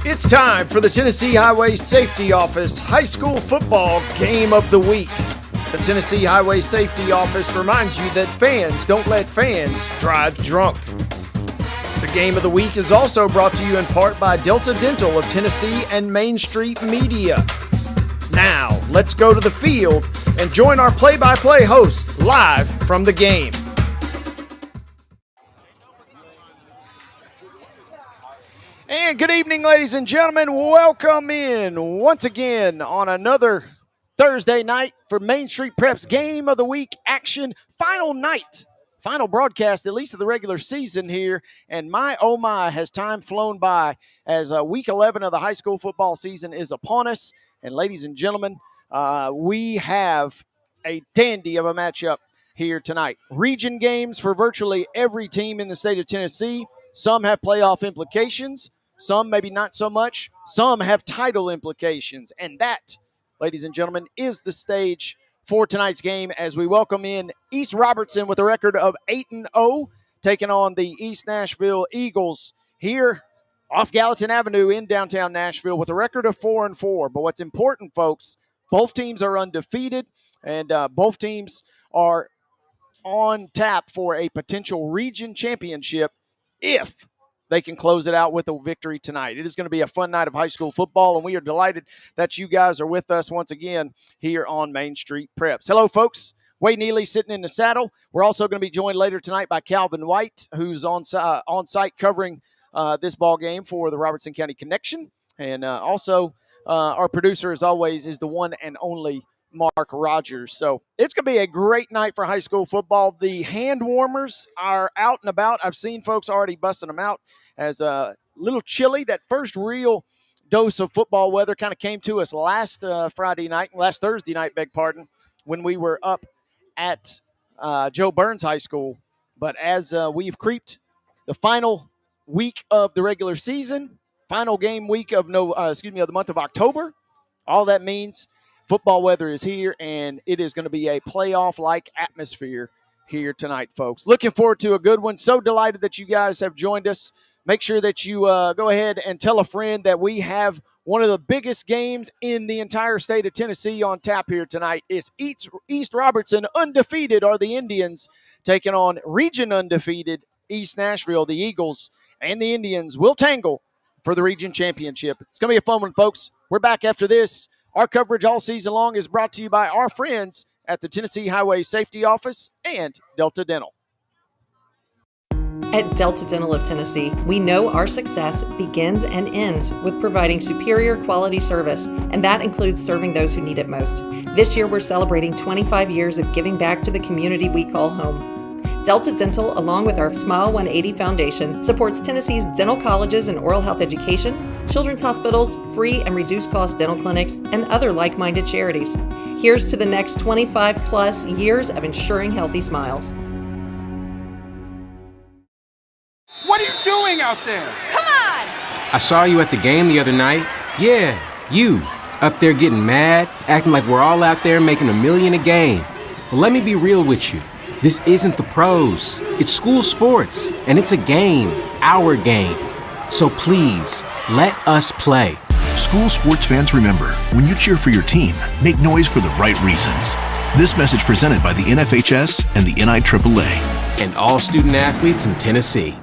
It's time for the Tennessee Highway Safety Office High School Football Game of the Week. The Tennessee Highway Safety Office reminds you that fans don't let fans drive drunk. The Game of the Week is also brought to you in part by Delta Dental of Tennessee and Main Street Media. Now, let's go to the field and join our play-by-play hosts live from the game. And good evening, ladies and gentlemen. Welcome in once again on another Thursday night for Main Street Prep's Game of the Week action. Final night, final broadcast, at least of the regular season here. And my, oh my, has time flown by as week 11 of the high school football season is upon us. And ladies and gentlemen, we have a dandy of a matchup here tonight. Region games for virtually every team in the state of Tennessee. Some have playoff implications. Some maybe not so much. Some have title implications. And that, ladies and gentlemen, is the stage for tonight's game as we welcome in East Robertson with a record of 8-0, taking on the East Nashville Eagles here off Gallatin Avenue in downtown Nashville with a record of 4-4. But what's important, folks, both teams are undefeated, and both teams are on tap for a potential region championship if they can close it out with a victory tonight. It is going to be a fun night of high school football, and we are delighted that you guys are with us once again here on Main Street Preps. Hello, folks. Wade Neely sitting in the saddle. We're also going to be joined later tonight by Calvin White, who's on site covering this ball game for the Robertson County Connection. And also our producer, as always, is the one and only Mark Rogers. So it's going to be a great night for high school football. The hand warmers are out and about. I've seen folks already busting them out as a little chilly. That first real dose of football weather kind of came to us last Thursday night, when we were up at Joe Burns High School. But as we've creeped the final week of the regular season, final game week of the month of October, all that means football weather is here, and it is going to be a playoff-like atmosphere here tonight, folks. Looking forward to a good one. So delighted that you guys have joined us. Make sure that you go ahead and tell a friend that we have one of the biggest games in the entire state of Tennessee on tap here tonight. It's East Robertson, undefeated are the Indians, taking on region undefeated East Nashville. The Eagles and the Indians will tangle for the region championship. It's going to be a fun one, folks. We're back after this. Our coverage all season long is brought to you by our friends at the Tennessee Highway Safety Office and Delta Dental. At Delta Dental of Tennessee, we know our success begins and ends with providing superior quality service, and that includes serving those who need it most. This year, we're celebrating 25 years of giving back to the community we call home. Delta Dental, along with our Smile 180 Foundation, supports Tennessee's dental colleges and oral health education, children's hospitals, free and reduced cost dental clinics, and other like-minded charities. Here's to the next 25 plus years of ensuring healthy smiles. What are you doing out there? Come on! I saw you at the game the other night. Yeah, you. Up there getting mad, acting like we're all out there making $1 million a game. Well, let me be real with you. This isn't the pros. It's school sports, and it's a game, our game. So please, let us play. School sports fans, remember, when you cheer for your team, make noise for the right reasons. This message presented by the NFHS and the NIAAA. And all student athletes in Tennessee.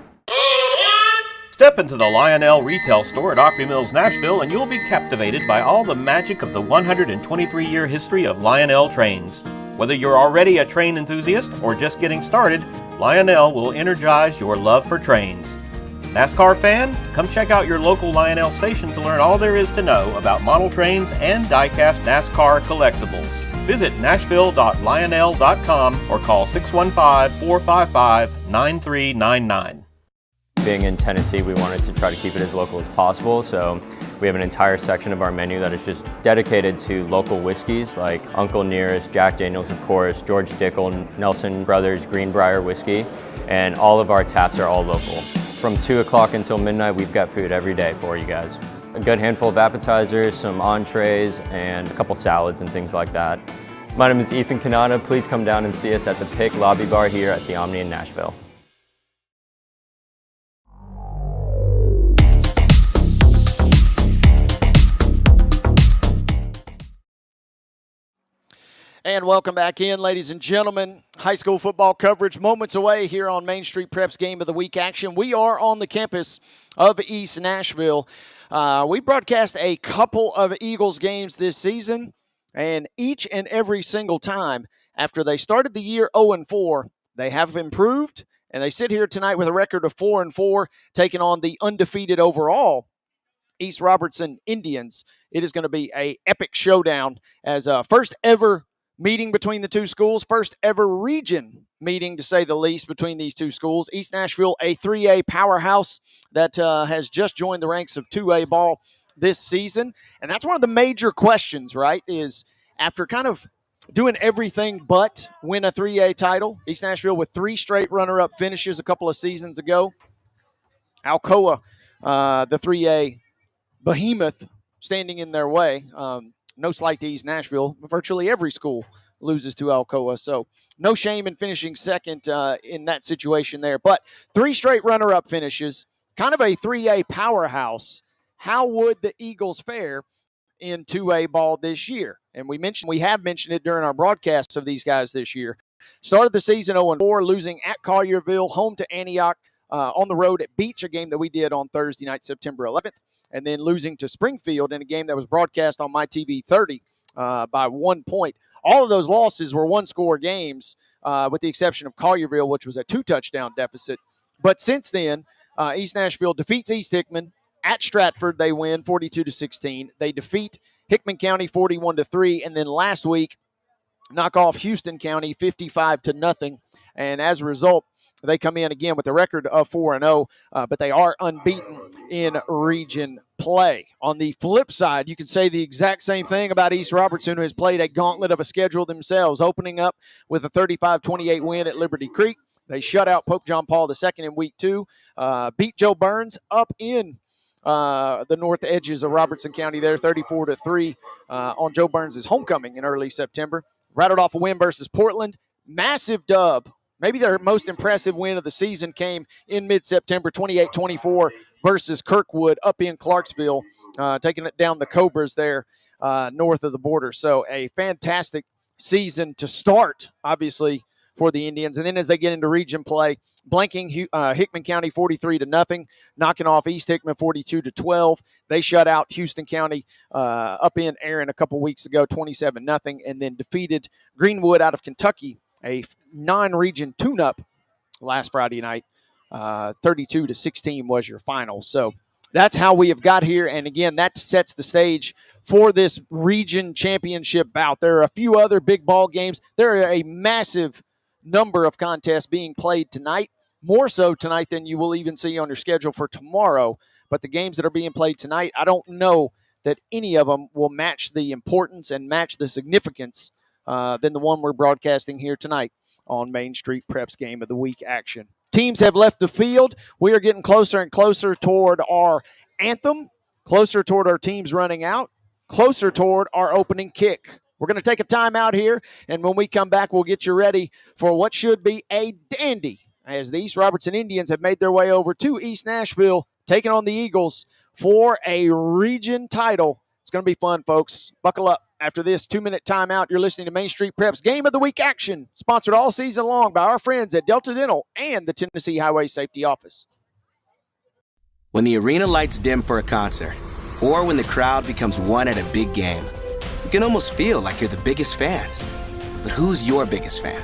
Step into the Lionel retail store at Opry Mills, Nashville, and you'll be captivated by all the magic of the 123-year history of Lionel trains. Whether you're already a train enthusiast or just getting started, Lionel will energize your love for trains. NASCAR fan? Come check out your local Lionel station to learn all there is to know about model trains and die-cast NASCAR collectibles. Visit nashville.lionel.com or call 615-455-9399. Being in Tennessee, we wanted to try to keep it as local as possible, so we have an entire section of our menu that is just dedicated to local whiskeys like Uncle Nearest, Jack Daniels, of course, George Dickel, Nelson Brothers, Greenbrier Whiskey, and all of our taps are all local. From 2 o'clock until midnight, we've got food every day for you guys. A good handful of appetizers, some entrees, and a couple salads and things like that. My name is Ethan Kanata. Please come down and see us at the Pick Lobby Bar here at the Omni in Nashville. And welcome back in, ladies and gentlemen. High school football coverage moments away here on Main Street Prep's Game of the Week action. We are on the campus of East Nashville. We broadcast a couple of Eagles games this season, and each and every single time after they started the year 0-4, they have improved, and they sit here tonight with a record of 4-4, taking on the undefeated overall East Robertson Indians. It is going to be an epic showdown as first ever meeting between the two schools, first ever region meeting, to say the least, between these two schools. East Nashville, a 3A powerhouse that has just joined the ranks of 2A ball this season. And that's one of the major questions, right, is after kind of doing everything but win a 3A title, East Nashville with 3 straight runner-up finishes a couple of seasons ago. Alcoa, the 3A behemoth, standing in their way. No slight to East Nashville. Virtually every school loses to Alcoa, so no shame in finishing second in that situation there. But 3 straight runner-up finishes, kind of a 3A powerhouse. How would the Eagles fare in 2A ball this year? And we have mentioned it during our broadcasts of these guys this year. Started the season 0-4, losing at Collierville, home to Antioch, on the road at Beach, a game that we did on Thursday night, September 11th. And then losing to Springfield in a game that was broadcast on My TV 30 by 1 point. All of those losses were one-score games, with the exception of Collierville, which was a 2-touchdown deficit. But since then, East Nashville defeats East Hickman. At Stratford, they win 42-16. They defeat Hickman County 41-3. And then last week, knock off Houston County 55-0. And as a result, they come in again with a record of 4-0, but they are unbeaten in region play. On the flip side, you can say the exact same thing about East Robertson, who has played a gauntlet of a schedule themselves, opening up with a 35-28 win at Liberty Creek. They shut out Pope John Paul II in week 2, beat Joe Burns up in the north edges of Robertson County there, 34-3 on Joe Burns' homecoming in early September. Rattled off a win versus Portland. Massive dub. Maybe their most impressive win of the season came in mid-September, 28-24 versus Kirkwood up in Clarksville, taking it down the Cobras there north of the border. So a fantastic season to start, obviously, for the Indians. And then as they get into region play, blanking Hickman County 43-0, knocking off East Hickman 42-12. They shut out Houston County up in Aaron a couple weeks ago, 27-0, and then defeated Greenwood out of Kentucky, a non-region tune-up last Friday night. 32-16 was your final. So that's how we have got here. And again, that sets the stage for this region championship bout. There are a few other big ball games. There are a massive number of contests being played tonight, more so tonight than you will even see on your schedule for tomorrow. But the games that are being played tonight, I don't know that any of them will match the importance and match the significance than the one we're broadcasting here tonight on Main Street Prep's Game of the Week action. Teams have left the field. We are getting closer and closer toward our anthem, closer toward our teams running out, closer toward our opening kick. We're going to take a timeout here, and when we come back, we'll get you ready for what should be a dandy, as the East Robertson Indians have made their way over to East Nashville, taking on the Eagles for a region title. It's going to be fun, folks. Buckle up. After this 2-minute timeout, you're listening to Main Street Prep's Game of the Week action, sponsored all season long by our friends at Delta Dental and the Tennessee Highway Safety Office. When the arena lights dim for a concert, or when the crowd becomes one at a big game, you can almost feel like you're the biggest fan. But who's your biggest fan?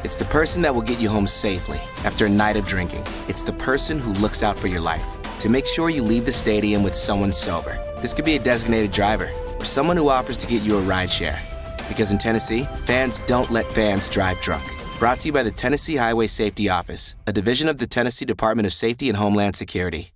It's the person that will get you home safely after a night of drinking. It's the person who looks out for your life to make sure you leave the stadium with someone sober. This could be a designated driver or someone who offers to get you a ride share. Because in Tennessee, fans don't let fans drive drunk. Brought to you by the Tennessee Highway Safety Office, a division of the Tennessee Department of Safety and Homeland Security.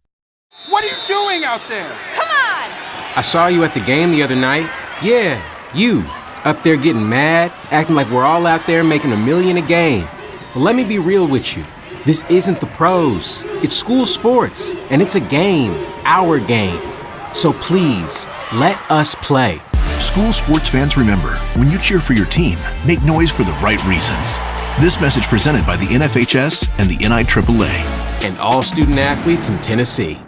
What are you doing out there? Come on! I saw you at the game the other night. Yeah, you. Up there getting mad, acting like we're all out there making $1 million a game. Well, let me be real with you. This isn't the pros. It's school sports, and it's a game, our game. So please, let us play. School sports fans, remember, when you cheer for your team, make noise for the right reasons. This message presented by the NFHS and the NIAAA. And all student athletes in Tennessee.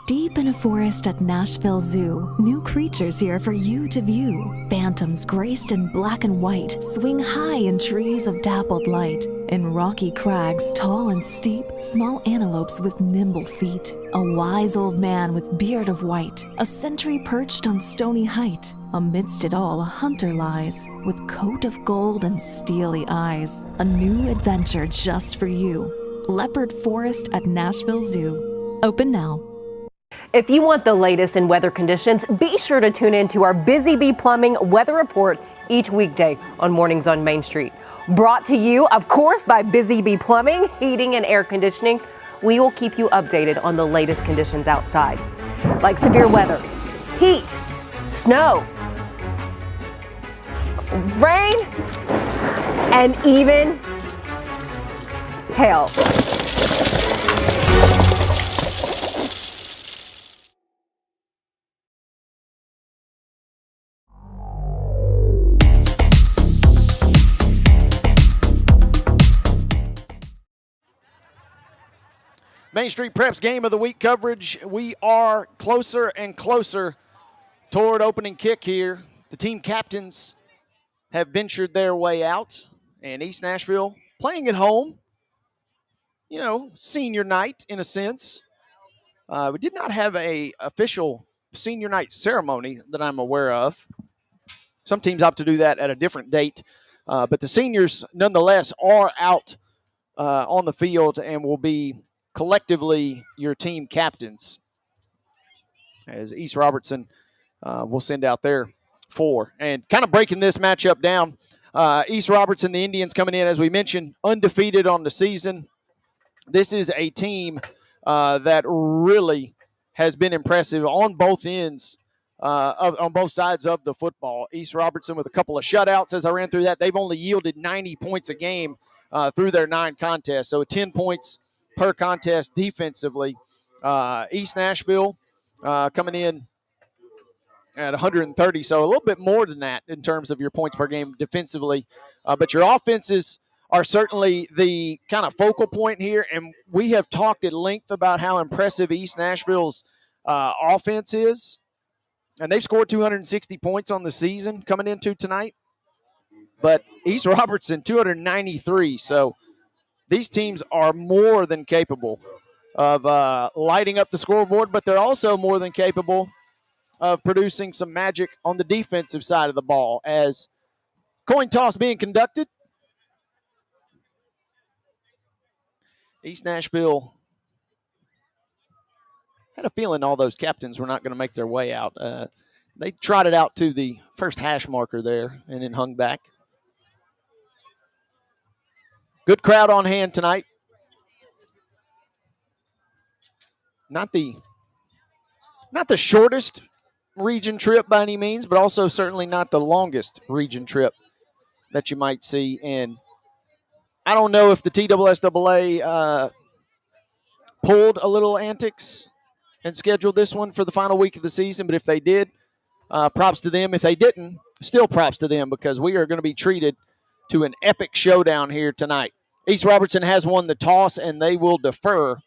Deep in a forest at Nashville Zoo, new creatures here for you to view. Phantoms graced in black and white swing high in trees of dappled light. In rocky crags, tall and steep, small antelopes with nimble feet. A wise old man with beard of white, a sentry perched on stony height. Amidst it all, a hunter lies, with coat of gold and steely eyes. A new adventure just for you. Leopard Forest at Nashville Zoo. Open now. If you want the latest in weather conditions, be sure to tune in to our Busy Bee Plumbing Weather Report each weekday on Mornings on Main Street. Brought to you, of course, by Busy Bee Plumbing, Heating and Air Conditioning. We will keep you updated on the latest conditions outside, like severe weather, heat, snow, rain, and even hail. Main Street Preps Game of the Week coverage. We are closer and closer toward opening kick here. The team captains have ventured their way out, and East Nashville playing at home. You know, senior night in a sense. We did not have a official senior night ceremony that I'm aware of. Some teams opt to do that at a different date, but the seniors nonetheless are out on the field and will be collectively your team captains, as East Robertson will send out their four. And kind of breaking this matchup down, East Robertson, the Indians coming in, as we mentioned, undefeated on the season. This is a team that really has been impressive on both ends, on both sides of the football. East Robertson with a couple of shutouts as I ran through that. They've only yielded 90 points a game through their 9 contests, so 10 points per contest defensively. East Nashville coming in at 130, so a little bit more than that in terms of your points per game defensively. But your offenses are certainly the kind of focal point here, and we have talked at length about how impressive East Nashville's offense is, and they've scored 260 points on the season coming into tonight. But East Robertson, 293, so these teams are more than capable of lighting up the scoreboard, but they're also more than capable of producing some magic on the defensive side of the ball. As coin toss being conducted, East Nashville had a feeling all those captains were not going to make their way out. They trotted out to the first hash marker there and then hung back. Good crowd on hand tonight. Not the shortest region trip by any means, but also certainly not the longest region trip that you might see. And I don't know if the TSSAA pulled a little antics and scheduled this one for the final week of the season, but if they did, props to them. If they didn't, still props to them, because we are going to be treated to an epic showdown here tonight. East Robertson has won the toss, and they will defer.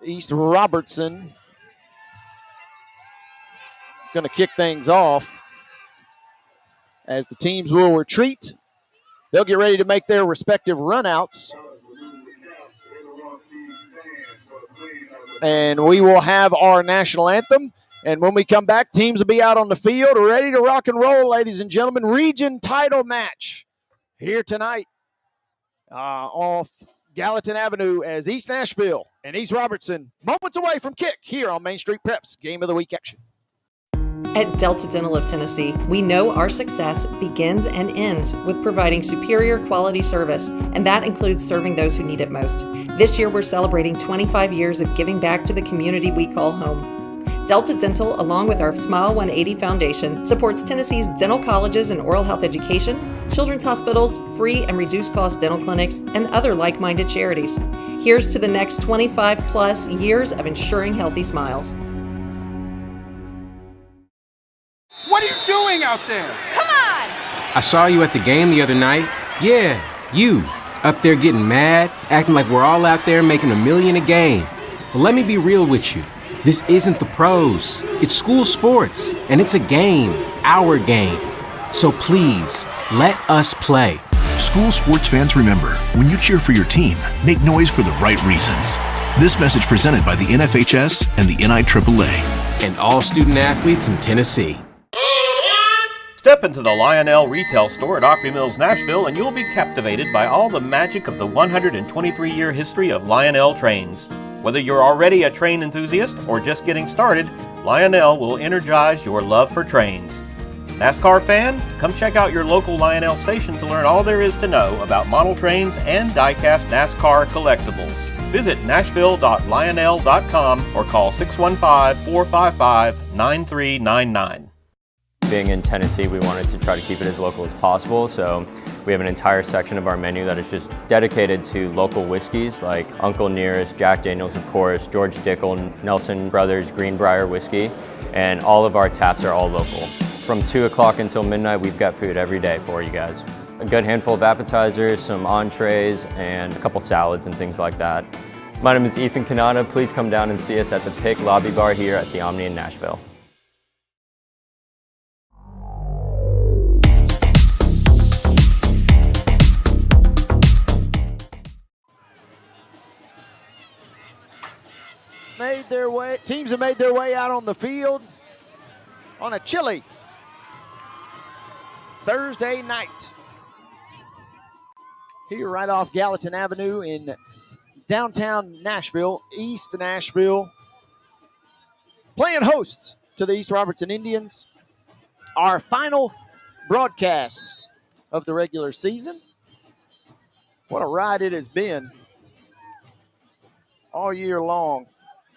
East Robertson going to kick things off as the teams will retreat. They'll get ready to make their respective runouts. And we will have our national anthem. And when we come back, teams will be out on the field ready to rock and roll, ladies and gentlemen. Region title match here tonight off Gallatin Avenue, as East Nashville and East Robertson moments away from kick here on Main Street Preps Game of the Week action. At Delta Dental of Tennessee, we know our success begins and ends with providing superior quality service, and that includes serving those who need it most. This year, we're celebrating 25 years of giving back to the community we call home. Delta Dental, along with our Smile 180 Foundation, supports Tennessee's dental colleges and oral health education, children's hospitals, free and reduced cost dental clinics, and other like-minded charities. Here's to the next 25 plus years of ensuring healthy smiles. What are you doing out there? I saw you at the game the other night. Yeah, you. Up there getting mad, acting like we're all out there making $1 million a game. Well, let me be real with you. This isn't the pros. It's school sports, and it's a game, our game. So please, let us play. School sports fans remember, when you cheer for your team, make noise for the right reasons. This message presented by the NFHS and the NIAAA. And all student athletes in Tennessee. Step into the Lionel retail store at Opry Mills, Nashville, and you'll be captivated by all the magic of the 123-year history of Lionel trains. Whether you're already a train enthusiast or just getting started, Lionel will energize your love for trains. NASCAR fan? Come check out your local Lionel station to learn all there is to know about model trains and die-cast NASCAR collectibles. Visit nashville.lionel.com or call 615-455-9399. Being in Tennessee, we wanted to try to keep it as local as possible, so we have an entire section of our menu that is just dedicated to local whiskeys like Uncle Nearest, Jack Daniels, of course, George Dickel, Nelson Brothers, Greenbrier whiskey, and all of our taps are all local. From 2 o'clock until midnight, we've got food every day for you guys. A good handful of appetizers, some entrees, and a couple salads and things like that. My name is Ethan Kanata. Please come down and see us at the Pick Lobby Bar here at the Omni in Nashville. Teams have made their way out on the field on a chilly Thursday night here right off Gallatin Avenue in downtown Nashville, East Nashville, playing host to the East Robertson Indians. Our final broadcast of the regular season. What a ride it has been all year long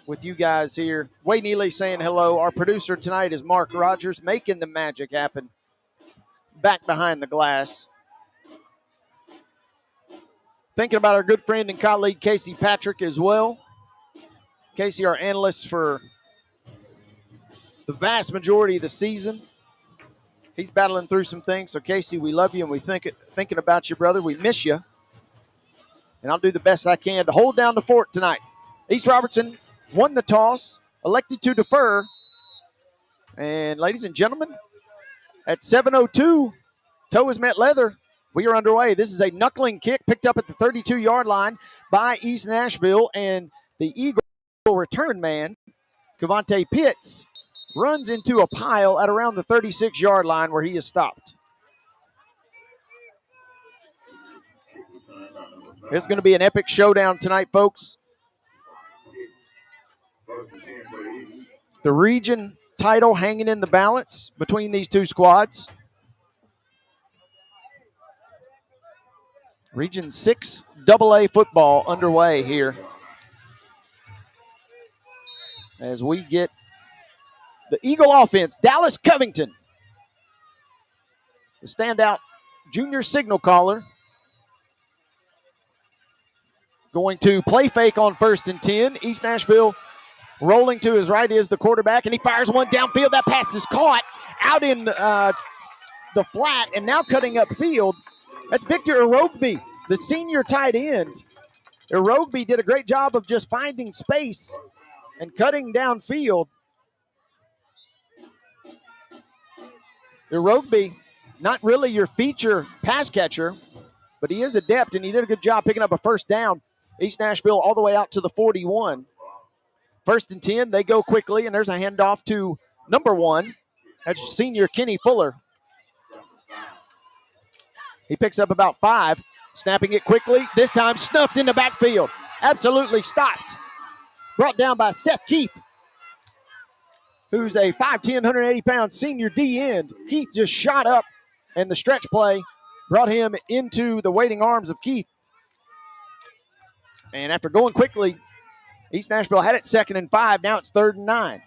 with you guys here. Wade Neely saying hello. Our producer tonight is Mark Rogers, making the magic happen back behind the glass. Thinking about our good friend and colleague Casey Patrick as well. Casey, our analyst for the vast majority of the season. He's battling through some things. So, Casey, we love you and we thinking about you, brother. We miss you. And I'll do the best I can to hold down the fort tonight. East Robertson won the toss, elected to defer. And, ladies and gentlemen, at 7:02, toe has met leather. We are underway. This is a knuckling kick picked up at the 32-yard line by East Nashville. And the Eagle return man, Cavante Pitts, runs into a pile at around the 36-yard line where he is stopped. It's going to be an epic showdown tonight, folks. The region title hanging in the balance between these two squads. Region 6 AA football underway here as we get the Eagle offense. Dallas Covington, the standout junior signal caller, going to play fake on 1st and 10. East Nashville rolling to his right is the quarterback, and he fires one downfield. That pass is caught out in the flat, and now cutting up field. That's Victor Irogbe, the senior tight end. Irogbe did a great job of just finding space and cutting downfield. Irogbe, not really your feature pass catcher, but he is adept, and he did a good job picking up a first down. East Nashville all the way out to the 41. 1st and 10, they go quickly, and there's a handoff to number 1. That's senior Kenny Fuller. He picks up about 5, snapping it quickly. This time snuffed in the backfield. Absolutely stopped. Brought down by Seth Keith, who's a 5'10", 180-pound senior D-end. Keith just shot up, and the stretch play brought him into the waiting arms of Keith. And after going quickly, East Nashville had it 2nd and 5. Now it's 3rd and 9.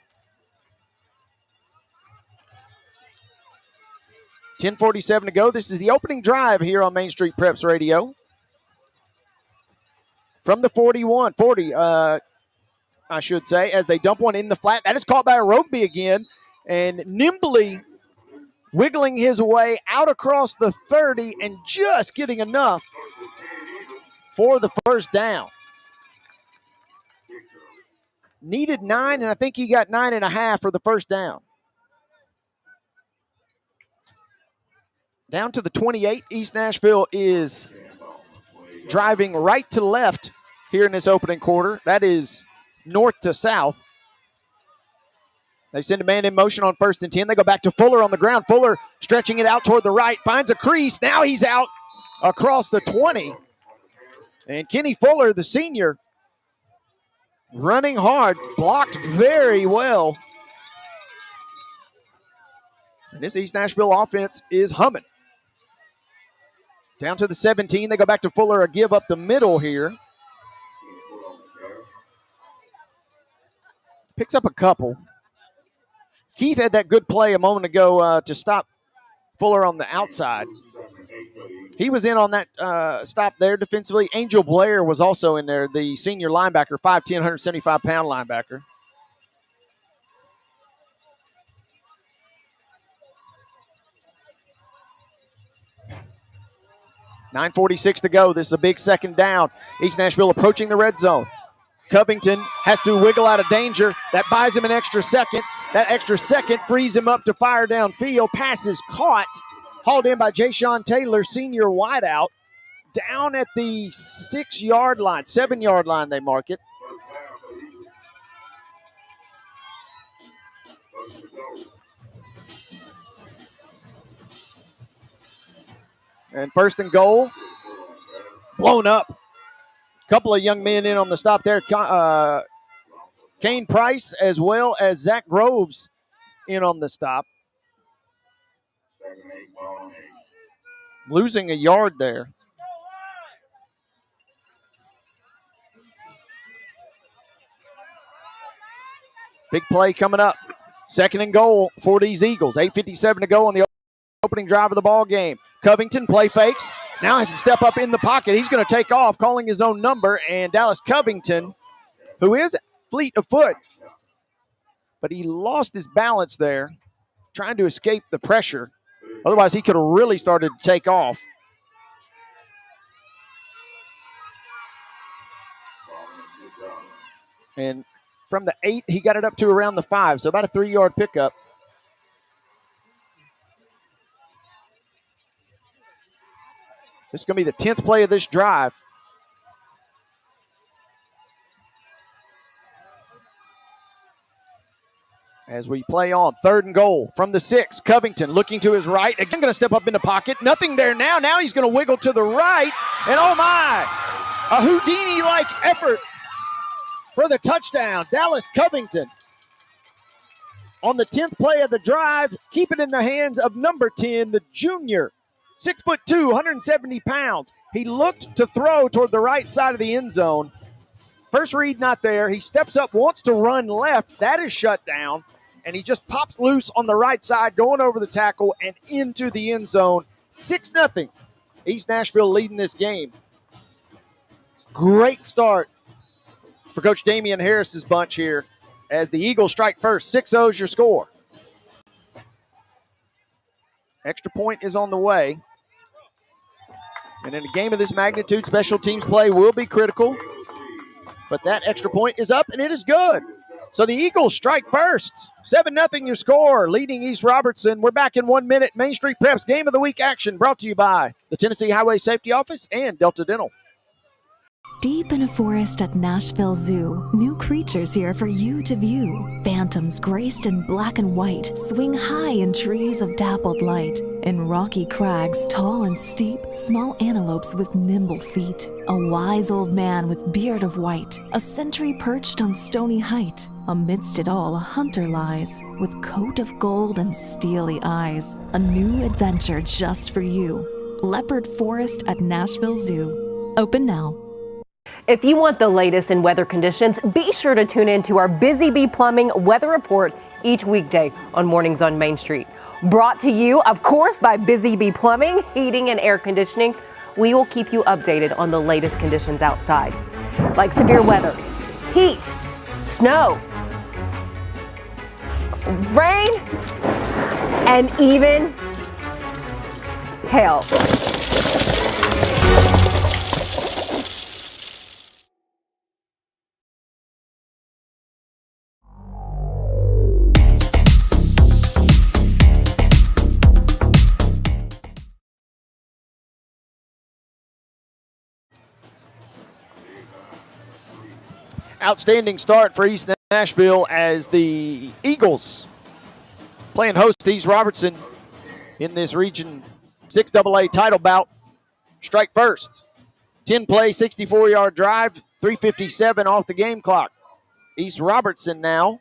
10:47 to go. This is the opening drive here on Main Street Preps Radio. From the 40, I should say, as they dump one in the flat. That is caught by Irogbe again, and nimbly wiggling his way out across the 30 and just getting enough for the first down. Needed 9, and I think he got 9.5 for the first down. Down to the 28. East Nashville is driving right to left here in this opening quarter. That is north to south. They send a man in motion on 1st and 10. They go back to Fuller on the ground. Fuller stretching it out toward the right. Finds a crease. Now he's out across the 20. And Kenny Fuller, the senior, running hard, blocked very well. And this East Nashville offense is humming. Down to the 17. They go back to Fuller, a give up the middle here. Picks up a couple. Keith had that good play a moment ago to stop Fuller on the outside. He was in on that stop there defensively. Angel Blair was also in there, the senior linebacker, 5'10", 175-pound linebacker. .9:46 to go. This is a big second down. East Nashville approaching the red zone. Covington has to wiggle out of danger. That buys him an extra second. That extra second frees him up to fire downfield. Pass is caught. Hauled in by Ja'Shawn Taylor, senior wideout. Down at the 6-yard line, 7-yard line they mark it. And 1st and goal, blown up. Couple of young men in on the stop there. Kane Price as well as Zach Groves in on the stop. Losing a yard there. Big play coming up. 2nd and goal for these Eagles. 8:57 to go on the opening drive of the ball game. Covington play fakes. Now has to step up in the pocket. He's going to take off, calling his own number. And Dallas Covington, who is fleet of foot, but he lost his balance there, trying to escape the pressure. Otherwise, he could have really started to take off. And from the 8, he got it up to around the 5, so about a 3-yard pickup. This is going to be the 10th play of this drive. As we play on, 3rd and goal from the 6. Covington looking to his right. Again, going to step up in the pocket. Nothing there now. Now he's going to wiggle to the right. And oh my, a Houdini-like effort for the touchdown. Dallas Covington on the 10th play of the drive. Keep it in the hands of number 10, the junior. 6'2", 170 pounds. He looked to throw toward the right side of the end zone. First read not there. He steps up, wants to run left. That is shut down. And he just pops loose on the right side, going over the tackle and into the end zone. 6-0. East Nashville leading this game. Great start for Coach Damian Harris's bunch here as the Eagles strike first. 6-0 is your score. Extra point is on the way. And in a game of this magnitude, special teams play will be critical. But that extra point is up, and it is good. So the Eagles strike first. 7-0 your score, leading East Robertson. We're back in 1 minute. Main Street Preps Game of the Week action brought to you by the Tennessee Highway Safety Office and Delta Dental. Deep in a forest at Nashville Zoo, new creatures here for you to view. Phantoms graced in black and white swing high in trees of dappled light. In rocky crags, tall and steep, small antelopes with nimble feet. A wise old man with beard of white, a sentry perched on stony height. Amidst it all, a hunter lies, with coat of gold and steely eyes. A new adventure just for you. Leopard Forest at Nashville Zoo. Open now. If you want the latest in weather conditions, be sure to tune in to our Busy Bee Plumbing weather report each weekday on Mornings on Main Street. Brought to you, of course, by Busy Bee Plumbing, Heating and Air Conditioning. We will keep you updated on the latest conditions outside, like severe weather, heat, snow, rain, and even hail. Outstanding start for East Nashville as the Eagles playing host to East Robertson in this Region 6AA title bout. Strike first. 10-play, 64-yard drive, 3:57 off the game clock. East Robertson now,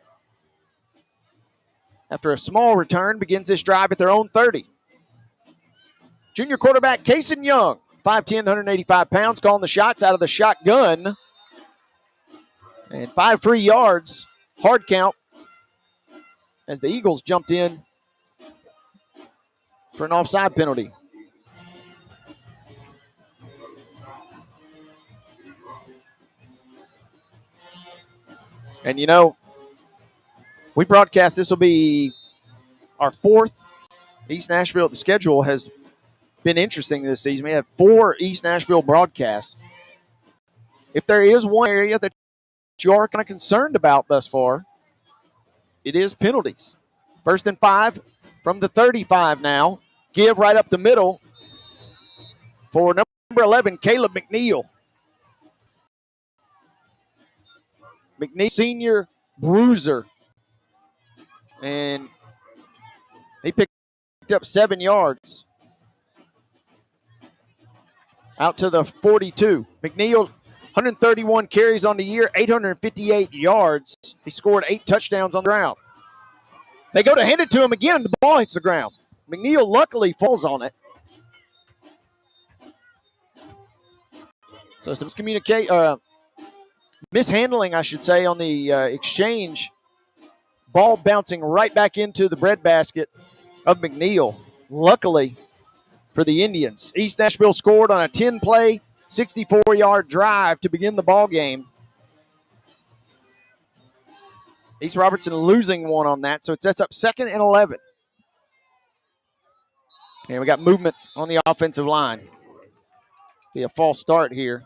after a small return, begins this drive at their own 30. Junior quarterback Kason Young, 5'10", 185 pounds, calling the shots out of the shotgun. And 5 free yards, hard count, as the Eagles jumped in for an offside penalty. And you know, we broadcast, this will be our 4th East Nashville. The schedule has been interesting this season. We have 4 East Nashville broadcasts. If there is one area that you are kind of concerned about thus far, it is penalties. 1st and 5 from the 35 now. Give right up the middle for number 11, Caleb McNeil. McNeil, senior bruiser. And he picked up 7 yards. Out to the 42. McNeil, 131 carries on the year, 858 yards. He scored 8 touchdowns on the ground. They go to hand it to him again. The ball hits the ground. McNeil luckily falls on it. So some mishandling, I should say, on the exchange. Ball bouncing right back into the breadbasket of McNeil. Luckily for the Indians. East Nashville scored on a 10-play, 64-yard drive to begin the ball game. East Robertson losing one on that, so it sets up 2nd and 11. And we got movement on the offensive line. Be a false start here.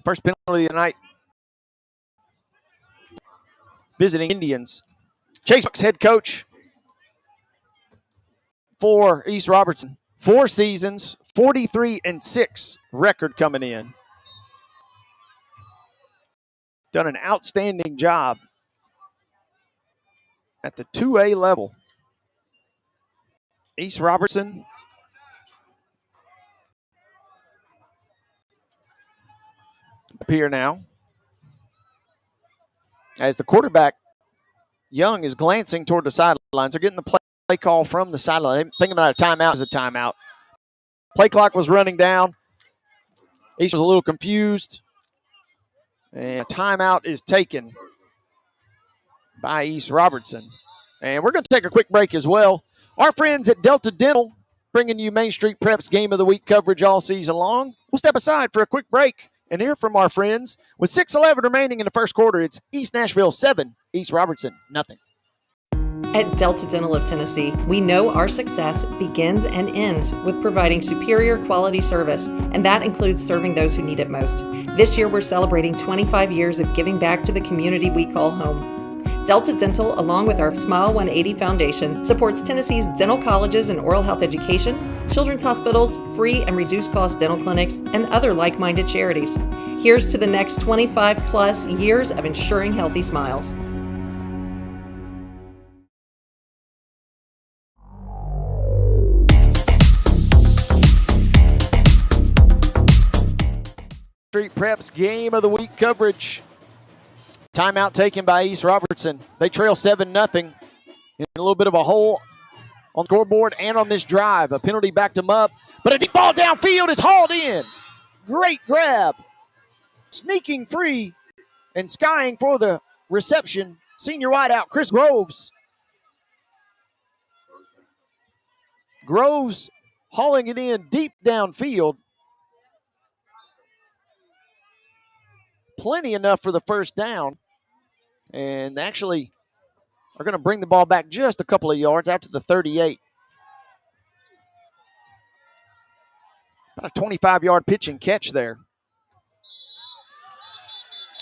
First penalty of the night. Visiting Indians. Chase Buck's head coach for East Robertson. 4 seasons, 43-6 record coming in. Done an outstanding job at the 2A level. East Robertson up here now as the quarterback, Young, is glancing toward the sidelines. They're getting the play call from the sideline. They're thinking about a timeout as a timeout. Play clock was running down. East was a little confused. And a timeout is taken by East Robertson. And we're going to take a quick break as well. Our friends at Delta Dental bringing you Main Street Prep's Game of the Week coverage all season long. We'll step aside for a quick break and hear from our friends. With 6:11 remaining in the first quarter, it's East Nashville 7, East Robertson nothing. At Delta Dental of Tennessee, we know our success begins and ends with providing superior quality service, and that includes serving those who need it most. This year, we're celebrating 25 years of giving back to the community we call home. Delta Dental, along with our Smile 180 Foundation, supports Tennessee's dental colleges and oral health education, children's hospitals, free and reduced cost dental clinics, and other like-minded charities. Here's to the next 25 plus years of ensuring healthy smiles. Street Prep's Game of the Week coverage. Timeout taken by East Robertson. They trail 7-0 in a little bit of a hole on the scoreboard and on this drive. A penalty backed them up, but a deep ball downfield is hauled in. Great grab. Sneaking free and skying for the reception. Senior wideout Chris Groves. Groves hauling it in deep downfield. Plenty enough for the first down. And actually are going to bring the ball back just a couple of yards out to the 38. About a 25-yard pitch and catch there.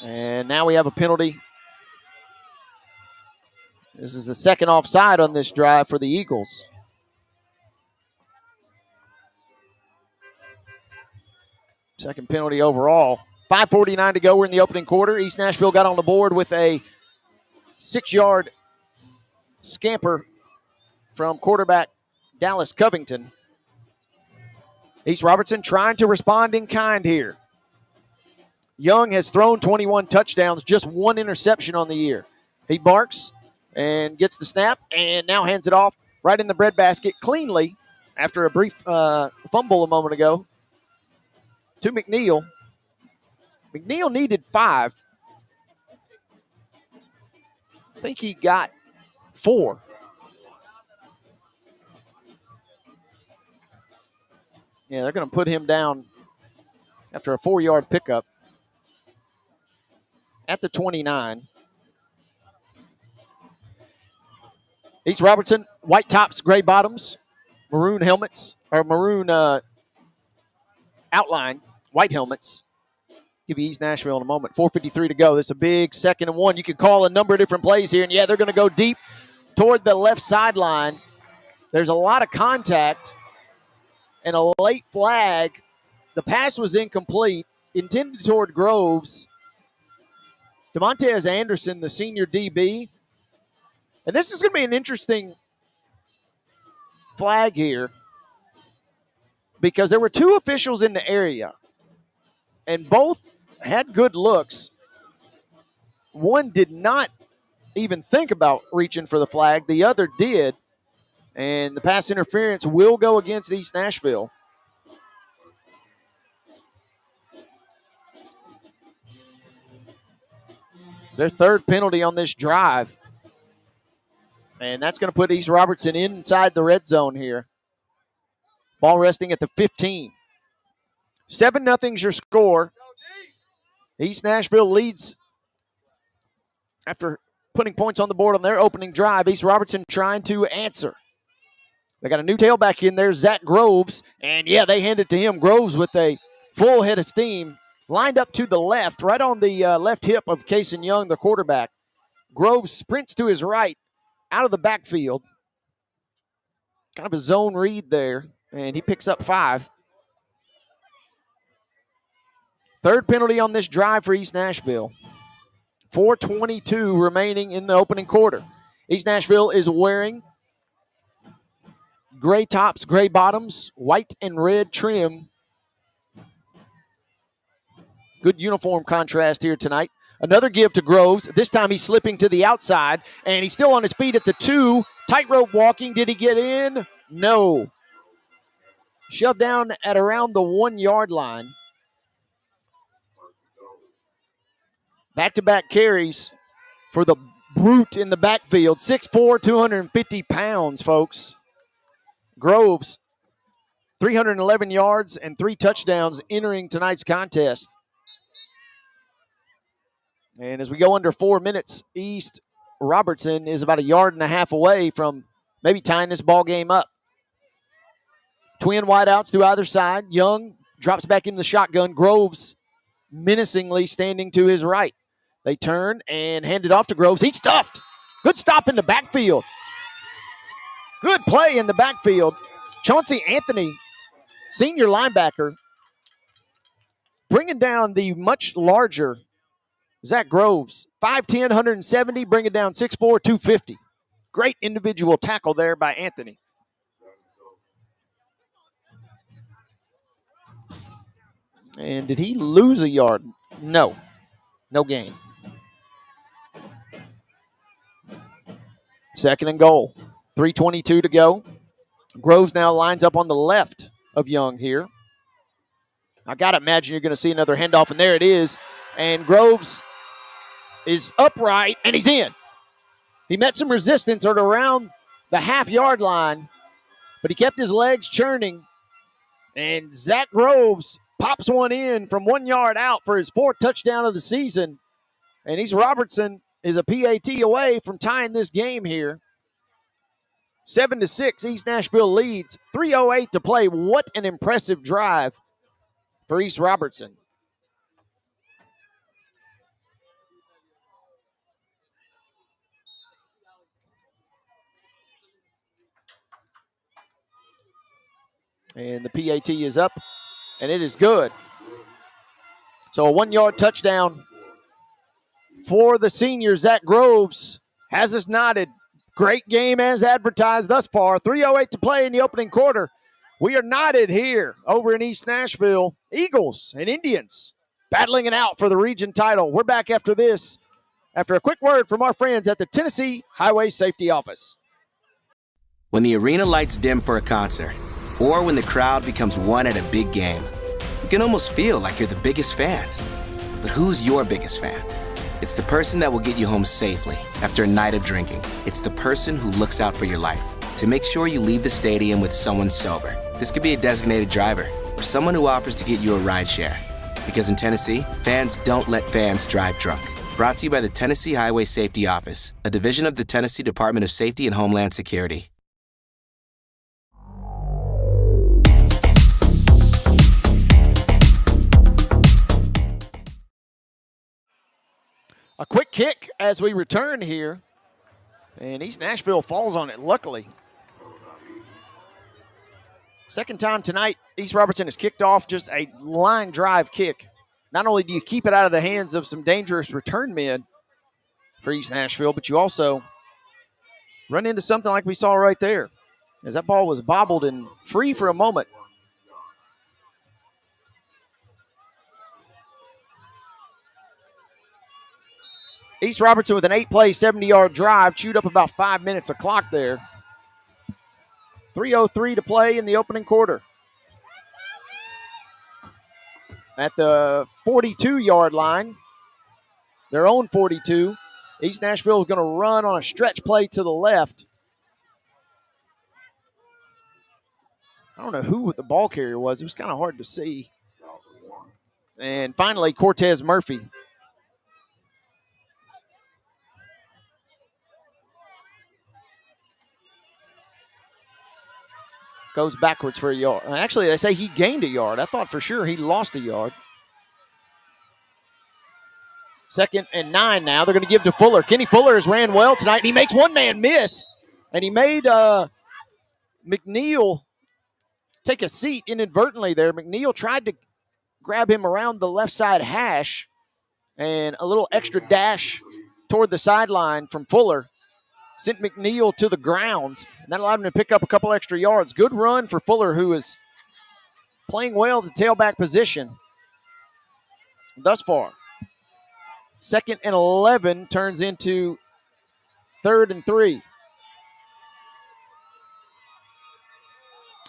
And now we have a penalty. This is the second offside on this drive for the Eagles. Second penalty overall. 5:49 to go. We're in the opening quarter. East Nashville got on the board with a 6-yard scamper from quarterback Dallas Covington. East Robertson trying to respond in kind here. Young has thrown 21 touchdowns, just one interception on the year. He barks and gets the snap and now hands it off right in the breadbasket cleanly after a brief fumble a moment ago to McNeil. McNeil needed 5. I think he got 4. Yeah, they're going to put him down after a 4-yard pickup at the 29. East Robertson, white tops, gray bottoms, maroon helmets, or maroon outline, white helmets. Give you East Nashville in a moment. 4:53 to go. This is a big 2nd and 1. You can call a number of different plays here, and yeah, they're going to go deep toward the left sideline. There's a lot of contact and a late flag. The pass was incomplete, intended toward Groves. DeMontez Anderson, the senior DB. And this is going to be an interesting flag here because there were 2 officials in the area, and both had good looks. One did not even think about reaching for the flag. The other did, and the pass interference will go against East Nashville. Their 3rd penalty on this drive, and that's going to put East Robertson inside the red zone here. Ball resting at the 15. 7-0's your score. East Nashville leads after putting points on the board on their opening drive. East Robertson trying to answer. They got a new tailback in there, Zach Groves, and yeah, they hand it to him. Groves with a full head of steam, lined up to the left, right on the left hip of Kason Young, the quarterback. Groves sprints to his right, out of the backfield. Kind of a zone read there, and he picks up 5. 3rd penalty on this drive for East Nashville. 4:22 remaining in the opening quarter. East Nashville is wearing gray tops, gray bottoms, white and red trim. Good uniform contrast here tonight. Another give to Groves. This time he's slipping to the outside, and he's still on his feet at the 2. Tightrope walking. Did he get in? No. Shoved down at around the 1-yard line. Back-to-back carries for the brute in the backfield. 6'4", 250 pounds, folks. Groves, 311 yards and 3 touchdowns entering tonight's contest. And as we go under 4 minutes, East Robertson is about 1.5 yards away from maybe tying this ball game up. Twin wideouts to either side. Young drops back into the shotgun. Groves menacingly standing to his right. They turn and hand it off to Groves. He's stuffed. Good stop in the backfield. Good play in the backfield. Chauncey Anthony, senior linebacker, bringing down the much larger Zach Groves. 5'10", 170, bringing down 6'4", 250. Great individual tackle there by Anthony. And did he lose a yard? No. No gain. 2nd and goal. 3:22 to go. Groves now lines up on the left of Young here. I got to imagine you're going to see another handoff, and there it is. And Groves is upright, and he's in. He met some resistance at around the half-yard line, but he kept his legs churning. And Zach Groves pops one in from 1 yard out for his 4th touchdown of the season. And East Robertson is a PAT away from tying this game here. 7-6, East Nashville leads. 3:08 to play. What an impressive drive for East Robertson. And the PAT is up, and it is good. So a 1-yard touchdown for the senior. Zach Groves has us knotted. Great game as advertised thus far. 3:08 to play in the opening quarter. We are knotted here over in East Nashville. Eagles and Indians battling it out for the region title. We're back after this, after a quick word from our friends at the Tennessee Highway Safety Office. When the arena lights dim for a concert, or when the crowd becomes one at a big game, you can almost feel like you're the biggest fan. But who's your biggest fan? It's the person that will get you home safely after a night of drinking. It's the person who looks out for your life to make sure you leave the stadium with someone sober. This could be a designated driver or someone who offers to get you a ride share. Because in Tennessee, fans don't let fans drive drunk. Brought to you by the Tennessee Highway Safety Office, a division of the Tennessee Department of Safety and Homeland Security. A quick kick as we return here, and East Nashville falls on it, luckily. Second time tonight, East Robertson has kicked off just a line drive kick. Not only do you keep it out of the hands of some dangerous return men for East Nashville, but you also run into something like we saw right there, as that ball was bobbled and free for a moment. East Robertson with an 8-play, 70-yard drive, chewed up about 5 minutes of clock there. 3:03 to play in the opening quarter. At the 42-yard line, their own 42, East Nashville is going to run on a stretch play to the left. I don't know who the ball carrier was. It was kind of hard to see. And finally, Cortez Murphy. Goes backwards for a yard. Actually, they say he gained a yard. I thought for sure he lost a yard. 2nd and 9 now. They're going to give to Fuller. Kenny Fuller has ran well tonight, and he makes one man miss. And he made McNeil take a seat inadvertently there. McNeil tried to grab him around the left side hash, and a little extra dash toward the sideline from Fuller sent McNeil to the ground, and that allowed him to pick up a couple extra yards. Good run for Fuller, who is playing well at the tailback position thus far. 2nd and 11 turns into 3rd and 3.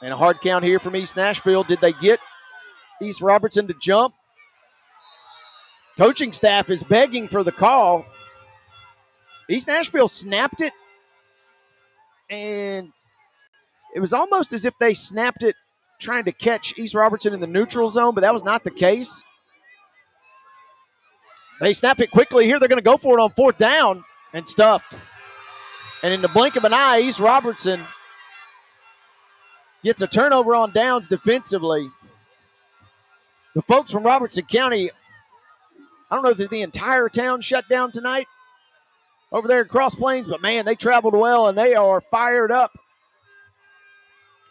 And a hard count here from East Nashville. Did they get East Robertson to jump? Coaching staff is begging for the call. East Nashville snapped it, and it was almost as if they snapped it trying to catch East Robertson in the neutral zone, but that was not the case. They snap it quickly here. They're going to go for it on 4th down and stuffed. And in the blink of an eye, East Robertson gets a turnover on downs defensively. The folks from Robertson County, I don't know if the entire town shut down tonight over there in Cross Plains, but man, they traveled well and they are fired up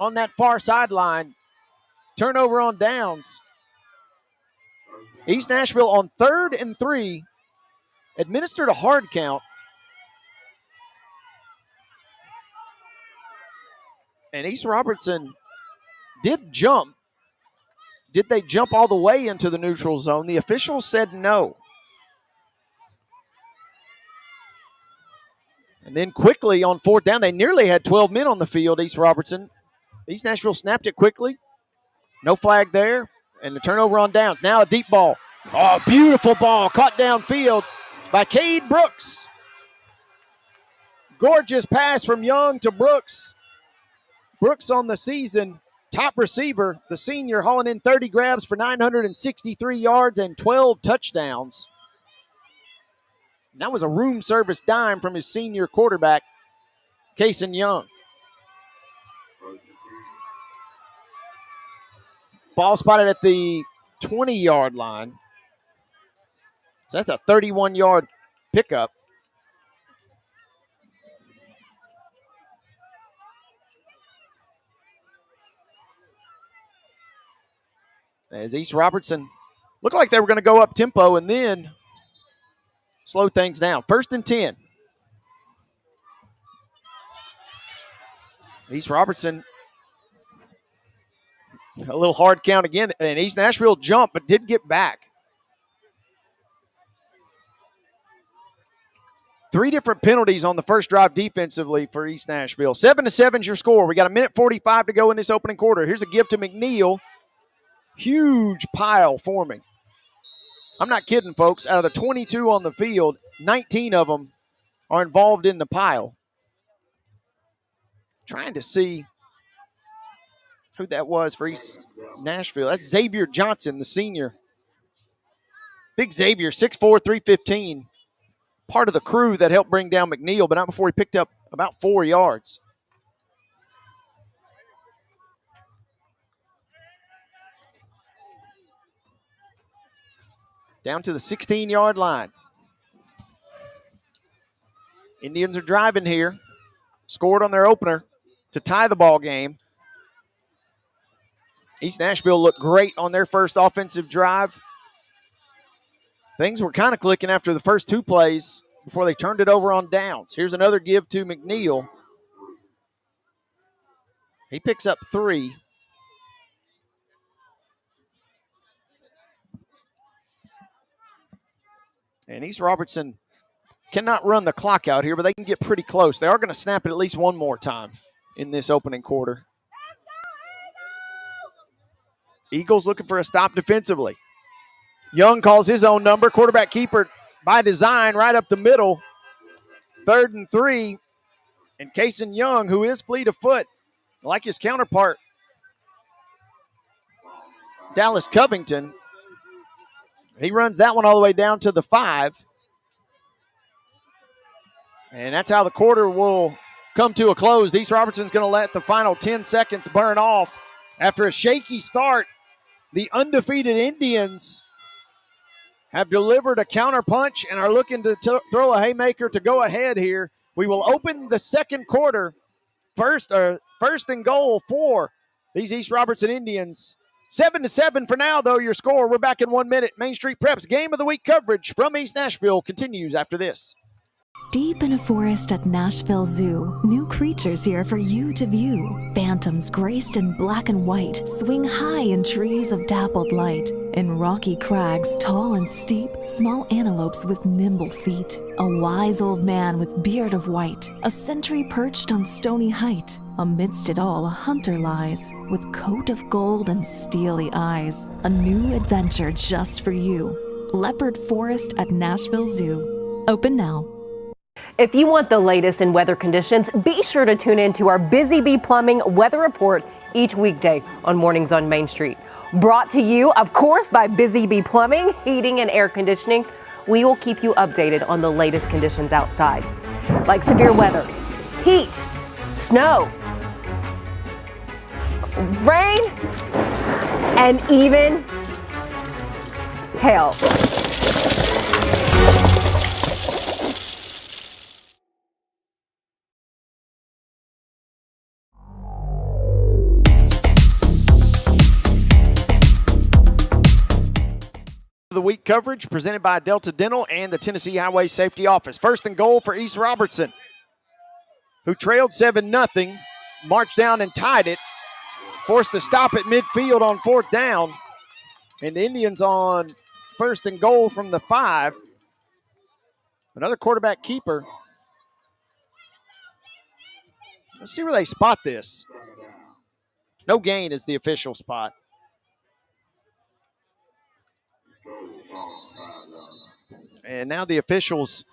on that far sideline. Turnover on downs. East Nashville on 3rd and 3 administered a hard count. And East Robertson did jump. Did they jump all the way into the neutral zone? The officials said no. And then quickly on 4th down, they nearly had 12 men on the field, East Robertson. East Nashville snapped it quickly. No flag there. And the turnover on downs. Now a deep ball. Oh, beautiful ball caught downfield by Cade Brooks. Gorgeous pass from Young to Brooks. Brooks on the season, top receiver, the senior, hauling in 30 grabs for 963 yards and 12 touchdowns. And that was a room service dime from his senior quarterback, Kason Young. Ball spotted at the 20-yard line. So that's a 31-yard pickup. As East Robertson Looked like they were going to go up tempo and then slow things down. 1st and 10. East Robertson, a little hard count again, and East Nashville jumped but did get back. 3 different penalties on the first drive defensively for East Nashville. 7-7 is your score. We got 1:45 to go in this opening quarter. Here's a give to McNeil. Huge pile forming. I'm not kidding, folks. Out of the 22 on the field, 19 of them are involved in the pile. Trying to see who that was for East Nashville. That's Xavier Johnson, the senior. Big Xavier, 6'4", 315. Part of the crew that helped bring down McNeil, but not before he picked up about 4 yards. Down to the 16-yard line. Indians are driving here. Scored on their opener to tie the ball game. East Nashville looked great on their first offensive drive. Things were kind of clicking after the first 2 plays before they turned it over on downs. Here's another give to McNeil. He picks up 3. And East Robertson cannot run the clock out here, but they can get pretty close. They are going to snap it at least one more time in this opening quarter. Eagles looking for a stop defensively. Young calls his own number. Quarterback keeper by design right up the middle. 3rd and 3. And Kason Young, who is fleet of foot, like his counterpart, Dallas Covington, he runs that one all the way down to the 5. And that's how the quarter will come to a close. East Robertson's going to let the final 10 seconds burn off. After a shaky start, the undefeated Indians have delivered a counterpunch and are looking to throw a haymaker to go ahead here. We will open the second quarter. First and goal for these East Robertson Indians. 7-7 for now, though, your score. We're back in 1 minute. Main Street Preps Game of the Week coverage from East Nashville continues after this. Deep in a forest at Nashville Zoo, new creatures here for you to view. Phantoms graced in black and white swing high in trees of dappled light. In rocky crags, tall and steep, small antelopes with nimble feet. A wise old man with beard of white, a sentry perched on stony height. Amidst it all, a hunter lies, with coat of gold and steely eyes. A new adventure just for you. Leopard Forest at Nashville Zoo. Open now. If you want the latest in weather conditions, be sure to tune in to our Busy Bee Plumbing weather report each weekday on Mornings on Main Street. Brought to you, of course, by Busy Bee Plumbing, Heating and Air Conditioning. We will keep you updated on the latest conditions outside, like severe weather, heat, snow, rain, and even hail. The week coverage presented by Delta Dental and the Tennessee Highway Safety Office. 1st and goal for East Robertson, who trailed 7-0, marched down and tied it, forced to stop at midfield on 4th down, and the Indians on 1st and goal from the 5. Another quarterback keeper. Let's see where they spot this. No gain is the official spot. And now the officials.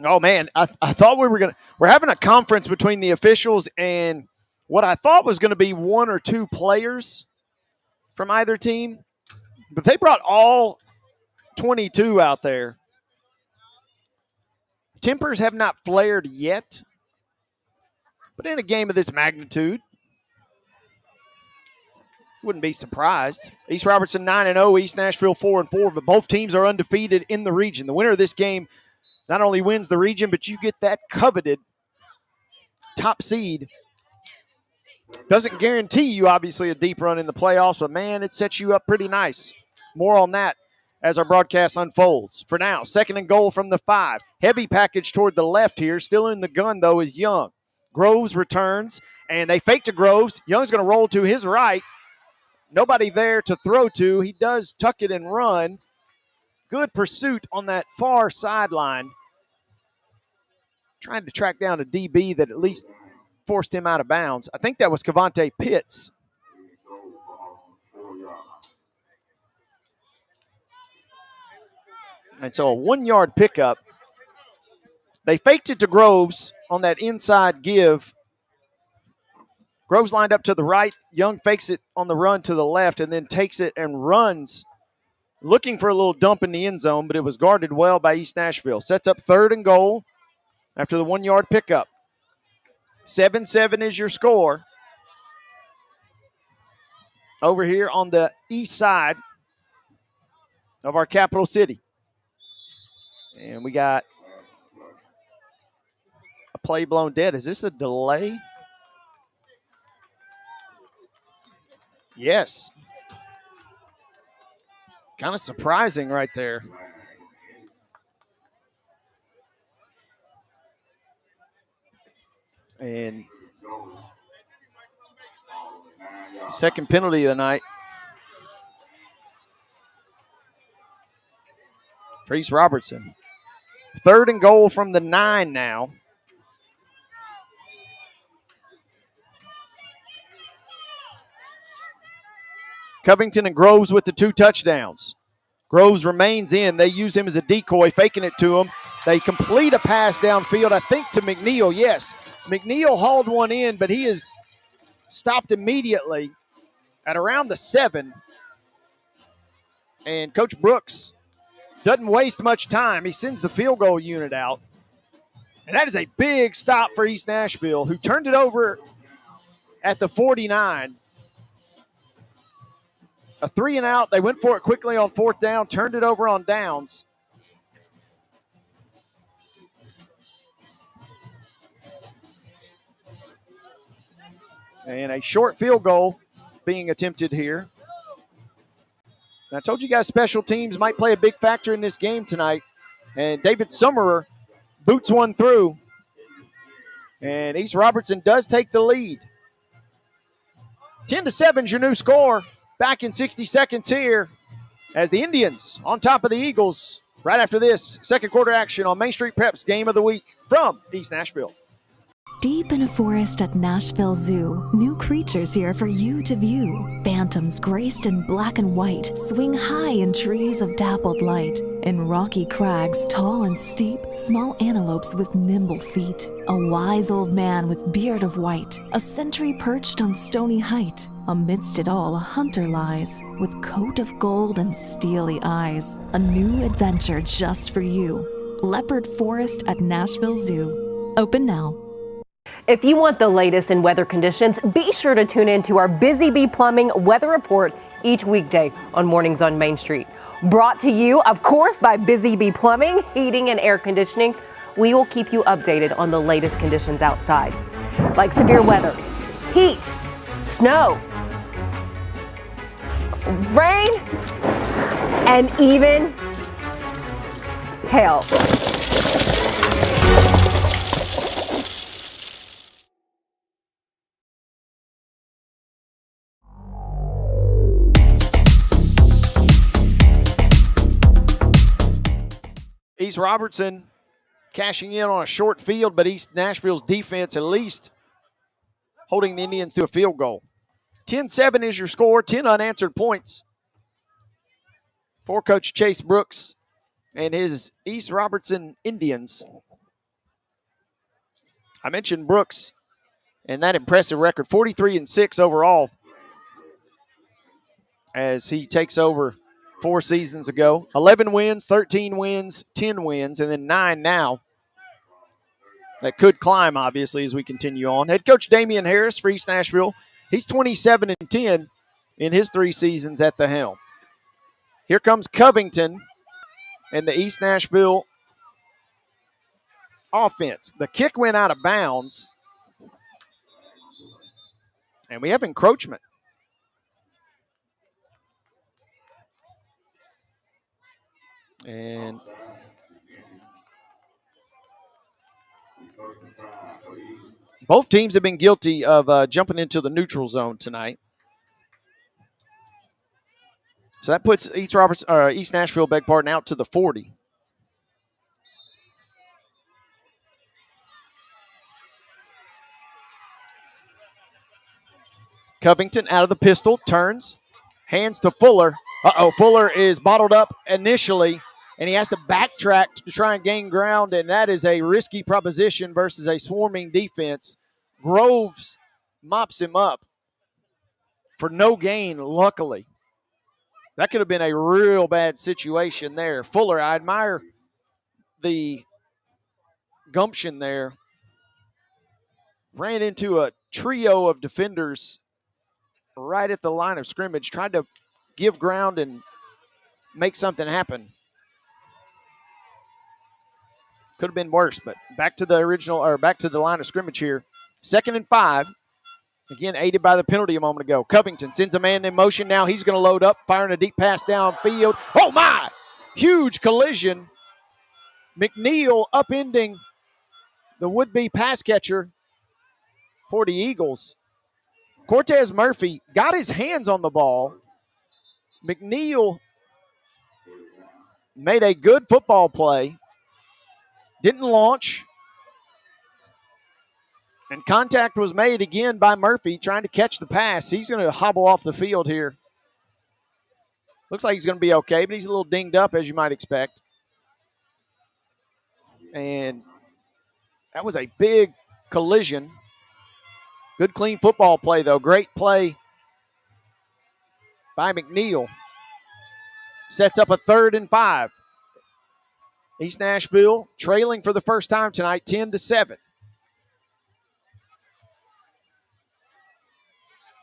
Oh, man, I thought we're having a conference between the officials and what I thought was going to be 1 or 2 players from either team. But they brought all 22 out there. Tempers have not flared yet. But in a game of this magnitude, wouldn't be surprised. East Robertson 9-0, East Nashville 4-4, but both teams are undefeated in the region. The winner of this game not only wins the region, but you get that coveted top seed Doesn't guarantee you, obviously, a deep run in the playoffs, but, man, it sets you up pretty nice. More on that as our broadcast unfolds. For now, 2nd and goal from the 5. Heavy package toward the left here. Still in the gun, though, is Young. Groves returns, and they fake to Groves. Young's going to roll to his right. Nobody there to throw to. He does tuck it and run. Good pursuit on that far sideline. Trying to track down a DB that at least forced him out of bounds. I think that was Cavante Pitts. And so a 1-yard pickup. They faked it to Groves on that inside give. Groves lined up to the right. Young fakes it on the run to the left and then takes it and runs, looking for a little dump in the end zone, but it was guarded well by East Nashville. Sets up 3rd and goal after the 1-yard pickup. 7-7 is your score. Over here on the east side of our capital city. And we got a play blown dead. Is this a delay? Yes. Kind of surprising right there. And second penalty of the night for East Robertson. 3rd and goal from the 9 now. Covington and Groves with the 2 touchdowns. Groves remains in. They use him as a decoy, faking it to him. They complete a pass downfield, I think, to McNeil. Yes, McNeil hauled one in, but he is stopped immediately at around the 7. And Coach Brooks doesn't waste much time. He sends the field goal unit out. And that is a big stop for East Nashville, who turned it over at the 49. A 3-and-out. They went for it quickly on 4th down, turned it over on downs. And a short field goal being attempted here. And I told you guys special teams might play a big factor in this game tonight. And David Summerer boots one through. And East Robertson does take the lead. 10-7 is your new score. Back in 60 seconds here as the Indians on top of the Eagles right after this second quarter action on Main Street Prep's Game of the Week from East Nashville. Deep in a forest at Nashville Zoo, new creatures here for you to view. Phantoms graced in black and white swing high in trees of dappled light. In rocky crags, tall and steep, small antelopes with nimble feet. A wise old man with beard of white, a sentry perched on stony height. Amidst it all, a hunter lies, with coat of gold and steely eyes. A new adventure just for you. Leopard Forest at Nashville Zoo. Open now. If you want the latest in weather conditions, be sure to tune in to our Busy Bee Plumbing weather report each weekday on Mornings on Main Street. Brought to you, of course, by Busy Bee Plumbing, Heating and Air Conditioning. We will keep you updated on the latest conditions outside, like severe weather, heat, snow, rain, and even hail. East Robertson cashing in on a short field, but East Nashville's defense at least holding the Indians to a field goal. 10-7 is your score, 10 unanswered points for Coach Chase Brooks and his East Robertson Indians. I mentioned Brooks and that impressive record, 43-6 overall, as he takes over 4 seasons ago. 11 wins, 13 wins, 10 wins, and then 9 now. That could climb, obviously, as we continue on. Head coach Damian Harris for East Nashville. He's 27-10 in his 3 seasons at the helm. Here comes Covington and the East Nashville offense. The kick went out of bounds. And we have encroachment. And both teams have been guilty of jumping into the neutral zone tonight. So that puts East Nashville, out to the 40. Covington out of the pistol, turns, hands to Fuller. Fuller is bottled up initially, and he has to backtrack to try and gain ground, and that is a risky proposition versus a swarming defense. Groves mops him up for no gain, luckily. That could have been a real bad situation there. Fuller, I admire the gumption there. Ran into a trio of defenders right at the line of scrimmage, tried to give ground and make something happen. Could have been worse, but back to the line of scrimmage here. 2nd and 5. Again, aided by the penalty a moment ago. Covington sends a man in motion. Now he's going to load up, firing a deep pass downfield. Oh, my! Huge collision. McNeil upending the would-be pass catcher for the Eagles. Cortez Murphy got his hands on the ball. McNeil made a good football play. Didn't launch. And contact was made again by Murphy trying to catch the pass. He's going to hobble off the field here. Looks like he's going to be okay, but he's a little dinged up, as you might expect. And that was a big collision. Good, clean football play, though. Great play by McNeil. Sets up a 3rd and 5. East Nashville trailing for the first time tonight, 10-7.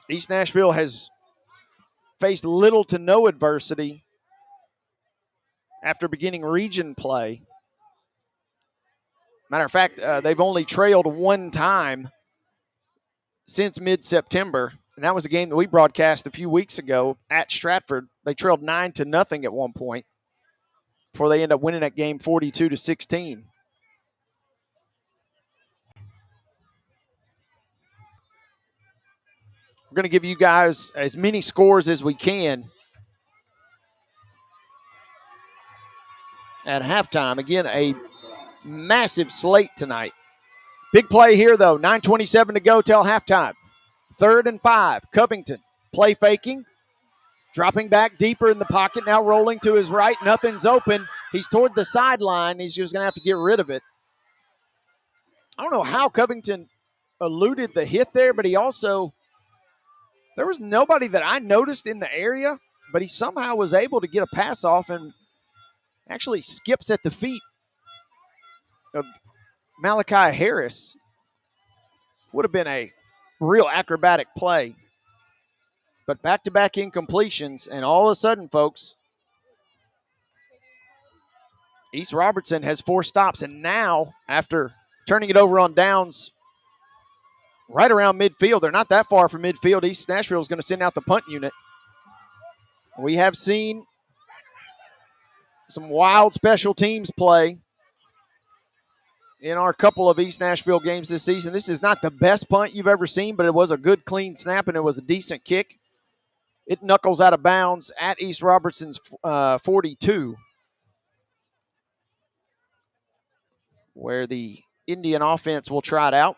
East Nashville has faced little to no adversity after beginning region play. Matter of fact, they've only trailed one time since mid-September, and that was a game that we broadcast a few weeks ago at Stratford. They trailed 9-0 at one point before they end up winning that game 42-16. We're going to give you guys as many scores as we can at halftime. Again, a massive slate tonight. Big play here, though. 9:27 to go till halftime. 3rd and 5. Covington play faking. Dropping back deeper in the pocket. Now rolling to his right. Nothing's open. He's toward the sideline. He's just going to have to get rid of it. I don't know how Covington eluded the hit there, but he also, there was nobody that I noticed in the area, but he somehow was able to get a pass off and actually skips at the feet of Malachi Harris. Would have been a real acrobatic play. But back-to-back incompletions, and all of a sudden, folks, East Robertson has 4 stops, and now, after turning it over on downs right around midfield, they're not that far from midfield. East Nashville is going to send out the punt unit. We have seen some wild special teams play in our couple of East Nashville games this season. This is not the best punt you've ever seen, but it was a good, clean snap, and it was a decent kick. It knuckles out of bounds at East Robertson's 42, where the Indian offense will try it out.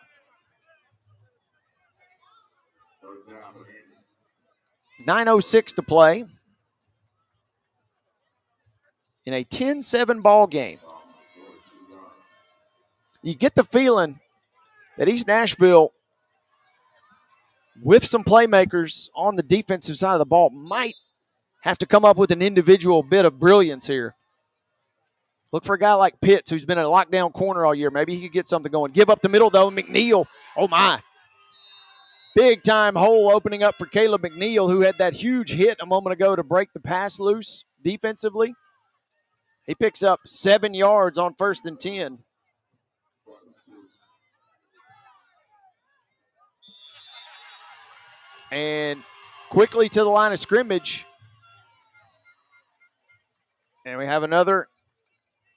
9:06 to play in a 10-7 ball game. You get the feeling that East Nashville, with some playmakers on the defensive side of the ball, might have to come up with an individual bit of brilliance here. Look for a guy like Pitts, who's been a lockdown corner all year. Maybe he could get something going. Give up the middle, though. McNeil, oh, my. Big-time hole opening up for Caleb McNeil, who had that huge hit a moment ago to break the pass loose defensively. He picks up 7 yards on 1st and 10. And quickly to the line of scrimmage. And we have another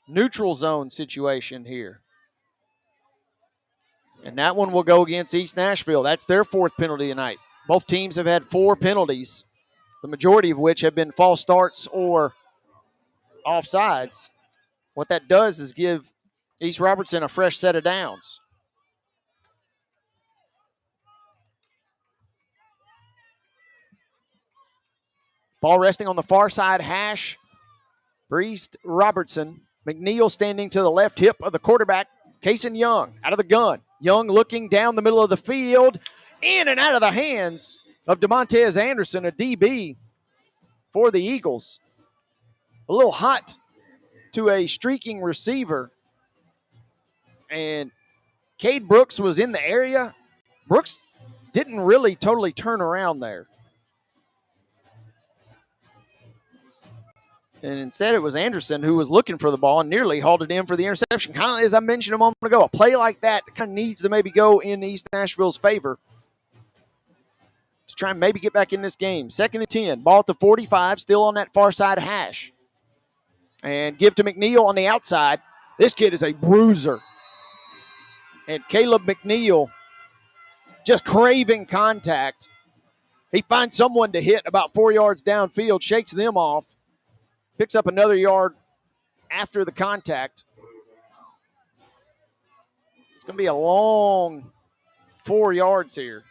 neutral zone situation here. And that one will go against East Nashville. That's their fourth penalty tonight. Both teams have had 4 penalties, the majority of which have been false starts or offsides. What that does is give East Robertson a fresh set of downs. Ball resting on the far side hash for East Robertson. McNeil standing to the left hip of the quarterback. Kason Young out of the gun. Young looking down the middle of the field, in and out of the hands of DeMontez Anderson, a DB for the Eagles. A little hot to a streaking receiver. And Cade Brooks was in the area. Brooks didn't really totally turn around there. And instead, it was Anderson who was looking for the ball and nearly hauled it in for the interception. Kind of as I mentioned a moment ago, a play like that kind of needs to maybe go in East Nashville's favor to try and maybe get back in this game. 2nd and 10, ball at the 45, still on that far side hash. And give to McNeil on the outside. This kid is a bruiser. And Caleb McNeil just craving contact. He finds someone to hit about 4 yards downfield, shakes them off. Picks up another yard after the contact. It's going to be a long 4 yards here.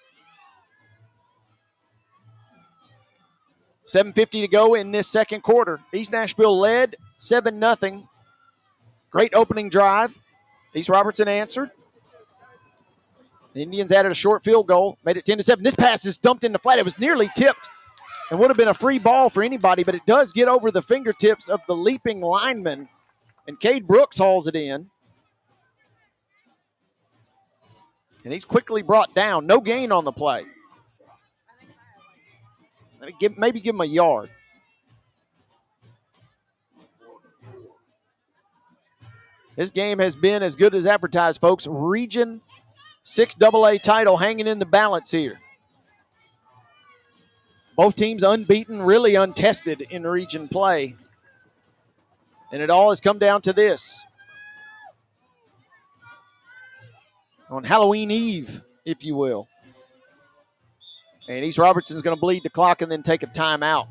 7:50 to go in this second quarter. East Nashville led 7-0. Great opening drive. East Robertson answered. The Indians added a short field goal, made it 10-7. This pass is dumped in the flat. It was nearly tipped and would have been a free ball for anybody, but it does get over the fingertips of the leaping lineman, and Cade Brooks hauls it in. And he's quickly brought down. No gain on the play. Maybe give him a yard. This game has been as good as advertised, folks. Region 6 AA title hanging in the balance here. Both teams unbeaten, really untested in region play. And it all has come down to this. On Halloween Eve, if you will. And East Robertson's going to bleed the clock and then take a timeout.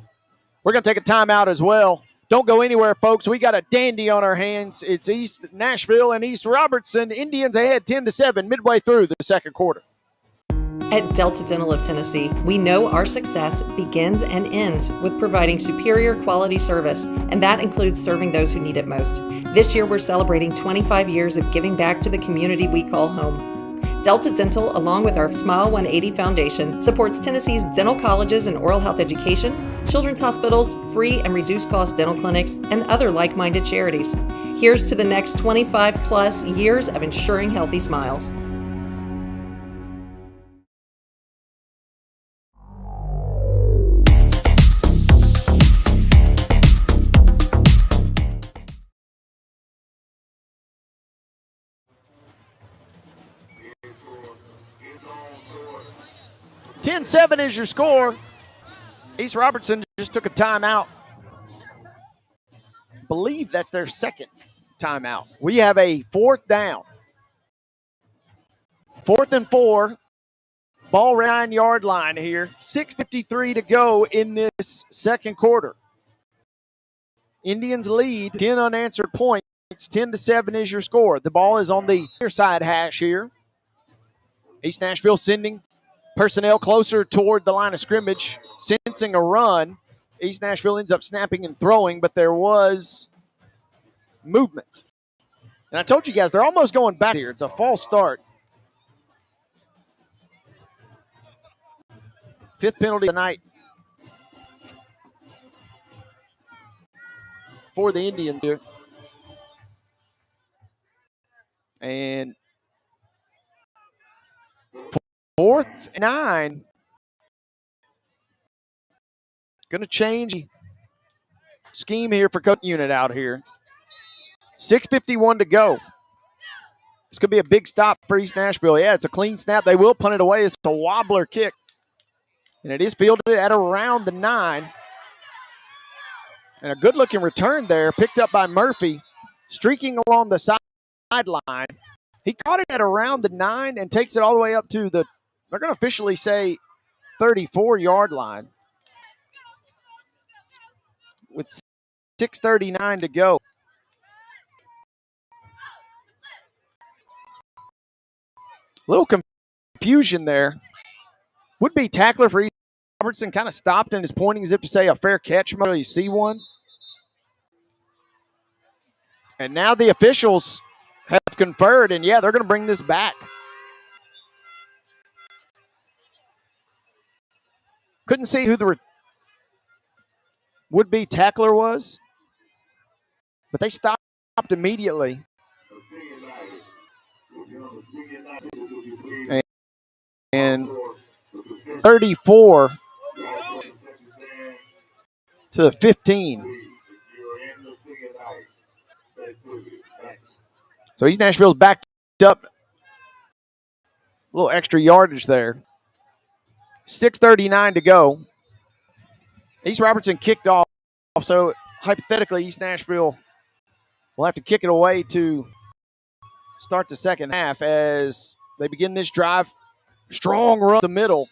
We're going to take a timeout as well. Don't go anywhere, folks. We got a dandy on our hands. It's East Nashville and East Robertson Indians ahead 10-7 midway through the second quarter. At Delta Dental of Tennessee, we know our success begins and ends with providing superior quality service, and that includes serving those who need it most. This year, we're celebrating 25 years of giving back to the community we call home. Delta Dental, along with our Smile 180 Foundation, supports Tennessee's dental colleges and oral health education, children's hospitals, free and reduced cost dental clinics, and other like-minded charities. Here's to the next 25 plus years of ensuring healthy smiles. $10-7 is your score. East Robertson just took a timeout. I believe that's their second timeout. We have a 4th down. 4th and 4. Ball 9-yard line here. 6:53 to go in this second quarter. Indians lead 10 unanswered points. 10-7 is your score. The ball is on the near side hash here. East Nashville sending personnel closer toward the line of scrimmage, sensing a run. East Nashville ends up snapping and throwing, but there was movement. And I told you guys, they're almost going back here. It's a false start. 5th penalty of the night for the Indians here. And 4th and 9. Going to change scheme here for coach unit out here. 6:51 to go. This could be a big stop for East Nashville. Yeah, it's a clean snap. They will punt it away. It's a wobbler kick. And it is fielded at around the 9. And a good-looking return there, picked up by Murphy, streaking along the sideline. He caught it at around the 9 and takes it all the way up to the, they're going to officially say, 34-yard line with 6:39 to go. Little confusion there. Would-be tackler for East Robertson kind of stopped and is pointing as if to say a fair catch. You see one. And now the officials have conferred, and yeah, they're going to bring this back. Couldn't see who the would-be tackler was, but they stopped immediately. And 34 to 15. So East Nashville's backed up. A little extra yardage there. 6:39 to go. East Robertson kicked off, so hypothetically East Nashville will have to kick it away to start the second half as they begin this drive. Strong run the middle.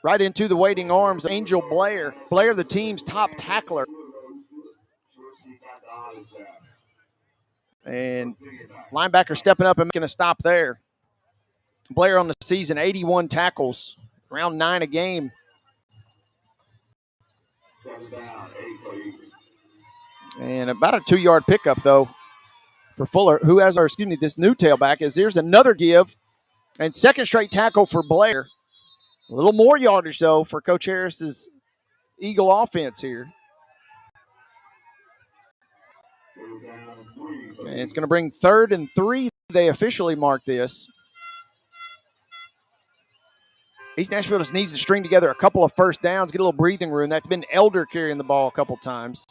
Right into the waiting arms, Angel Blair. Blair, the team's top tackler. And linebacker stepping up and making a stop there. Blair on the season, 81 tackles, around 9 a game. And about a 2-yard pickup, though, for Fuller, who has this new tailback, as there's another give. And second straight tackle for Blair. A little more yardage, though, for Coach Harris's Eagle offense here. And it's going to bring 3rd and 3. They officially mark this. East Nashville just needs to string together a couple of first downs, get a little breathing room. That's been Elder carrying the ball a couple times.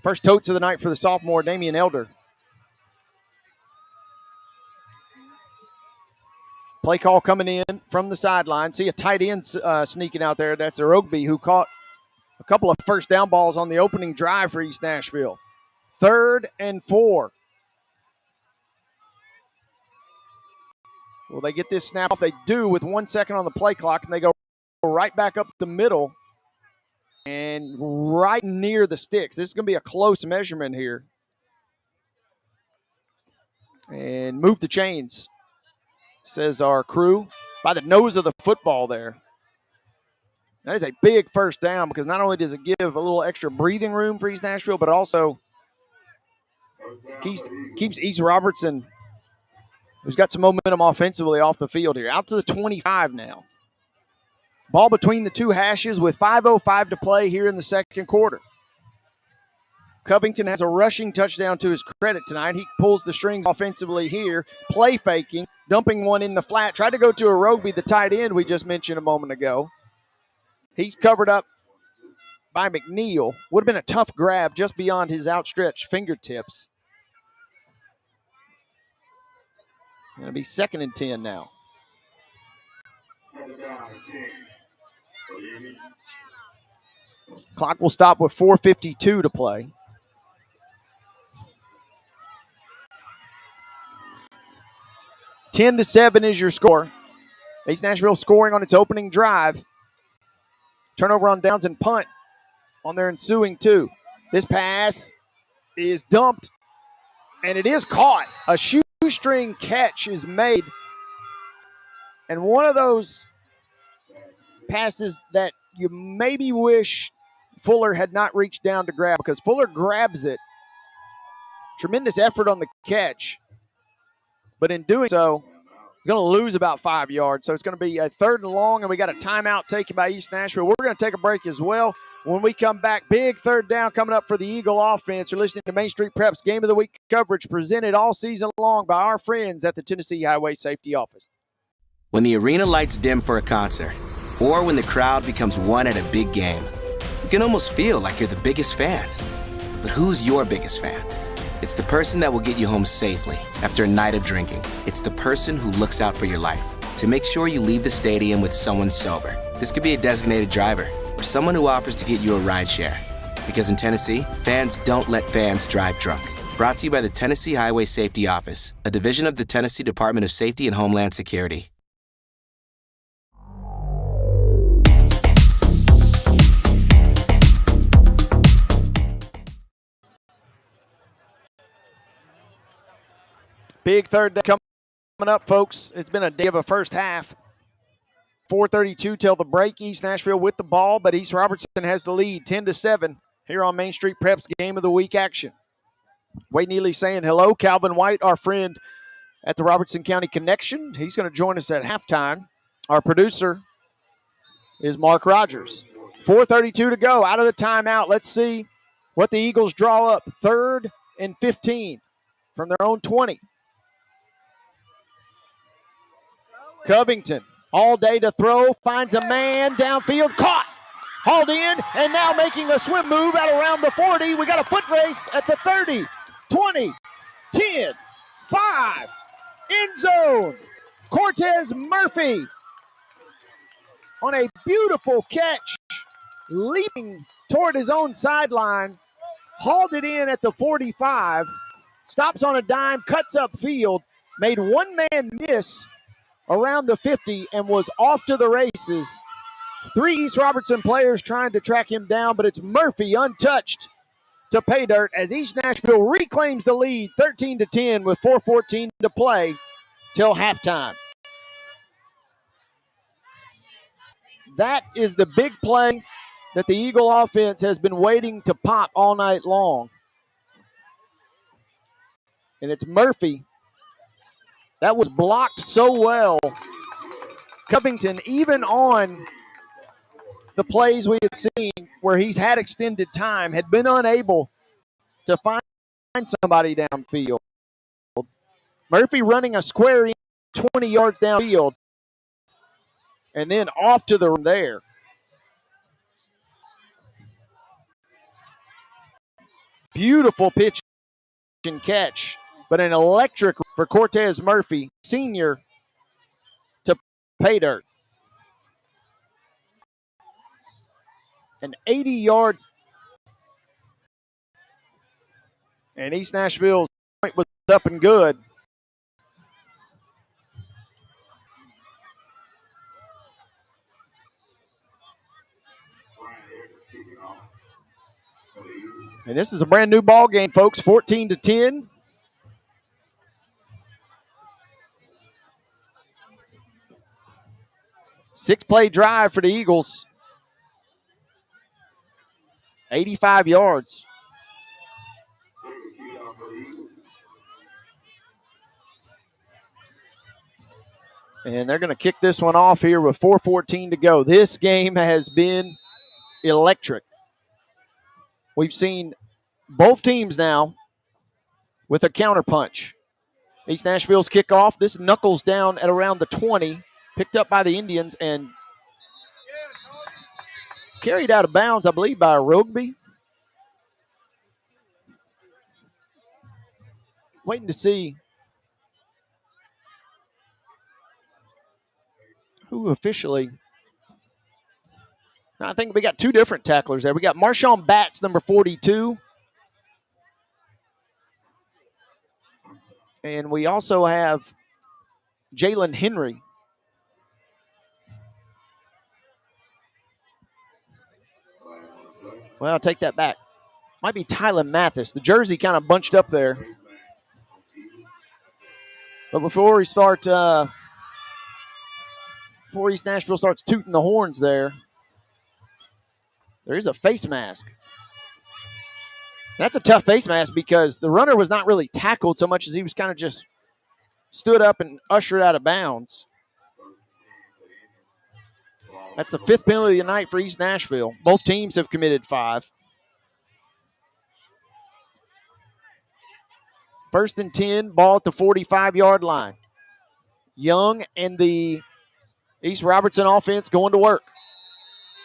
First totes of the night for the sophomore, Damian Elder. Play call coming in from the sideline. See a tight end sneaking out there. That's Orogbe, who caught a couple of first down balls on the opening drive for East Nashville. 3rd and 4. Will they get this snap off? They do with 1 second on the play clock, and they go right back up the middle and right near the sticks. This is going to be a close measurement here. And move the chains, says our crew, by the nose of the football there. That is a big first down because not only does it give a little extra breathing room for East Nashville, but also keeps East Robertson, who's got some momentum offensively, off the field here. Out to the 25 now. Ball between the two hashes with 5:05 to play here in the second quarter. Covington has a rushing touchdown to his credit tonight. He pulls the strings offensively here, play faking, dumping one in the flat. Tried to go to Orogbe, the tight end we just mentioned a moment ago. He's covered up by McNeil. Would have been a tough grab just beyond his outstretched fingertips. Going to be 2nd and 10 now. Clock will stop with 4:52 to play. (10-7) is your score. East Nashville scoring on its opening drive. Turnover on downs and punt on their ensuing 2. This pass is dumped, and it is caught. A shoestring catch is made. And one of those passes that you maybe wish Fuller had not reached down to grab, because Fuller grabs it. Tremendous effort on the catch. But in doing so, he's going to lose about 5 yards. So it's going to be a 3rd and long, and we got a timeout taken by East Nashville. We're going to take a break as well. When we come back, big 3rd down coming up for the Eagle offense. You're listening to Main Street Prep's Game of the Week coverage presented all season long by our friends at the Tennessee Highway Safety Office. When the arena lights dim for a concert, or when the crowd becomes one at a big game, you can almost feel like you're the biggest fan. But who's your biggest fan? It's the person that will get you home safely after a night of drinking. It's the person who looks out for your life to make sure you leave the stadium with someone sober. This could be a designated driver or someone who offers to get you a ride share. Because in Tennessee, fans don't let fans drive drunk. Brought to you by the Tennessee Highway Safety Office, a division of the Tennessee Department of Safety and Homeland Security. Big third day coming up, folks. It's been a day of a first half. 4:32 till the break. East Nashville with the ball, but East Robertson has the lead 10-7 here on Main Street Prep's Game of the Week action. Wade Neely saying hello. Calvin White, our friend at the Robertson County Connection. He's going to join us at halftime. Our producer is Mark Rogers. 4:32 to go. Out of the timeout. Let's see what the Eagles draw up. 3rd and 15 from their own 20. Covington, all day to throw, finds a man downfield, caught, hauled in, and now making a swim move out around the 40. We got a foot race at the 30, 20, 10, 5, end zone. Cortez Murphy on a beautiful catch, leaping toward his own sideline, hauled it in at the 45, stops on a dime, cuts up field, made one man miss around the 50 and was off to the races. 3 East Robertson players trying to track him down, but it's Murphy untouched to pay dirt as East Nashville reclaims the lead 13-10 with 4:14 to play till halftime. That is the big play that the Eagle offense has been waiting to pop all night long. And it's Murphy. That was blocked so well. Covington, even on the plays we had seen where he's had extended time, had been unable to find somebody downfield. Murphy running a square in 20 yards downfield and then off to the there. Beautiful pitch and catch, but an electric for Cortez Murphy, senior, to pay dirt. An 80-yard, and East Nashville's point was up and good. And this is a brand new ball game, folks, 14-10. Six-play drive for the Eagles. 85 yards. And they're going to kick this one off here with 4:14 to go. This game has been electric. We've seen both teams now with a counterpunch. East Nashville's kickoff. This knuckles down at around the 20, picked up by the Indians and carried out of bounds, I believe, by Rogby. Waiting to see who officially. I think we got 2 different tacklers there. We got Marshawn Batts, number 42. And we also have Jalen Henry. Well, I'll take that back. Might be Tylen Mathis. The jersey kind of bunched up there. But before we start, before East Nashville starts tooting the horns there is a face mask. That's a tough face mask because the runner was not really tackled so much as he was kind of just stood up and ushered out of bounds. That's the 5th penalty of the night for East Nashville. Both teams have committed 5. 1st and 10, ball at the 45-yard line. Young and the East Robertson offense going to work.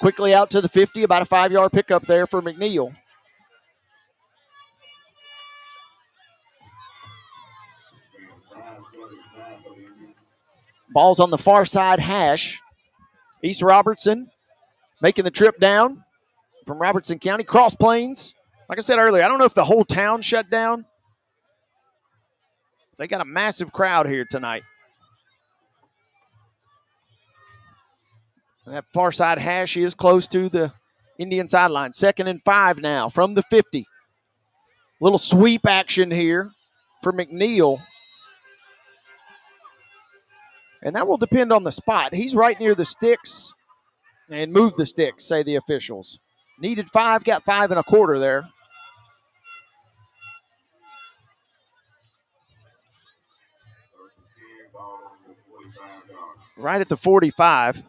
Quickly out to the 50, about a 5-yard pickup there for McNeil. Ball's on the far side hash. East Robertson making the trip down from Robertson County. Cross Plains. Like I said earlier, I don't know if the whole town shut down. They got a massive crowd here tonight. And that far side hash is close to the Indian sideline. 2nd and 5 now from the 50. Little sweep action here for McNeil. And that will depend on the spot. He's right near the sticks and moved the sticks, say the officials. Needed 5, got 5 1/4 there. Right at the 45.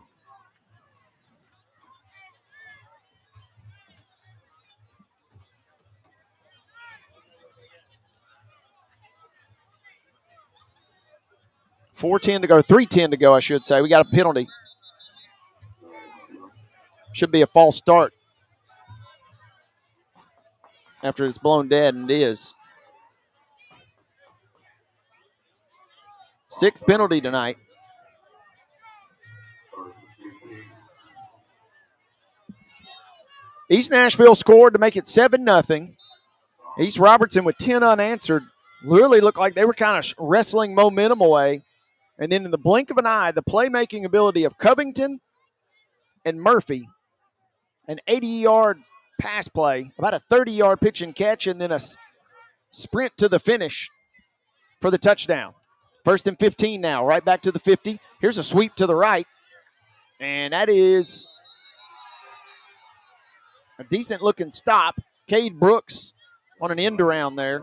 .410 to go, 3:10 to go, I should say. We got a penalty. Should be a false start after it's blown dead, and it is. 6th penalty tonight. East Nashville scored to make it 7-0. East Robertson with 10 unanswered. Really looked like they were kind of wrestling momentum away. And then in the blink of an eye, the playmaking ability of Covington and Murphy, an 80-yard pass play, about a 30-yard pitch and catch, and then a sprint to the finish for the touchdown. 1st and 15 now, right back to the 50. Here's a sweep to the right, and that is a decent-looking stop. Cade Brooks on an end around there.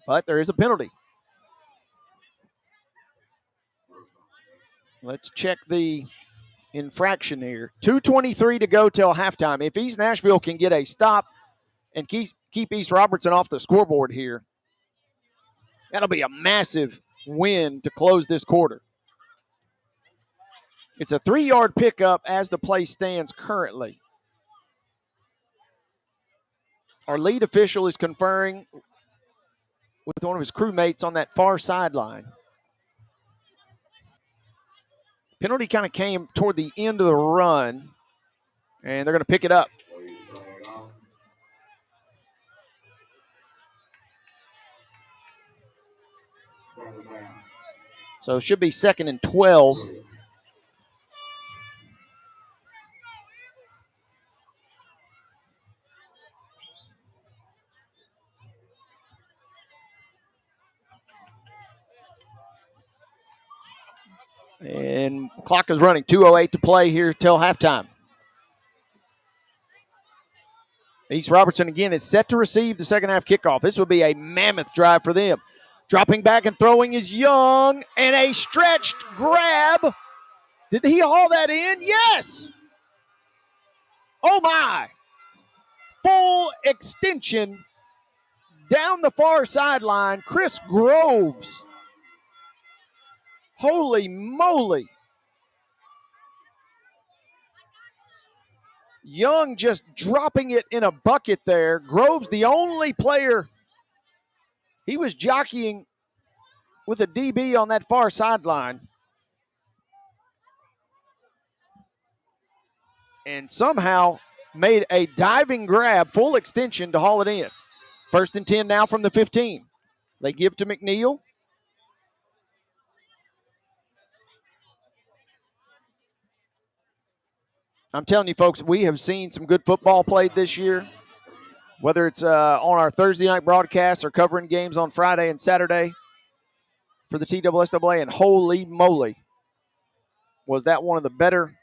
But there is a penalty. Let's check the infraction here. 2:23 to go till halftime. If East Nashville can get a stop and keep East Robertson off the scoreboard here, that'll be a massive win to close this quarter. It's a 3-yard pickup as the play stands currently. Our lead official is conferring with one of his crewmates on that far sideline. Penalty kind of came toward the end of the run, and they're going to pick it up. So it should be 2nd and 12. And clock is running. 2:08 to play here till halftime. East Robertson again is set to receive the second half kickoff. This will be a mammoth drive for them. Dropping back and throwing is Young, and a stretched grab. Did he haul that in? Yes. Oh my. Full extension down the far sideline. Chris Groves. Holy moly. Young just dropping it in a bucket there. Groves, the only player, he was jockeying with a DB on that far sideline. And somehow made a diving grab, full extension to haul it in. 1st and 10 now from the 15. They give to McNeil. I'm telling you, folks, we have seen some good football played this year, whether it's on our Thursday night broadcast or covering games on Friday and Saturday for the TSSAA, and holy moly, was that one of the better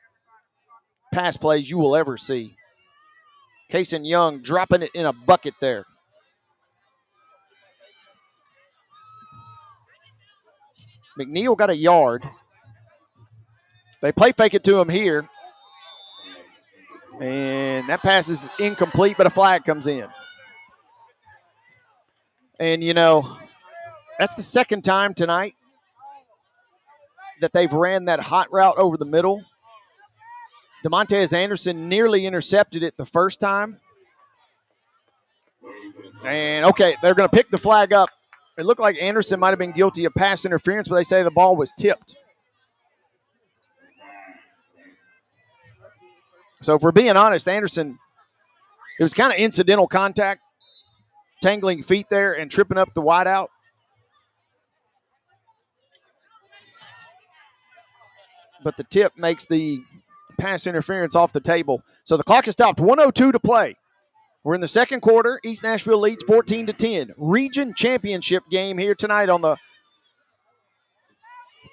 pass plays you will ever see. Kason Young dropping it in a bucket there. McNeil got a yard. They play fake it to him here. And that pass is incomplete, but a flag comes in. And, you know, that's the second time tonight that they've ran that hot route over the middle. DeMontez Anderson nearly intercepted it the first time. And, okay, they're going to pick the flag up. It looked like Anderson might have been guilty of pass interference, but they say the ball was tipped. So if we're being honest, Anderson, it was kind of incidental contact, tangling feet there and tripping up the wideout. But the tip makes the pass interference off the table. So the clock is stopped. 1:02 to play. We're in the second quarter. East Nashville leads 14-10. Region championship game here tonight on the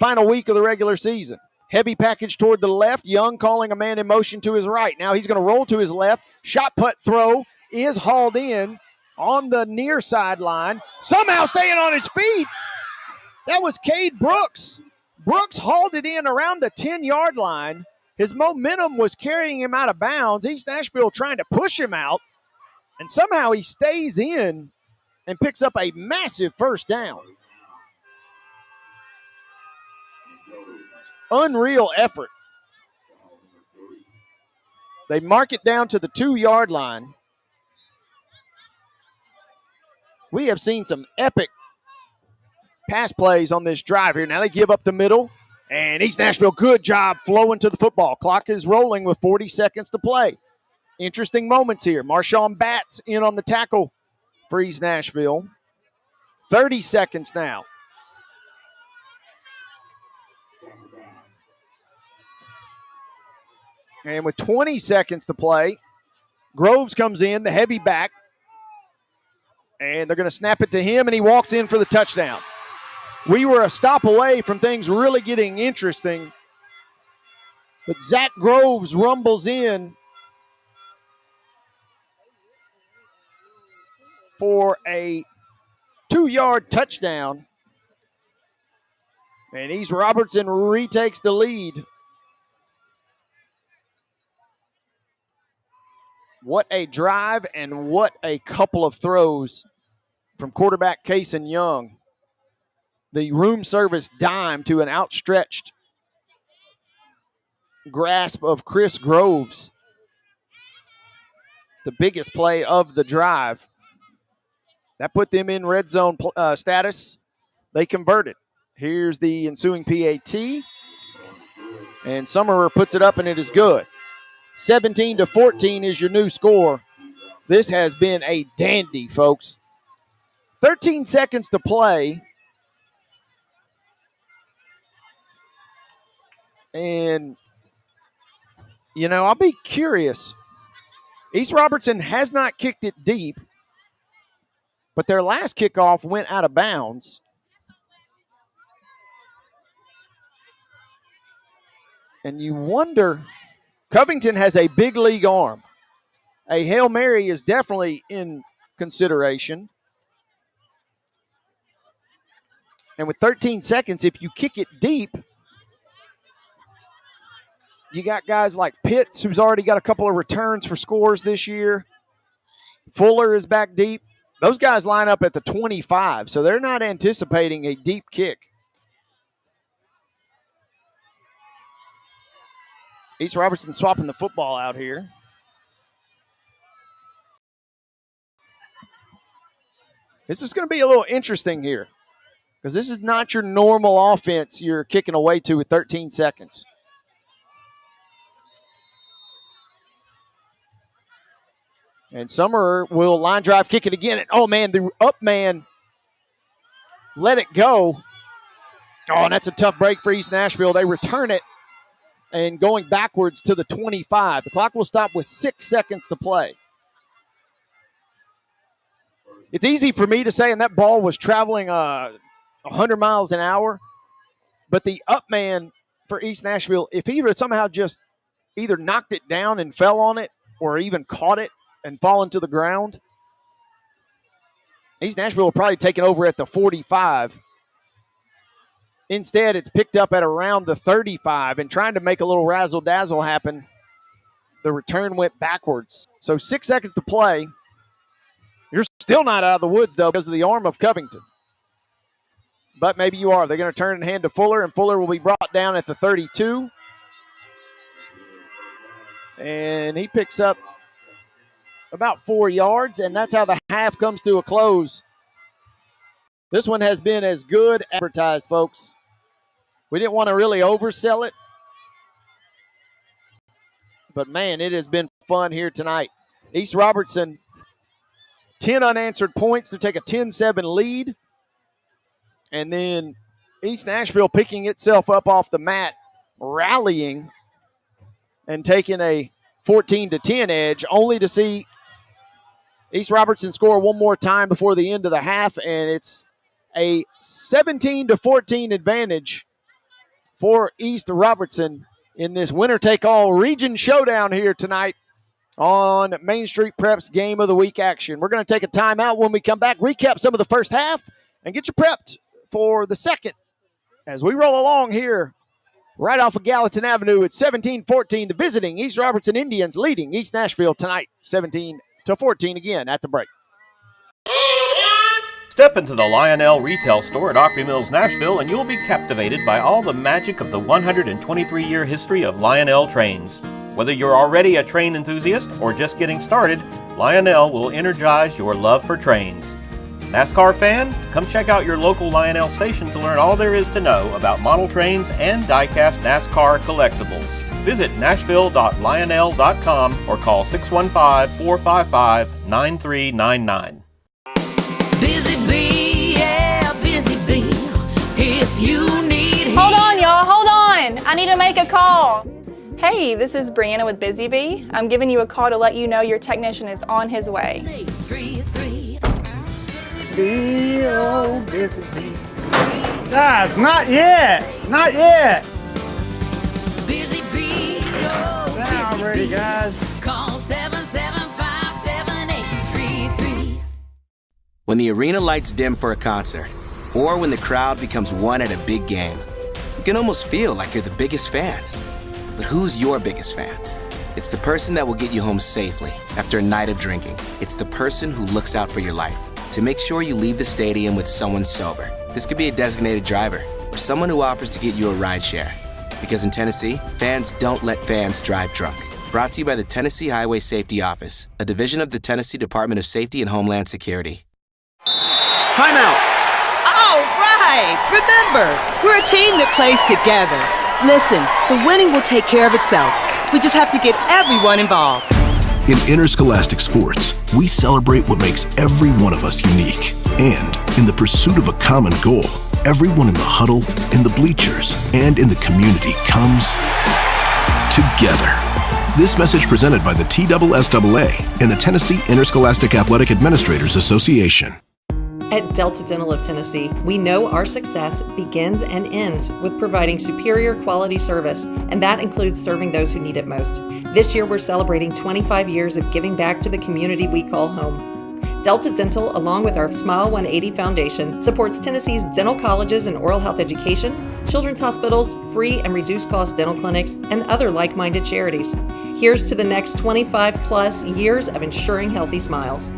final week of the regular season. Heavy package toward the left. Young calling a man in motion to his right. Now he's going to roll to his left. Shot put throw is hauled in on the near sideline. Somehow staying on his feet. That was Cade Brooks. Brooks hauled it in around the 10-yard line. His momentum was carrying him out of bounds. East Nashville trying to push him out, and somehow he stays in and picks up a massive first down. Unreal effort. They mark it down to the 2-yard line. We have seen some epic pass plays on this drive here. Now they give up the middle, and East Nashville, good job flowing to the football. Clock is rolling with 40 seconds to play. Interesting moments here. Marshawn Batts in on the tackle for East Nashville. 30 seconds now. And with 20 seconds to play, Groves comes in, the heavy back, and they're going to snap it to him, and he walks in for the touchdown. We were a stop away from things really getting interesting, but Zach Groves rumbles in for a 2-yard touchdown, and East Robertson retakes the lead. What a drive and what a couple of throws from quarterback Kason Young. The room service dime to an outstretched grasp of Chris Groves. The biggest play of the drive. That put them in red zone status. They converted. Here's the ensuing PAT. And Summerer puts it up, and it is good. 17-14 is your new score. This has been a dandy, folks. 13 seconds to play. And, you know, I'll be curious. East Robertson has not kicked it deep, but their last kickoff went out of bounds. And you wonder, Covington has a big league arm. A Hail Mary is definitely in consideration. And with 13 seconds, if you kick it deep, you got guys like Pitts, who's already got a couple of returns for scores this year. Fuller is back deep. Those guys line up at the 25, so they're not anticipating a deep kick. East Robertson swapping the football out here. This is going to be a little interesting here because this is not your normal offense you're kicking away to with 13 seconds. And Summerer will line drive kick it again. And, oh, man, the up man let it go. Oh, and that's a tough break for East Nashville. They return it and going backwards to the 25. The clock will stop with 6 seconds to play. It's easy for me to say, and that ball was traveling 100 miles an hour, but the up man for East Nashville, if he would have somehow just either knocked it down and fell on it or even caught it and fallen to the ground, East Nashville will probably take it over at the 45. Instead, it's picked up at around the 35, and trying to make a little razzle-dazzle happen, the return went backwards. So 6 seconds to play. You're still not out of the woods, though, because of the arm of Covington. But maybe you are. They're going to turn and hand to Fuller, and Fuller will be brought down at the 32. And he picks up about 4 yards, and that's how the half comes to a close. This one has been as good advertised, folks. We didn't want to really oversell it, but man, it has been fun here tonight. East Robertson, 10 unanswered points to take a 10-7 lead. And then East Nashville picking itself up off the mat, rallying and taking a 14-10 edge, only to see East Robertson score one more time before the end of the half, and it's a 17-14 advantage for East Robertson in this winner-take-all region showdown here tonight on Main Street Prep's Game of the Week action. We're going to take a timeout. When we come back, recap some of the first half and get you prepped for the second as we roll along here right off of Gallatin Avenue at 17-14. The visiting East Robertson Indians leading East Nashville tonight 17-14 again at the break. Step into the Lionel retail store at Opry Mills, Nashville, and you'll be captivated by all the magic of the 123-year history of Lionel trains. Whether you're already a train enthusiast or just getting started, Lionel will energize your love for trains. NASCAR fan? Come check out your local Lionel station to learn all there is to know about model trains and die-cast NASCAR collectibles. Visit nashville.lionel.com or call 615-455-9399. Busy bee, yeah, busy bee. If you need Hold on, y'all, hold on. I need to make a call. Hey, this is Brianna with Busy Bee. I'm giving you a call to let you know your technician is on his way. 333. Busy bee. Guys, not yet. Not yet. Busy bee, oh, Now busy I'm ready, bee. guys. Call 775-7833. When the arena lights dim for a concert, or when the crowd becomes one at a big game, you can almost feel like you're the biggest fan. But who's your biggest fan? It's the person that will get you home safely after a night of drinking. It's the person who looks out for your life to make sure you leave the stadium with someone sober. This could be a designated driver or someone who offers to get you a ride share. Because in Tennessee, fans don't let fans drive drunk. Brought to you by the Tennessee Highway Safety Office, a division of the Tennessee Department of Safety and Homeland Security. Timeout. All right. Remember, we're a team that plays together. Listen, the winning will take care of itself. We just have to get everyone involved. In interscholastic sports, we celebrate what makes every one of us unique. And in the pursuit of a common goal, everyone in the huddle, in the bleachers, and in the community comes together. This message presented by the TSSAA and the Tennessee Interscholastic Athletic Administrators Association. At Delta Dental of Tennessee, we know our success begins and ends with providing superior quality service, and that includes serving those who need it most. This year, we're celebrating 25 years of giving back to the community we call home. Delta Dental, along with our Smile 180 Foundation, supports Tennessee's dental colleges and oral health education, children's hospitals, free and reduced cost dental clinics, and other like-minded charities. Here's to the next 25 plus years of ensuring healthy smiles.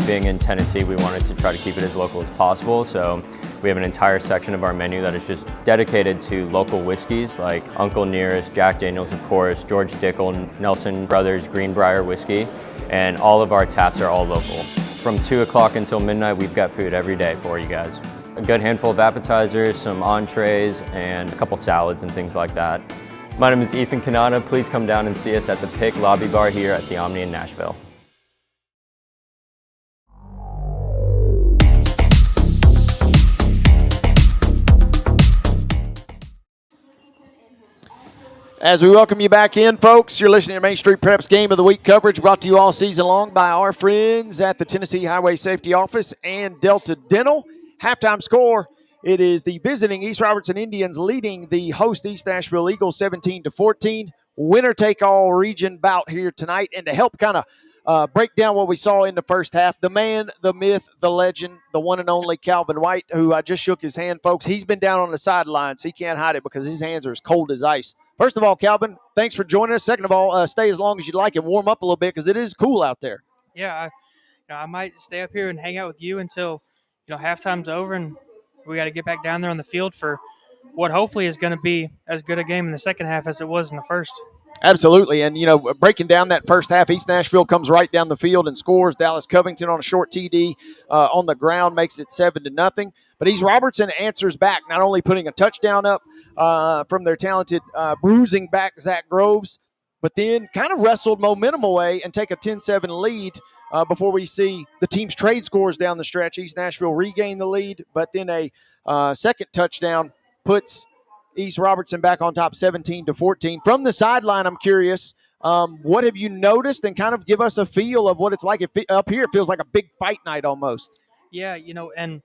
Being in Tennessee, we wanted to try to keep it as local as possible, so we have an entire section of our menu that is just dedicated to local whiskeys like Uncle Nearest, Jack Daniels, of course, George Dickel, Nelson Brothers, Greenbrier whiskey, and all of our taps are all local. From 2 o'clock until midnight, we've got food every day for you guys. A good handful of appetizers, some entrees, and a couple salads and things like that. My name is Ethan Kanana. Please come down and see us at the Pick Lobby Bar here at the Omni in Nashville. As we welcome you back in, folks, you're listening to Main Street Prep's Game of the Week coverage brought to you all season long by our friends at the Tennessee Highway Safety Office and Delta Dental. Halftime score, it is the visiting East Robertson Indians leading the host East Nashville Eagles 17-14. Winner-take-all region bout here tonight. And to help kind of break down what we saw in the first half, the man, the myth, the legend, the one and only Calvin White, who I just shook his hand, folks. He's been down on the sidelines. He can't hide it because his hands are as cold as ice. First of all, Calvin, thanks for joining us. Second of all, stay as long as you'd like and warm up a little bit because it is cool out there. Yeah, I might stay up here and hang out with you until halftime's over, and we got to get back down there on the field for what hopefully is going to be as good a game in the second half as it was in the first. Absolutely. And, breaking down that first half, East Nashville comes right down the field and scores. Dallas Covington on a short TD on the ground makes it 7-0. But East Robertson answers back, not only putting a touchdown up from their talented bruising back, Zach Groves, but then kind of wrestled momentum away and take a 10-7 lead before we see the team's trade scores down the stretch. East Nashville regain the lead, but then a second touchdown puts East Robertson back on top 17-14. From the sideline, I'm curious, what have you noticed, and kind of give us a feel of what it's like. Up here, it feels like a big fight night almost. Yeah, and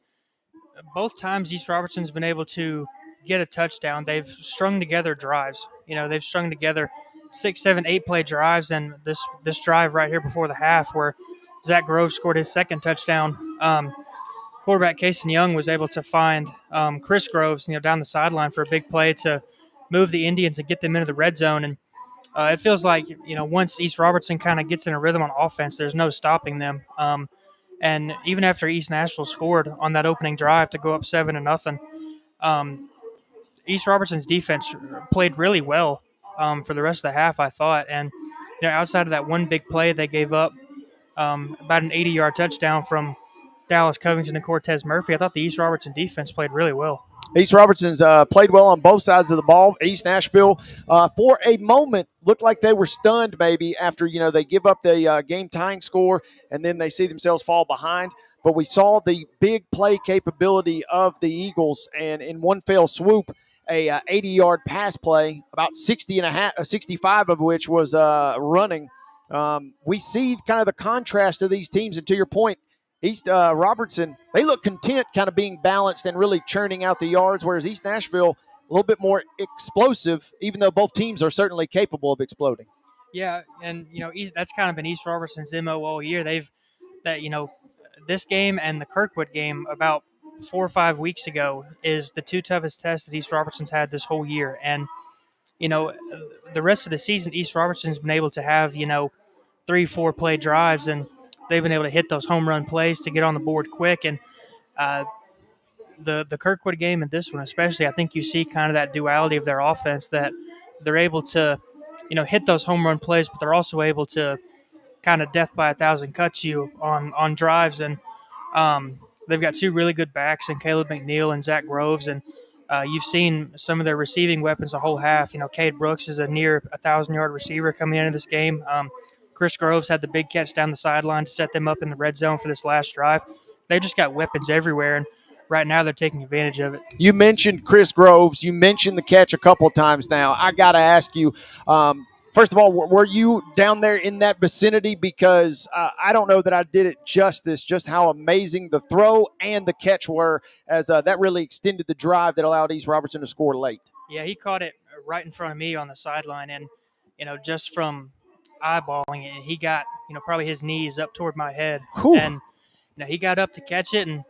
both times East Robertson's been able to get a touchdown, they've strung together drives. They've strung together 6, 7, 8 play drives, and this drive right here before the half where Zach Groves scored his second touchdown. Quarterback Kason Young was able to find Chris Groves, down the sideline for a big play to move the Indians and get them into the red zone. And it feels like, once East Robertson kind of gets in a rhythm on offense, there's no stopping them. And even after East Nashville scored on that opening drive to go up 7-0, East Robertson's defense played really well for the rest of the half, I thought. And outside of that one big play, they gave up about an 80-yard touchdown from Dallas Covington and Cortez Murphy. I thought the East Robertson defense played really well. East Robertson's played well on both sides of the ball. East Nashville, for a moment, looked like they were stunned maybe after, they give up the game-tying score and then they see themselves fall behind. But we saw the big play capability of the Eagles, and in one fell swoop, a 80-yard pass play, about 65 of which was running. We see kind of the contrast of these teams, and to your point, East Robertson, they look content kind of being balanced and really churning out the yards, whereas East Nashville, a little bit more explosive, even though both teams are certainly capable of exploding. Yeah, and, that's kind of been East Robertson's MO all year. This game and the Kirkwood game about 4 or 5 weeks ago is the two toughest tests that East Robertson's had this whole year. And, the rest of the season, East Robertson's been able to have, 3-4 play drives, and they've been able to hit those home run plays to get on the board quick. And the Kirkwood game and this one especially, I think you see kind of that duality of their offense, that they're able to, hit those home run plays, but they're also able to kind of death by 1,000 cuts you on drives. And they've got two really good backs in Caleb McNeil and Zach Groves, and you've seen some of their receiving weapons the whole half. Cade Brooks is a near 1,000-yard receiver coming into this game. Chris Groves had the big catch down the sideline to set them up in the red zone for this last drive. They've just got weapons everywhere, and right now they're taking advantage of it. You mentioned Chris Groves. You mentioned the catch a couple times now. I got to ask you, first of all, were you down there in that vicinity? Because I don't know that I did it justice, just how amazing the throw and the catch were, as that really extended the drive that allowed East Robertson to score late. Yeah, he caught it right in front of me on the sideline, and, just from eyeballing it, he got, probably his knees up toward my head. Whew. And, he got up to catch it and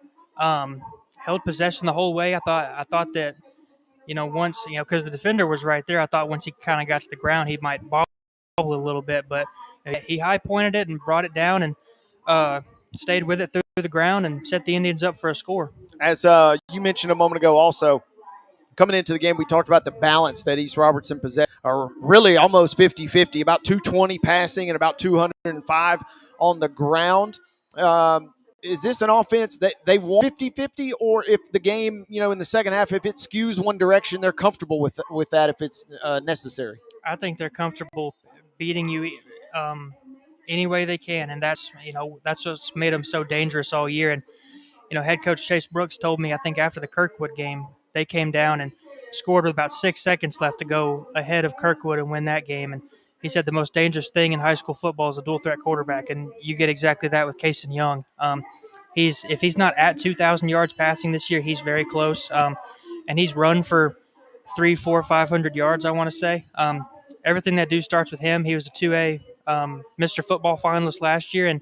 held possession the whole way. I thought that, once, because the defender was right there, I thought once he kind of got to the ground, he might bobble a little bit, but he high pointed it and brought it down and stayed with it through the ground and set the Indians up for a score. As you mentioned a moment ago also, coming into the game, we talked about the balance that East Robertson possessed, or really almost 50-50, about 220 passing and about 205 on the ground. Is this an offense that they want 50-50, or if the game, in the second half, if it skews one direction, they're comfortable with that if it's necessary? I think they're comfortable beating you any way they can, and that's what's made them so dangerous all year. And head coach Chase Brooks told me, I think after the Kirkwood game, they came down and scored with about 6 seconds left to go ahead of Kirkwood and win that game. And he said the most dangerous thing in high school football is a dual threat quarterback, and you get exactly that with Kason Young. If he's not at 2,000 yards passing this year, he's very close. And he's run for 300, 400, 500 yards, I want to say. Everything that dude starts with him. He was a 2A Mr. Football finalist last year, and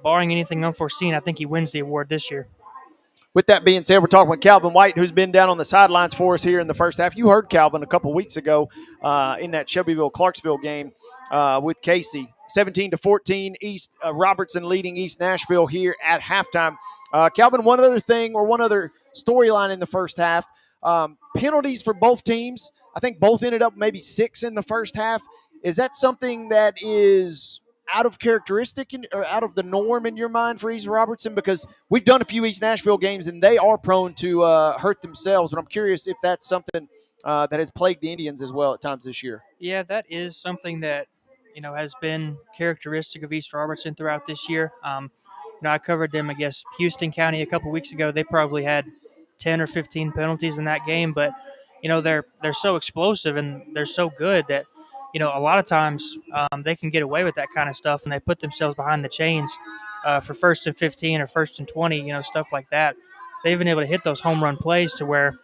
barring anything unforeseen, I think he wins the award this year. With that being said, we're talking with Calvin White, who's been down on the sidelines for us here in the first half. You heard Calvin a couple weeks ago in that Shelbyville-Clarksville game with Casey. 17-14, East Robertson leading East Nashville here at halftime. Calvin, one other storyline in the first half. Penalties for both teams. I think both ended up maybe 6 in the first half. Is that something that is out of characteristic or out of the norm in your mind for East Robertson? Because we've done a few East Nashville games and they are prone to hurt themselves. But I'm curious if that's something that has plagued the Indians as well at times this year. Yeah, that is something that has been characteristic of East Robertson throughout this year. I covered them against Houston County a couple weeks ago. They probably had 10 or 15 penalties in that game, but they're so explosive and they're so good that a lot of times they can get away with that kind of stuff, and they put themselves behind the chains for 1st and 15 or 1st and 20, stuff like that. They've been able to hit those home run plays to where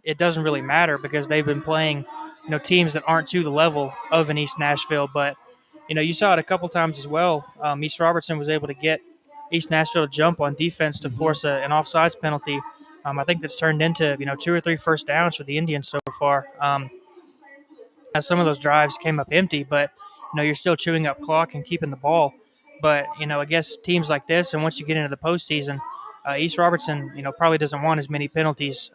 it doesn't really matter because they've been playing teams that aren't to the level of an East Nashville. But you saw it a couple times as well. East Robertson was able to get East Nashville to jump on defense to force an offsides penalty. I think that's turned into 2 or 3 first downs for the Indians so far. Some of those drives came up empty, but you're still chewing up clock and keeping the ball. But I guess teams like this, and once you get into the postseason, East Robertson probably doesn't want as many penalties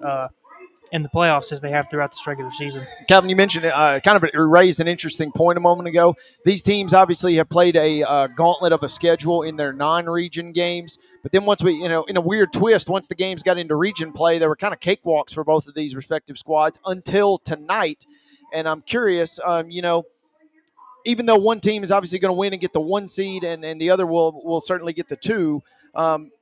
in the playoffs as they have throughout this regular season. Calvin, you mentioned kind of raised an interesting point a moment ago. These teams obviously have played a gauntlet of a schedule in their non-region games. But then once we, in a weird twist, once the games got into region play, there were kind of cakewalks for both of these respective squads until tonight. And I'm curious, even though one team is obviously going to win and get the 1 seed and the other will certainly get the 2,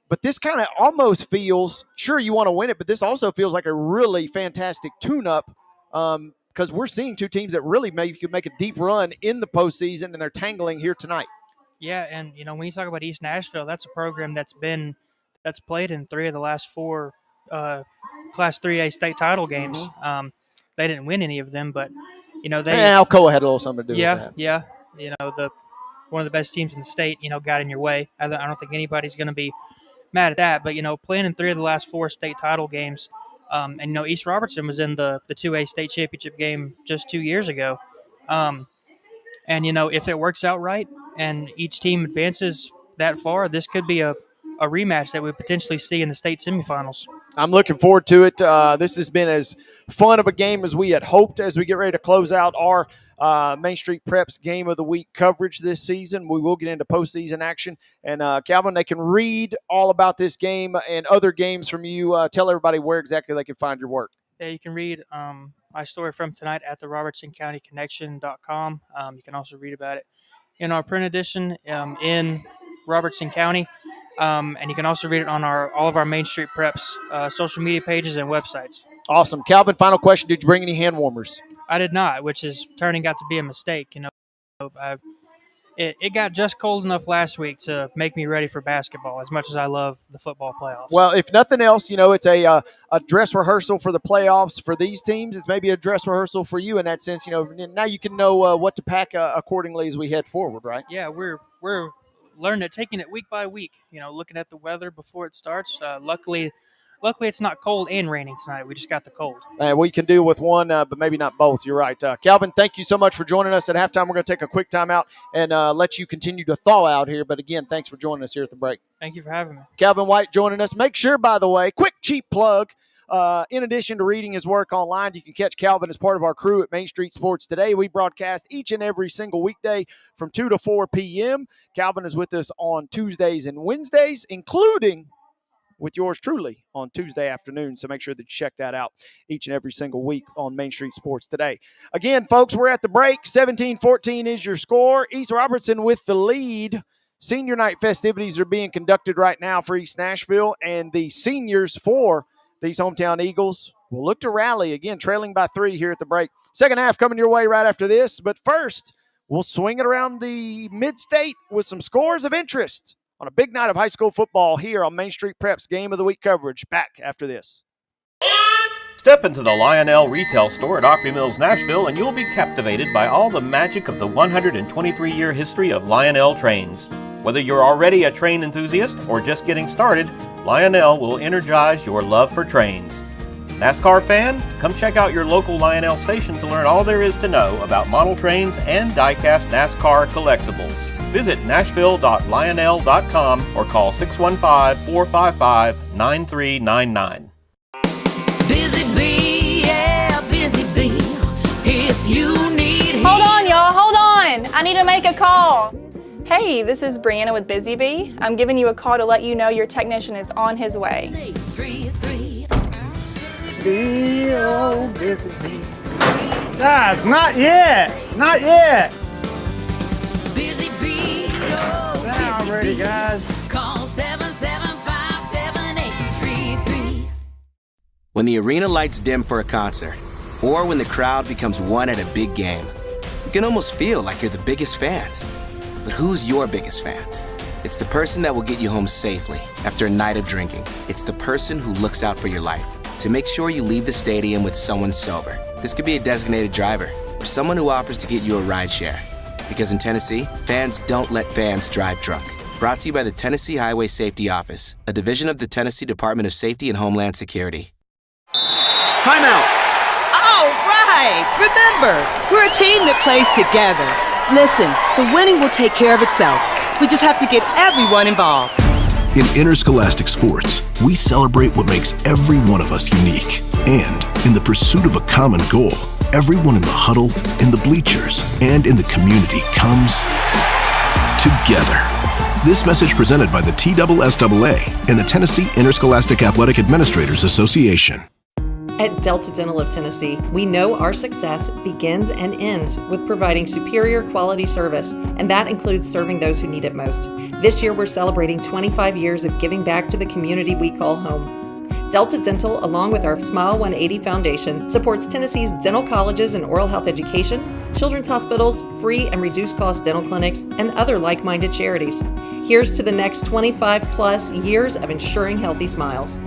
but this kind of almost feels, sure, you want to win it, but this also feels like a really fantastic tune-up because we're seeing 2 teams that really could make a deep run in the postseason, and they're tangling here tonight. Yeah, and when you talk about East Nashville, that's a program that's played in 3 of the last 4 Class 3A state title games. Mm-hmm. They didn't win any of them, but Alcoa had a little something to do with that. Yeah, one of the best teams in the state, got in your way. I don't think anybody's going to be mad at that. But playing in 3 of the last 4 state title games, and East Robertson was in the 2A state championship game just 2 years ago. And if it works out right and each team advances that far, this could be a rematch that we potentially see in the state semifinals. I'm looking forward to it. This has been as fun of a game as we had hoped as we get ready to close out our Main Street Preps Game of the Week coverage this season. We will get into postseason action. And, Calvin, they can read all about this game and other games from you. Tell everybody where exactly they can find your work. Yeah, you can read my story from tonight at the RobertsonCountyConnection.com. You can also read about it in our print edition in Robertson County. And you can also read it on all of our Main Street Preps social media pages and websites. Awesome. Calvin, final question. Did you bring any hand warmers? I did not, which is turning out to be a mistake. It got just cold enough last week to make me ready for basketball as much as I love the football playoffs. Well, if nothing else, it's a dress rehearsal for the playoffs for these teams. It's maybe a dress rehearsal for you in that sense. Now you can know what to pack accordingly as we head forward, right? Yeah, we're learning it, taking it week by week, looking at the weather before it starts. Luckily it's not cold and raining tonight. We just got the cold. We can deal with one, but maybe not both. You're right. Calvin, thank you so much for joining us. At halftime, we're going to take a quick timeout and let you continue to thaw out here. But, again, thanks for joining us here at the break. Thank you for having me. Calvin White joining us. Make sure, by the way, quick, cheap plug, in addition to reading his work online, you can catch Calvin as part of our crew at Main Street Sports Today. We broadcast each and every single weekday from 2 to 4 p.m. Calvin is with us on Tuesdays and Wednesdays, including with yours truly on Tuesday afternoon. So make sure that you check that out each and every single week on Main Street Sports Today. Again, folks, we're at the break. 17-14 is your score. East Robertson with the lead. Senior night festivities are being conducted right now for East Nashville, and the seniors for these hometown Eagles will look to rally, again, trailing by 3 here at the break. Second half coming your way right after this, but first, we'll swing it around the mid-state with some scores of interest on a big night of high school football here on Main Street Preps Game of the Week coverage. Back after this. Step into the Lionel retail store at Opry Mills, Nashville, and you'll be captivated by all the magic of the 123-year history of Lionel trains. Whether you're already a train enthusiast or just getting started, Lionel will energize your love for trains. NASCAR fan? Come check out your local Lionel station to learn all there is to know about model trains and die-cast NASCAR collectibles. Visit nashville.lionel.com or call 615-455-9399. Busy bee, yeah, busy need to make a call. Hey, this is Brianna with Busy Bee. I'm giving you a call to let you know your technician is on his way. 3-3. Busy bee. Guys, not yet. Not yet. Busy bee, oh, Now busy I'm ready, bee. guys. Call 775-7833. When the arena lights dim for a concert, or when the crowd becomes one at a big game, you can almost feel like you're the biggest fan. But who's your biggest fan? It's the person that will get you home safely after a night of drinking. It's the person who looks out for your life to make sure you leave the stadium with someone sober. This could be a designated driver or someone who offers to get you a ride share. Because in Tennessee, fans don't let fans drive drunk. Brought to you by the Tennessee Highway Safety Office, a division of the Tennessee Department of Safety and Homeland Security. Timeout! All right! Remember, we're a team that plays together. Listen, the winning will take care of itself. We just have to get everyone involved. In interscholastic sports, we celebrate what makes every one of us unique. And in the pursuit of a common goal, everyone in the huddle, in the bleachers, and in the community comes together. This message presented by the TSSAA and the Tennessee Interscholastic Athletic Administrators Association. At Delta Dental of Tennessee, we know our success begins and ends with providing superior quality service, and that includes serving those who need it most. This year, we're celebrating 25 years of giving back to the community we call home. Delta Dental, along with our Smile 180 Foundation, supports Tennessee's dental colleges and oral health education, children's hospitals, free and reduced cost dental clinics, and other like-minded charities. Here's to the next 25 plus years of ensuring healthy smiles.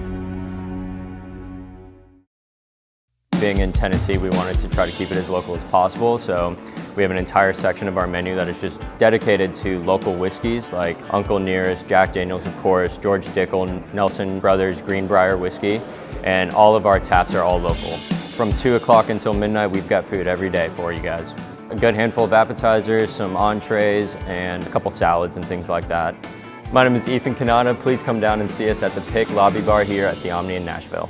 Being in Tennessee, we wanted to try to keep it as local as possible, so we have an entire section of our menu that is just dedicated to local whiskeys like Uncle Nearest, Jack Daniels, of course, George Dickel, Nelson Brothers, Greenbrier whiskey, and all of our taps are all local. From 2 o'clock until midnight, we've got food every day for you guys. A good handful of appetizers, some entrees, and a couple salads and things like that. My name is Ethan Kanata. Please come down and see us at the Pick Lobby Bar here at the Omni in Nashville.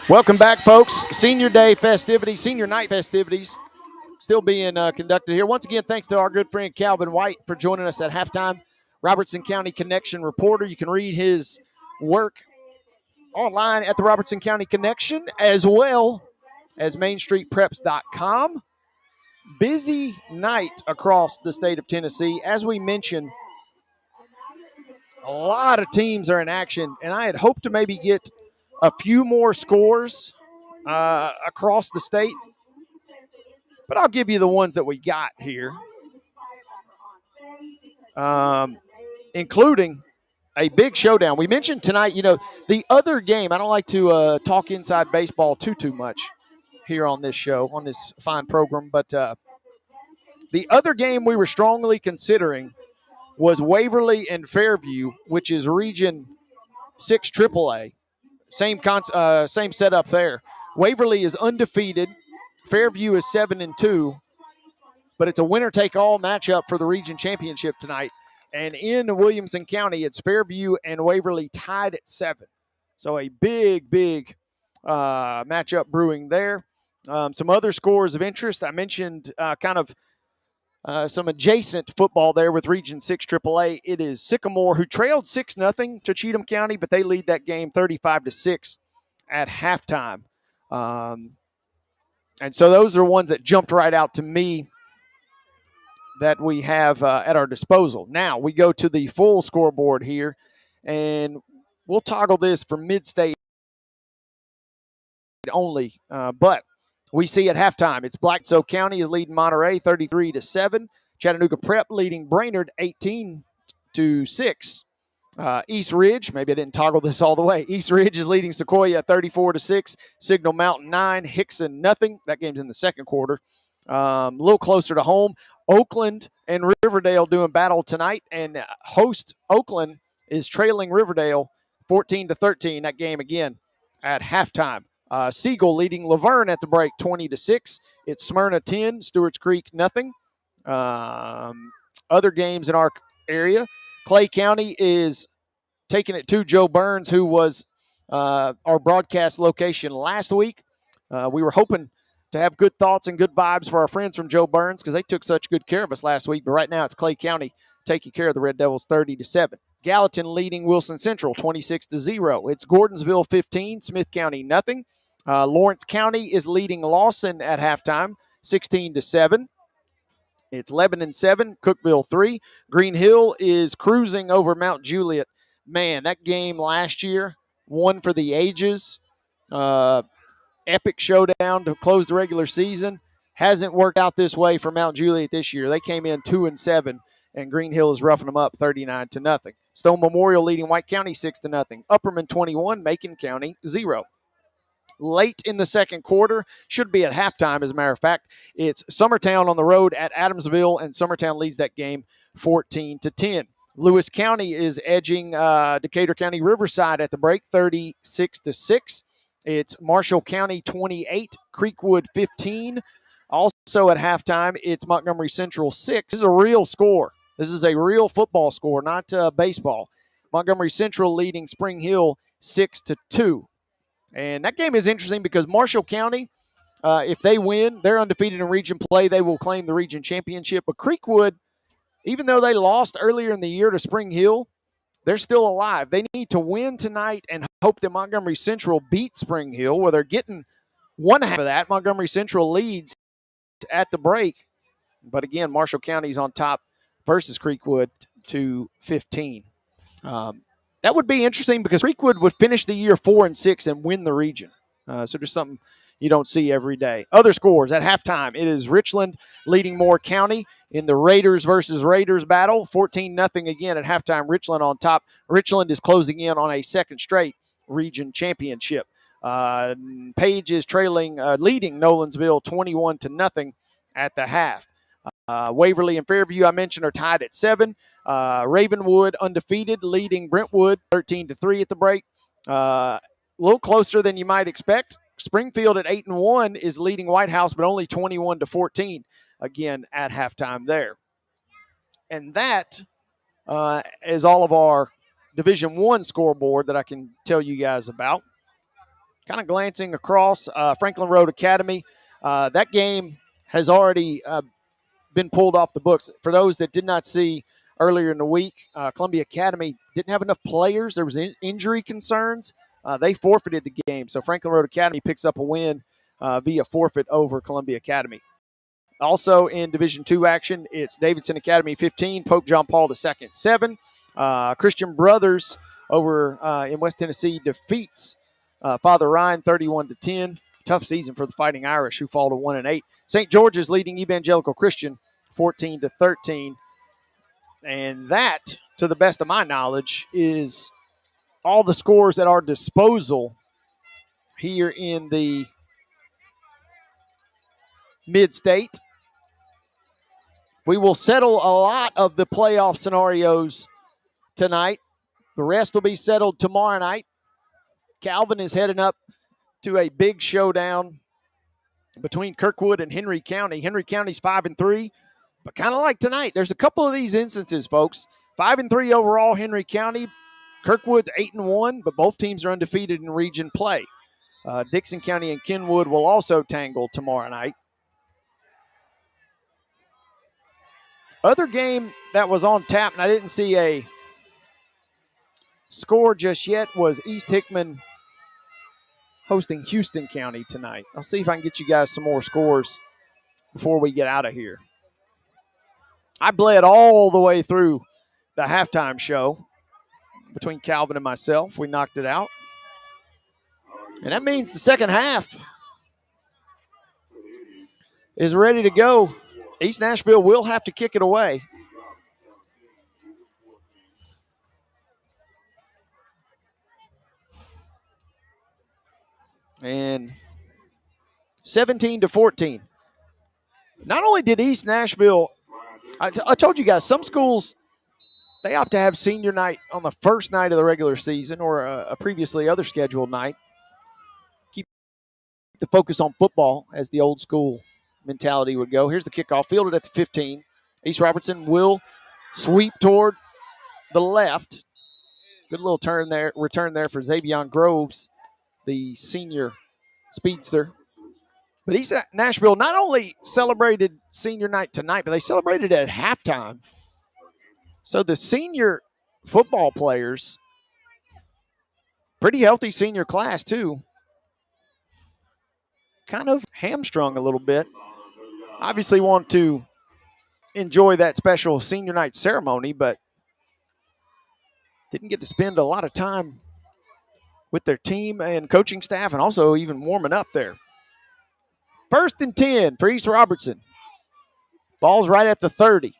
Welcome back, folks. Senior Day festivities, Senior Night festivities still being conducted here. Once again, thanks to our good friend Calvin White for joining us at halftime. Robertson County Connection reporter. You can read his work online at the Robertson County Connection as well as MainStreetPreps.com. Busy night across the state of Tennessee. As we mentioned, a lot of teams are in action, and I had hoped to maybe get a few more scores across the state, but I'll give you the ones that we got here, including a big showdown. We mentioned tonight, the other game, I don't like to talk inside baseball too much here on this show, on this fine program, but the other game we were strongly considering was Waverly and Fairview, which is Region 6 AAA. Same setup there. Waverly is undefeated. Fairview is 7-2, but it's a winner-take-all matchup for the region championship tonight. And in Williamson County, it's Fairview and Waverly tied at 7. So a big matchup brewing there. Some other scores of interest. I mentioned some adjacent football there with Region 6 AAA. It is Sycamore, who trailed 6-0 to Cheatham County, but they lead that game 35-6 at halftime. And so those are ones that jumped right out to me that we have at our disposal. Now we go to the full scoreboard here, and we'll toggle this for mid-state only, but we see at halftime, it's Black Soap County is leading Monterey 33-7. Chattanooga Prep leading Brainerd 18-6. East Ridge, maybe I didn't toggle this all the way. East Ridge is leading Sequoia 34-6. Signal Mountain 9, Hickson nothing. That game's in the second quarter. A little closer to home. Oakland and Riverdale doing battle tonight, and host Oakland is trailing Riverdale 14-13. That game again at halftime. Siegel leading Laverne at the break 20-6. It's Smyrna 10, Stewart's Creek nothing. Other games in our area, Clay County is taking it to Joe Burns, who was our broadcast location last week. We were hoping to have good thoughts and good vibes for our friends from Joe Burns because they took such good care of us last week. But right now it's Clay County taking care of the Red Devils 30-7. Gallatin leading Wilson Central 26-0. It's Gordonsville 15, Smith County nothing. Lawrence County is leading Lawson at halftime 16-7. It's Lebanon 7, Cookville 3. Green Hill is cruising over Mount Juliet. Man, that game last year, one for the ages. Epic showdown to close the regular season. Hasn't worked out this way for Mount Juliet this year. They came in 2-7, and Green Hill is roughing them up 39-0. Stone Memorial leading White County 6-0. Upperman 21, Macon County 0. Late in the second quarter, should be at halftime, as a matter of fact. It's Summertown on the road at Adamsville, and Summertown leads that game 14-10. Lewis County is edging Decatur County Riverside at the break, 36-6. It's Marshall County 28, Creekwood 15. Also at halftime, it's Montgomery Central 6. This is a real score. This is a real football score, not baseball. Montgomery Central leading Spring Hill 6-2. And that game is interesting because Marshall County, if they win, they're undefeated in region play. They will claim the region championship. But Creekwood, even though they lost earlier in the year to Spring Hill, they're still alive. They need to win tonight and hope that Montgomery Central beats Spring Hill, where they're getting one half of that. Montgomery Central leads at the break. But again, Marshall County's on top versus Creekwood 15. That would be interesting because Creekwood would finish the year 4-6 and win the region. So there's something you don't see every day. Other scores at halftime. It is Richland leading Moore County in the Raiders versus Raiders battle. 14-0 again at halftime. Richland on top. Richland is closing in on a second straight region championship. Page is leading Nolensville 21-0 at the half. Waverly and Fairview, I mentioned, are tied at 7. Ravenwood undefeated, leading Brentwood 13-3 at the break. A little closer than you might expect. Springfield at 8-1 is leading White House, but only 21-14 again at halftime there. And that is all of our Division I scoreboard that I can tell you guys about. Kind of glancing across Franklin Road Academy, that game has already been pulled off the books. For those that did not see earlier in the week, Columbia Academy didn't have enough players. There was injury concerns. They forfeited the game. So Franklin Road Academy picks up a win via forfeit over Columbia Academy. Also in Division II action, it's Davidson Academy 15, Pope John Paul II 7. Christian Brothers over in West Tennessee defeats Father Ryan 31-10. Tough season for the Fighting Irish, who fall to 1-8. St. George's leading Evangelical Christian 14-13. And that, to the best of my knowledge, is all the scores at our disposal here in the Mid-State. We will settle a lot of the playoff scenarios tonight. The rest will be settled tomorrow night. Calvin is heading up to a big showdown between Kirkwood and Henry County. Henry County's 5-3, but kind of like tonight, there's a couple of these instances, folks. 5-3 overall, Henry County. Kirkwood's 8-1, but both teams are undefeated in region play. Dixon County and Kenwood will also tangle tomorrow night. Other game that was on tap, and I didn't see a score just yet, was East Hickman hosting Houston County tonight. I'll see if I can get you guys some more scores before we get out of here. I bled all the way through the halftime show between Calvin and myself. We knocked it out. And that means the second half is ready to go. East Nashville will have to kick it away. And 17-14. Not only did East Nashville, I told you guys, some schools, they opt to have senior night on the first night of the regular season or a previously other scheduled night. Keep the focus on football as the old school mentality would go. Here's the kickoff, fielded at the 15. East Robertson will sweep toward the left. Good little return there for Xavion Groves, the senior speedster. But East Nashville not only celebrated senior night tonight, but they celebrated it at halftime. So the senior football players, pretty healthy senior class too, kind of hamstrung a little bit. Obviously want to enjoy that special senior night ceremony, but didn't get to spend a lot of time with their team and coaching staff and also even warming up there. 1st and 10 for East Robertson. Ball's right at the 30.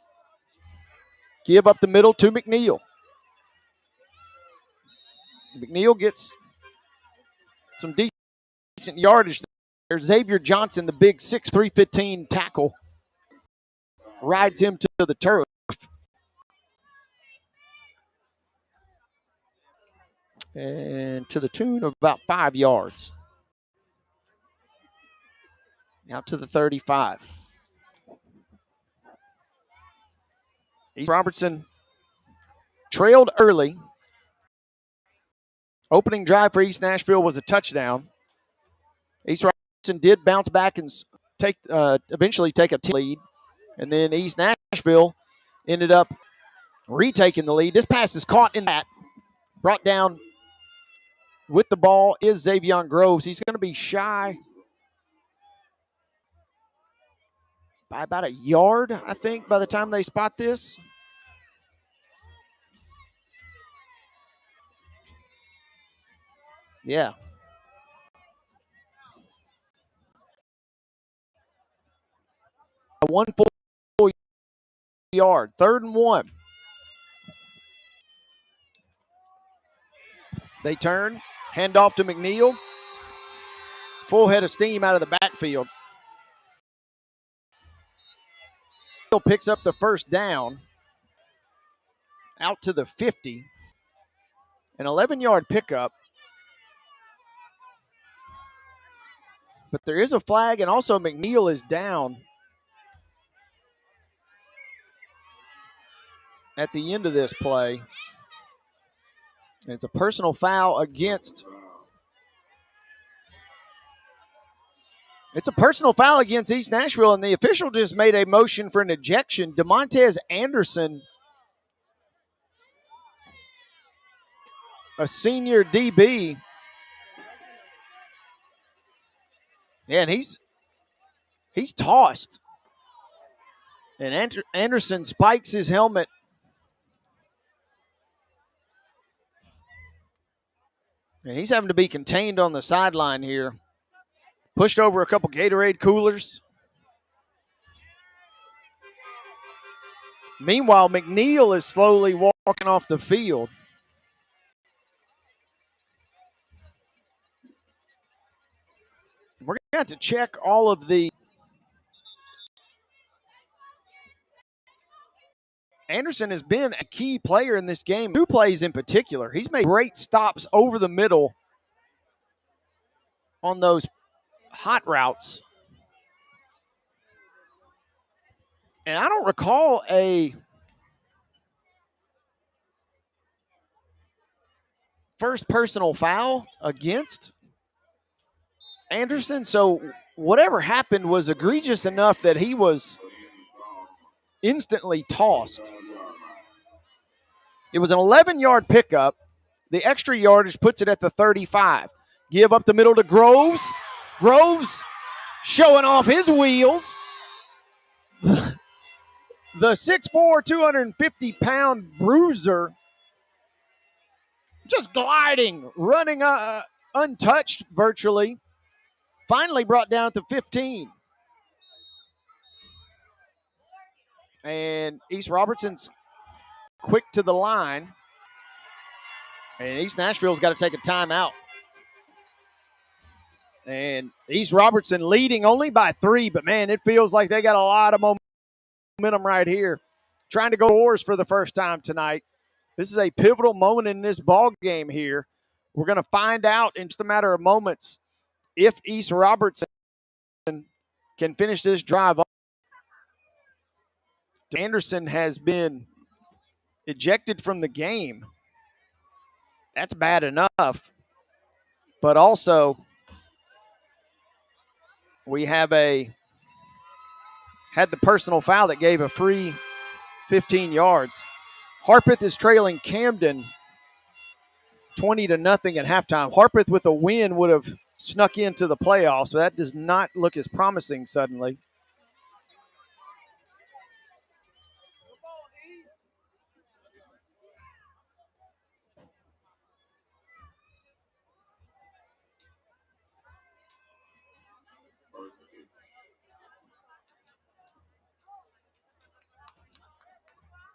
Give up the middle to McNeil. McNeil gets some decent yardage there. Xavier Johnson, the big 6'3", 15 tackle, rides him to the turf. And to the tune of about 5 yards. Now to the 35. East Robertson trailed early. Opening drive for East Nashville was a touchdown. East Robertson did bounce back and eventually take a lead. And then East Nashville ended up retaking the lead. This pass is caught in that. Brought down with the ball is Xavion Groves. He's going to be shy by about a yard, I think, by the time they spot this. Yeah. A 1 full yard. 3rd and 1. They turn. Hand off to McNeil. Full head of steam out of the backfield. Picks up the first down out to the 50. An 11-yard pickup. But there is a flag, and also McNeil is down at the end of this play. And it's a personal foul against East Nashville, and the official just made a motion for an ejection. DeMontez Anderson, a senior DB. Yeah, and he's tossed. And Anderson spikes his helmet. And he's having to be contained on the sideline here. Pushed over a couple Gatorade coolers. Meanwhile, McNeil is slowly walking off the field. We're going to have to check all of the Anderson has been a key player in this game. 2 plays in particular. He's made great stops over the middle on those hot routes. And I don't recall a first personal foul against Anderson. So whatever happened was egregious enough that he was instantly tossed. It was an 11-yard pickup. The extra yardage puts it at the 35. Give up the middle to Groves. Groves showing off his wheels. The 6'4", 250-pound bruiser just gliding, running untouched virtually. Finally brought down at the 15. And East Robertson's quick to the line. And East Nashville's got to take a timeout. And East Robertson leading only by 3, but man, it feels like they got a lot of momentum right here. Trying to go wars for the first time tonight. This is a pivotal moment in this ball game here. We're going to find out in just a matter of moments if East Robertson can finish this drive. Anderson has been ejected from the game. That's bad enough. But also, we have had the personal foul that gave a free 15 yards. Harpeth is trailing Camden 20-0 at halftime. Harpeth with a win would have snuck into the playoffs, so that does not look as promising suddenly.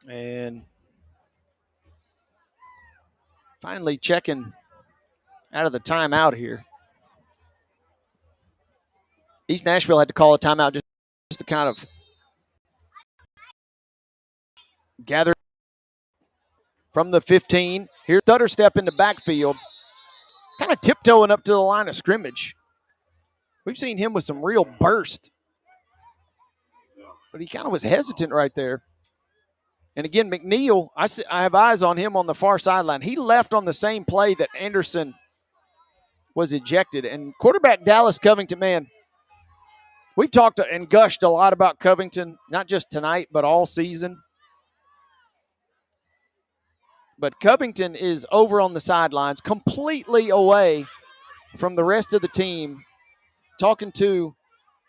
And finally checking out of the timeout here. East Nashville had to call a timeout just to kind of gather from the 15. Here's stutter step in the backfield, kind of tiptoeing up to the line of scrimmage. We've seen him with some real burst, but he kind of was hesitant right there. And again, McNeil, I have eyes on him on the far sideline. He left on the same play that Anderson was ejected. And quarterback Dallas Covington, man, we've talked and gushed a lot about Covington, not just tonight, but all season. But Covington is over on the sidelines, completely away from the rest of the team, talking to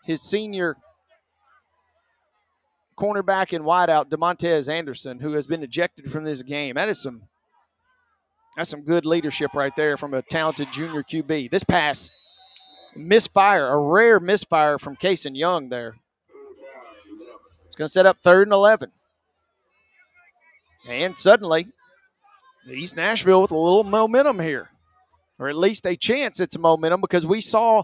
his senior cornerback and wideout, DeMontez Anderson, who has been ejected from this game. That's some good leadership right there from a talented junior QB. This pass, misfire, a rare misfire from Kason Young there. It's going to set up 3rd and 11. And suddenly, East Nashville with a little momentum here, or at least a chance it's a momentum, because we saw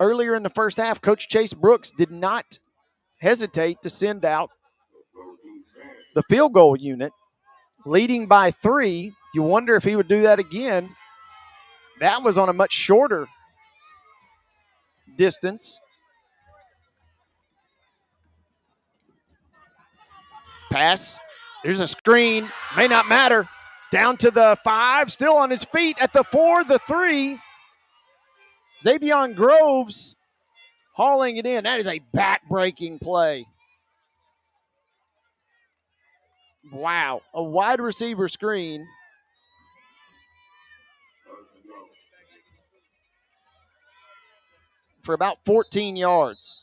earlier in the first half, Coach Chase Brooks did not hesitate to send out the field goal unit, leading by 3. You wonder if he would do that again. That was on a much shorter distance. Pass. There's a screen. May not matter. Down to the 5. Still on his feet at the 4, the 3. Xavion Groves hauling it in. That is a back-breaking play. Wow. A wide receiver screen. For about 14 yards.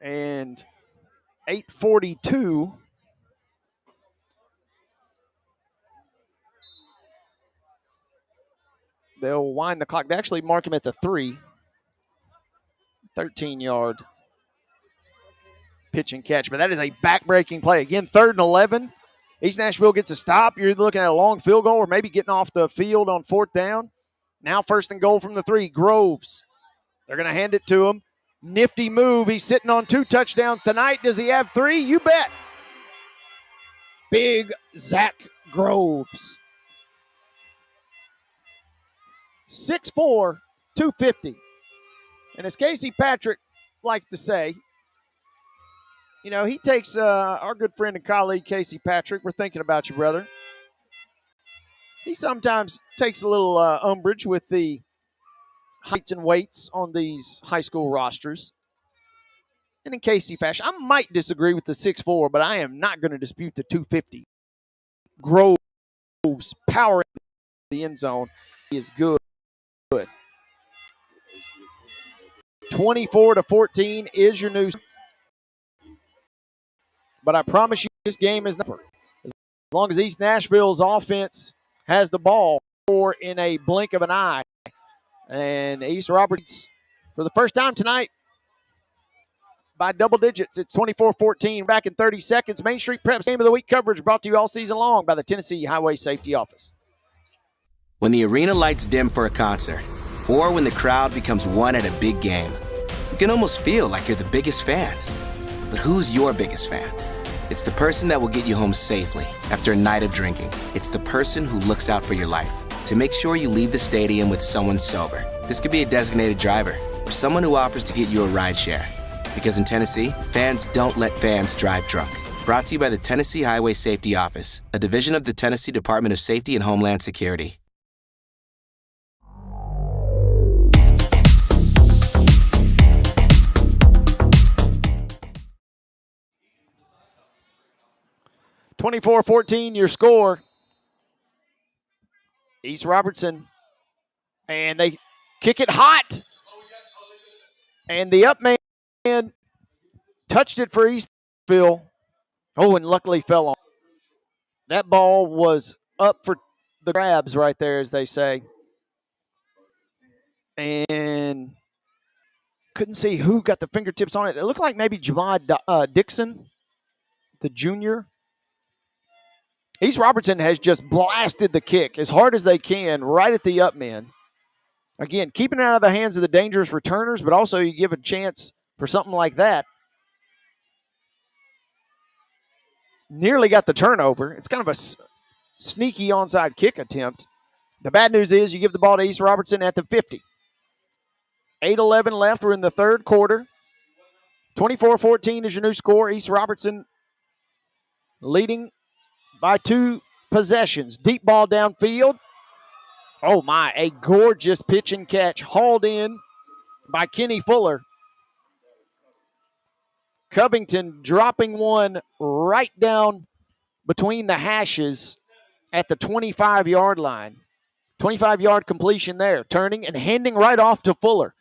And 8:42. They'll wind the clock. They actually mark him at the 3. 13-yard pitch and catch. But that is a back-breaking play. Again, 3rd and 11. East Nashville gets a stop. You're looking at a long field goal or maybe getting off the field on 4th down. Now 1st and goal from the 3. Groves. They're going to hand it to him. Nifty move. He's sitting on 2 touchdowns tonight. Does he have 3? You bet. Big Zach Groves. 6'4", 250. And as Casey Patrick likes to say, you know, he takes our good friend and colleague Casey Patrick. We're thinking about you, brother. He sometimes takes a little umbrage with the heights and weights on these high school rosters. And in Casey fashion, I might disagree with the 6'4", but I am not going to dispute the 250. Groves power in the end zone is good. 24-14 is your news. But I promise you, this game is never. As long as East Nashville's offense has the ball or in a blink of an eye. And East Roberts, for the first time tonight, by double digits. It's 24-14 back in 30 seconds. Main Street Preps Game of the Week coverage brought to you all season long by the Tennessee Highway Safety Office. When the arena lights dim for a concert, or when the crowd becomes one at a big game, you can almost feel like you're the biggest fan. But who's your biggest fan? It's the person that will get you home safely after a night of drinking. It's the person who looks out for your life to make sure you leave the stadium with someone sober. This could be a designated driver or someone who offers to get you a ride share. Because in Tennessee, fans don't let fans drive drunk. Brought to you by the Tennessee Highway Safety Office, a division of the Tennessee Department of Safety and Homeland Security. (24-14) your score. East Robertson, and they kick it hot. And the up man touched it for East Nashville. Oh, and luckily fell on. That ball was up for the grabs right there, as they say. And couldn't see who got the fingertips on it. It looked like maybe Jamad Dixon, the junior. East Robertson has just blasted the kick as hard as they can right at the up man. Again, keeping it out of the hands of the dangerous returners, but also you give a chance for something like that. Nearly got the turnover. It's kind of a sneaky onside kick attempt. The bad news is you give the ball to East Robertson at the 50. 8:11 left. We're in the third quarter. 24-14 is your new score. East Robertson leading by 2 possessions. Deep ball downfield. Oh, my. A gorgeous pitch and catch hauled in by Kenny Fuller. Covington dropping one right down between the hashes at the 25-yard line. 25-yard completion there. Turning and handing right off to Fuller.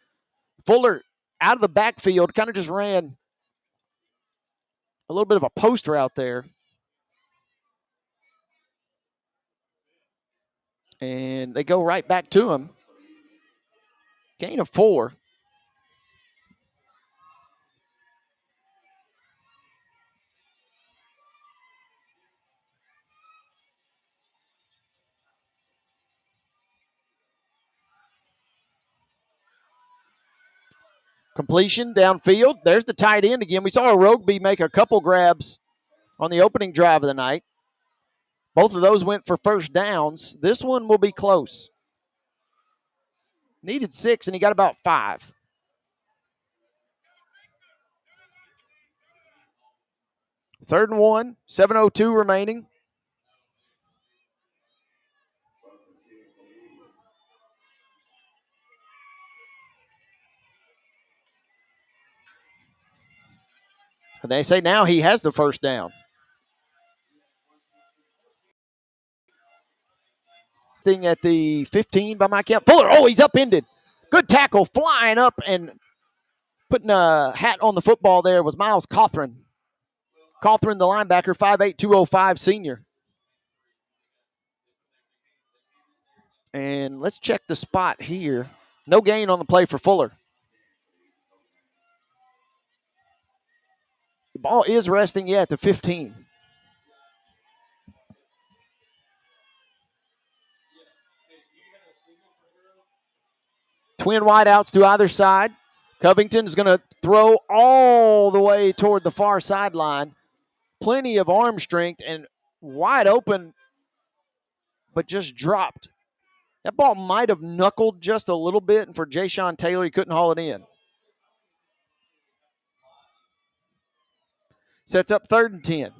Fuller out of the backfield kind of just ran a little bit of a post route there. And they go right back to him. Gain of 4. Completion downfield. There's the tight end again. We saw Rogeby make a couple grabs on the opening drive of the night. Both of those went for first downs. This one will be close. Needed 6, and he got about 5. Third and 1, 7:02 remaining. And they say now he has the first down. Thing at the 15 by my count. Fuller, oh, he's upended. Good tackle, flying up and putting a hat on the football there was Miles Cawthron. Cawthron, the linebacker, 5'8", 205 senior. And let's check the spot here. No gain on the play for Fuller. The ball is resting, at the 15. Twin wideouts to either side. Covington is going to throw all the way toward the far sideline. Plenty of arm strength and wide open, but just dropped. That ball might have knuckled just a little bit, and for Ja'Shawn Taylor, he couldn't haul it in. Sets up 3rd and 10.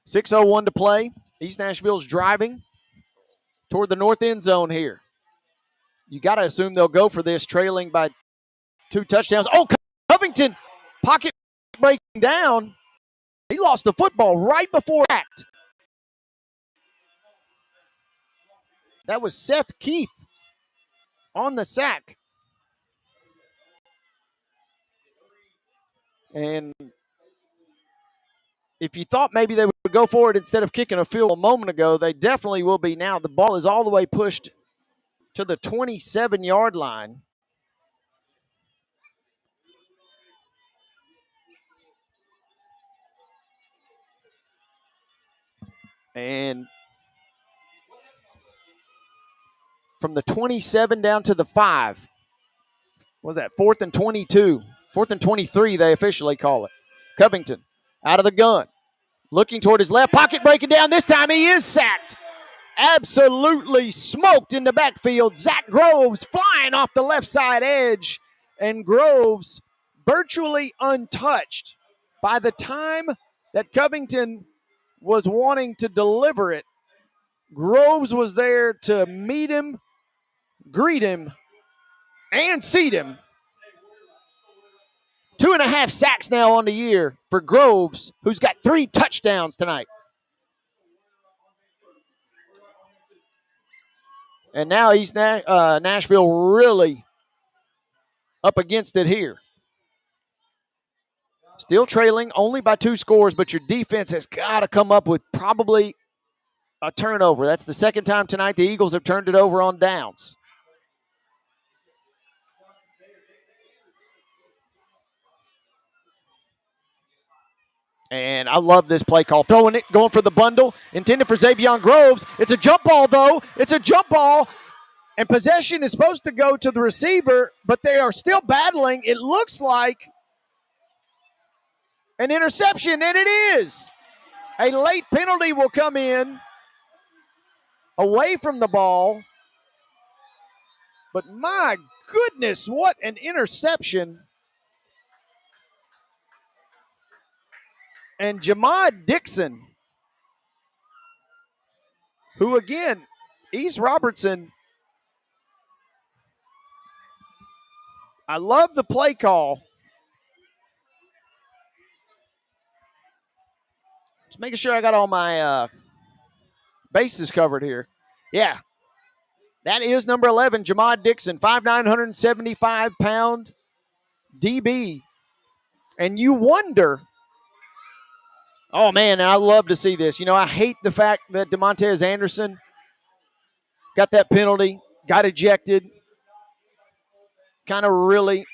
.601 to play. East Nashville's driving toward the north end zone here. You got to assume they'll go for this, trailing by 2 touchdowns. Oh, Covington, pocket breaking down. He lost the football right before act. That was Seth Keith on the sack. And if you thought maybe they would go for it instead of kicking a field goal a moment ago, they definitely will be now. The ball is all the way pushed to the 27-yard line. And from the 27 down to the 5, what was that, 4th and 22? 4th and 23, they officially call it. Covington out of the gun, looking toward his left pocket, breaking down. This time he is sacked. Absolutely smoked in the backfield. Zach Groves flying off the left side edge, and Groves virtually untouched. By the time that Covington was wanting to deliver it, Groves was there to meet him, greet him, and seat him. 2.5 sacks now on the year for Groves, who's got 3 touchdowns tonight. And now East Nashville really up against it here. Still trailing only by 2 scores, but your defense has got to come up with probably a turnover. That's the second time tonight the Eagles have turned it over on downs. And I love this play call. Throwing it, going for the bundle, intended for Xavion Groves. It's a jump ball, though. It's a jump ball. And possession is supposed to go to the receiver, but they are still battling. It looks like an interception, and it is. A late penalty will come in away from the ball. But my goodness, what an interception. And Jamad Dixon, who again, East Robertson, I love the play call. Just making sure I got all my bases covered here. Yeah. That is number 11, Jamad Dixon, 5'9", 175-pound DB. And you wonder, oh, man, I love to see this. You know, I hate the fact that DeMontez Anderson got that penalty, got ejected, kind of really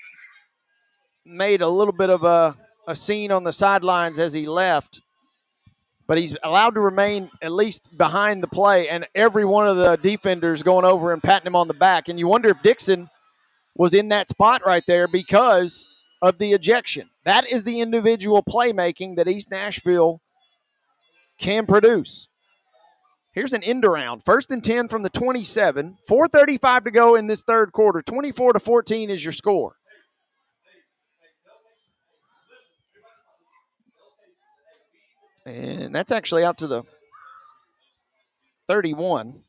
made a little bit of a scene on the sidelines as he left. But he's allowed to remain at least behind the play, and every one of the defenders going over and patting him on the back. And you wonder if Dixon was in that spot right there because of the ejection. That is the individual playmaking that East Nashville can produce. Here's an end around. 1st and 10 from the 27. 4:35 to go in this third quarter. 24-14 is your score. And that's actually out to the 31.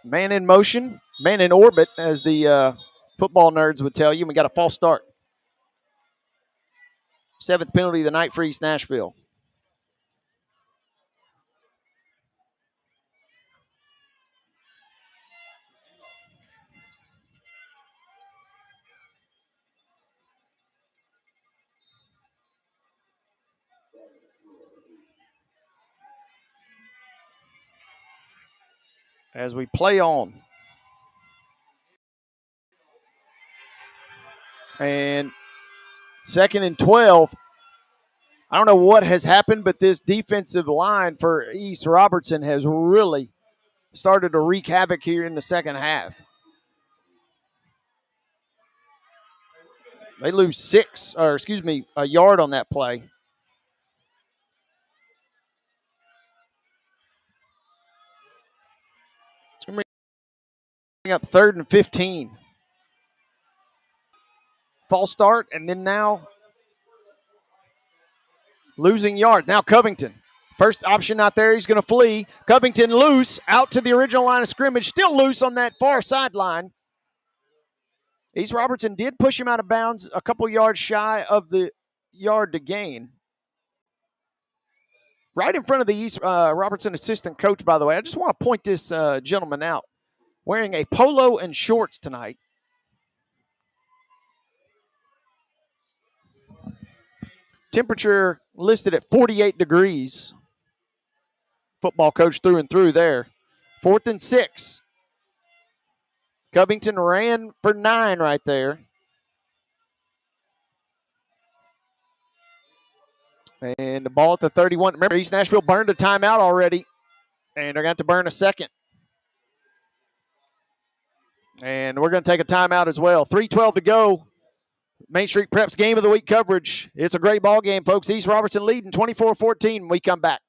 Man in motion, man in orbit, as the football nerds would tell you. We got a false start. 7th penalty of the night for East Nashville. As we play on. And 2nd and 12. I don't know what has happened, but this defensive line for East Robertson has really started to wreak havoc here in the second half. They lose a yard on that play. It's going to bring up 3rd and 15. False start, and then now losing yards. Now Covington. First option out there, he's going to flee. Covington loose, out to the original line of scrimmage, still loose on that far sideline. East Robertson did push him out of bounds a couple yards shy of the yard to gain. right in front of the East Robertson assistant coach, by the way. I just want to point this gentleman out. Wearing a polo and shorts tonight. Temperature listed at 48 degrees. Football coach through and through there. 4th and 6. Covington ran for 9 right there. And the ball at the 31. Remember, East Nashville burned a timeout already. And they're going to have to burn a second. And we're going to take a timeout as well. 3:12 to go. Main Street Preps Game of the Week coverage. It's a great ball game, folks. East Robertson leading 24-14 when we come back.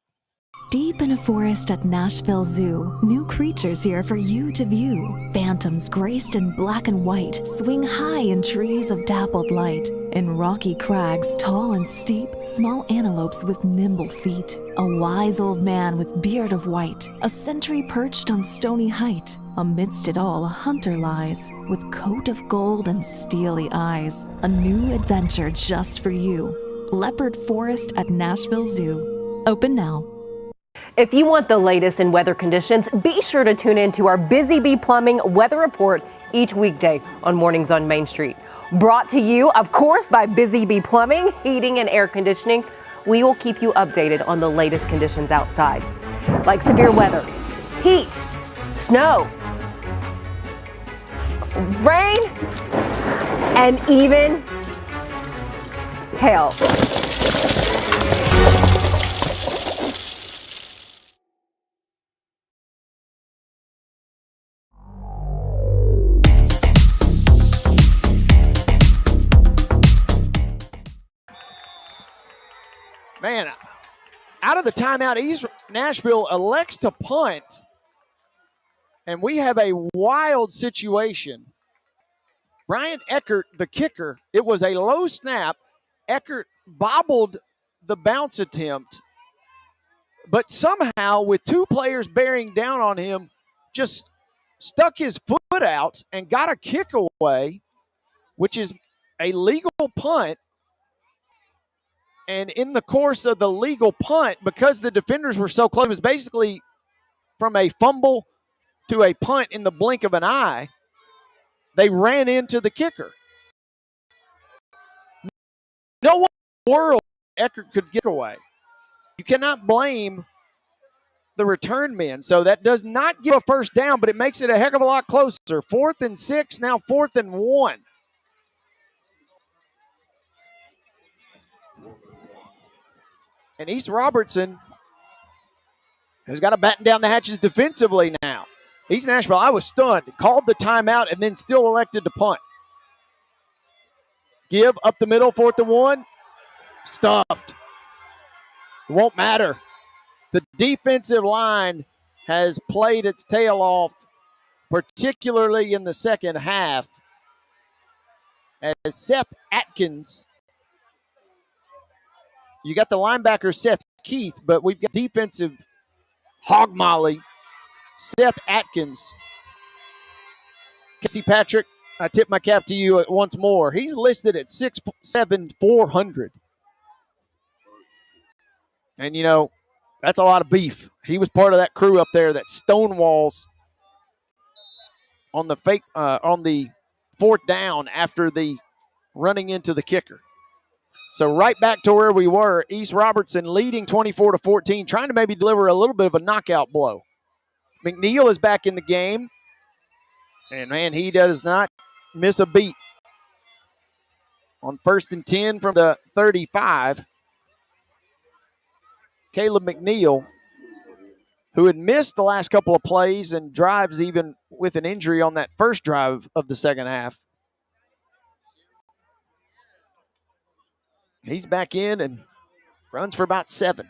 Deep in a forest at Nashville Zoo, new creatures here for you to view. Phantoms graced in black and white swing high in trees of dappled light. In rocky crags, tall and steep, small antelopes with nimble feet. A wise old man with beard of white, a sentry perched on stony height. Amidst it all, a hunter lies, with coat of gold and steely eyes. A new adventure just for you. Leopard Forest at Nashville Zoo. Open now. If you want the latest in weather conditions, be sure to tune in to our Busy Bee Plumbing weather report each weekday on Mornings on Main Street. Brought to you, of course, by Busy Bee Plumbing, Heating and Air Conditioning. We will keep you updated on the latest conditions outside, like severe weather, heat, snow, rain, and even hail. Man, out of the timeout, East Nashville elects to punt. And we have a wild situation. Brian Eckert, the kicker, it was a low snap. Eckert bobbled the bounce attempt, but somehow with 2 players bearing down on him, just stuck his foot out and got a kick away, which is a legal punt. And in the course of the legal punt, because the defenders were so close, it was basically from a fumble to a punt in the blink of an eye. They ran into the kicker. No one in the world Eckert could get away. You cannot blame the return men. So that does not give a first down, but it makes it a heck of a lot closer. 4th and 6, now 4th and 1. And East Robertson has got to batten down the hatches defensively now. East Nashville, I was stunned. Called the timeout and then still elected to punt. Give up the middle, 4th and 1. Stuffed. It won't matter. The defensive line has played its tail off, particularly in the second half, as Seth Atkins, you got the linebacker Seth Keith, but we've got defensive hog molly Seth Atkins. Casey Patrick, I tip my cap to you once more. He's listed at 6'7", 400. And, you know, that's a lot of beef. He was part of that crew up there that stonewalls on the on the 4th down after the running into the kicker. So right back to where we were. East Robertson leading 24-14, trying to maybe deliver a little bit of a knockout blow. McNeil is back in the game. And, man, he does not miss a beat. On 1st and 10 from the 35, Caleb McNeil, who had missed the last couple of plays and drives even with an injury on that first drive of the second half. He's back in and runs for about 7.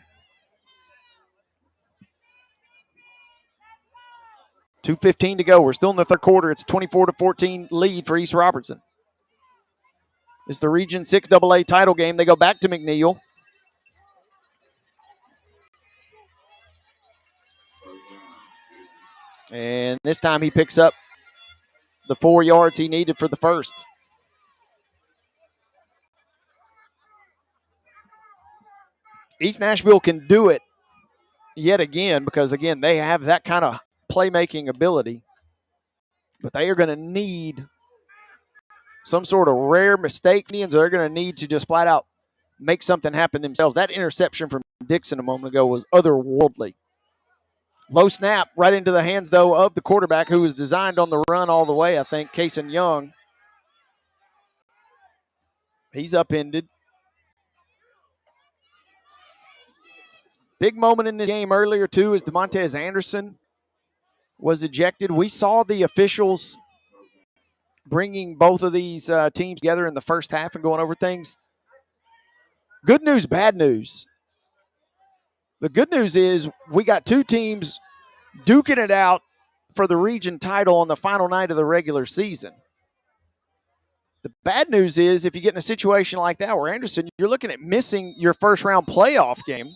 2:15 to go. We're still in the third quarter. It's a 24-14 lead for East Robertson. It's the Region 6 AA title game. They go back to McNeil. And this time he picks up the 4 yards he needed for the first. East Nashville can do it yet again, because, again, they have that kind of playmaking ability. But they are going to need some sort of rare mistake. Indians are going to need to just flat out make something happen themselves. That interception from Dixon a moment ago was otherworldly. Low snap right into the hands, though, of the quarterback, who was designed on the run all the way, I think, Kason Young. He's upended. Big moment in this game earlier, too, as DeMontez Anderson was ejected. We saw the officials bringing both of these teams together in the first half and going over things. Good news, bad news. The good news is we got two teams duking it out for the region title on the final night of the regular season. The bad news is if you get in a situation like that where Anderson, you're looking at missing your first round playoff game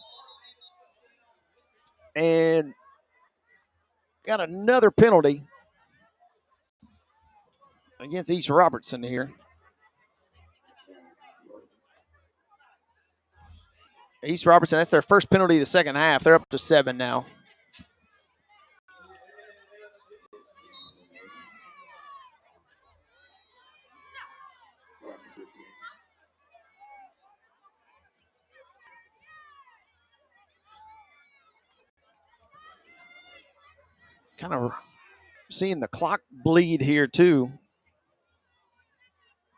and got another penalty against East Robertson here. East Robertson, that's their first penalty of the second half. They're up to 7 now. Kind of seeing the clock bleed here, too.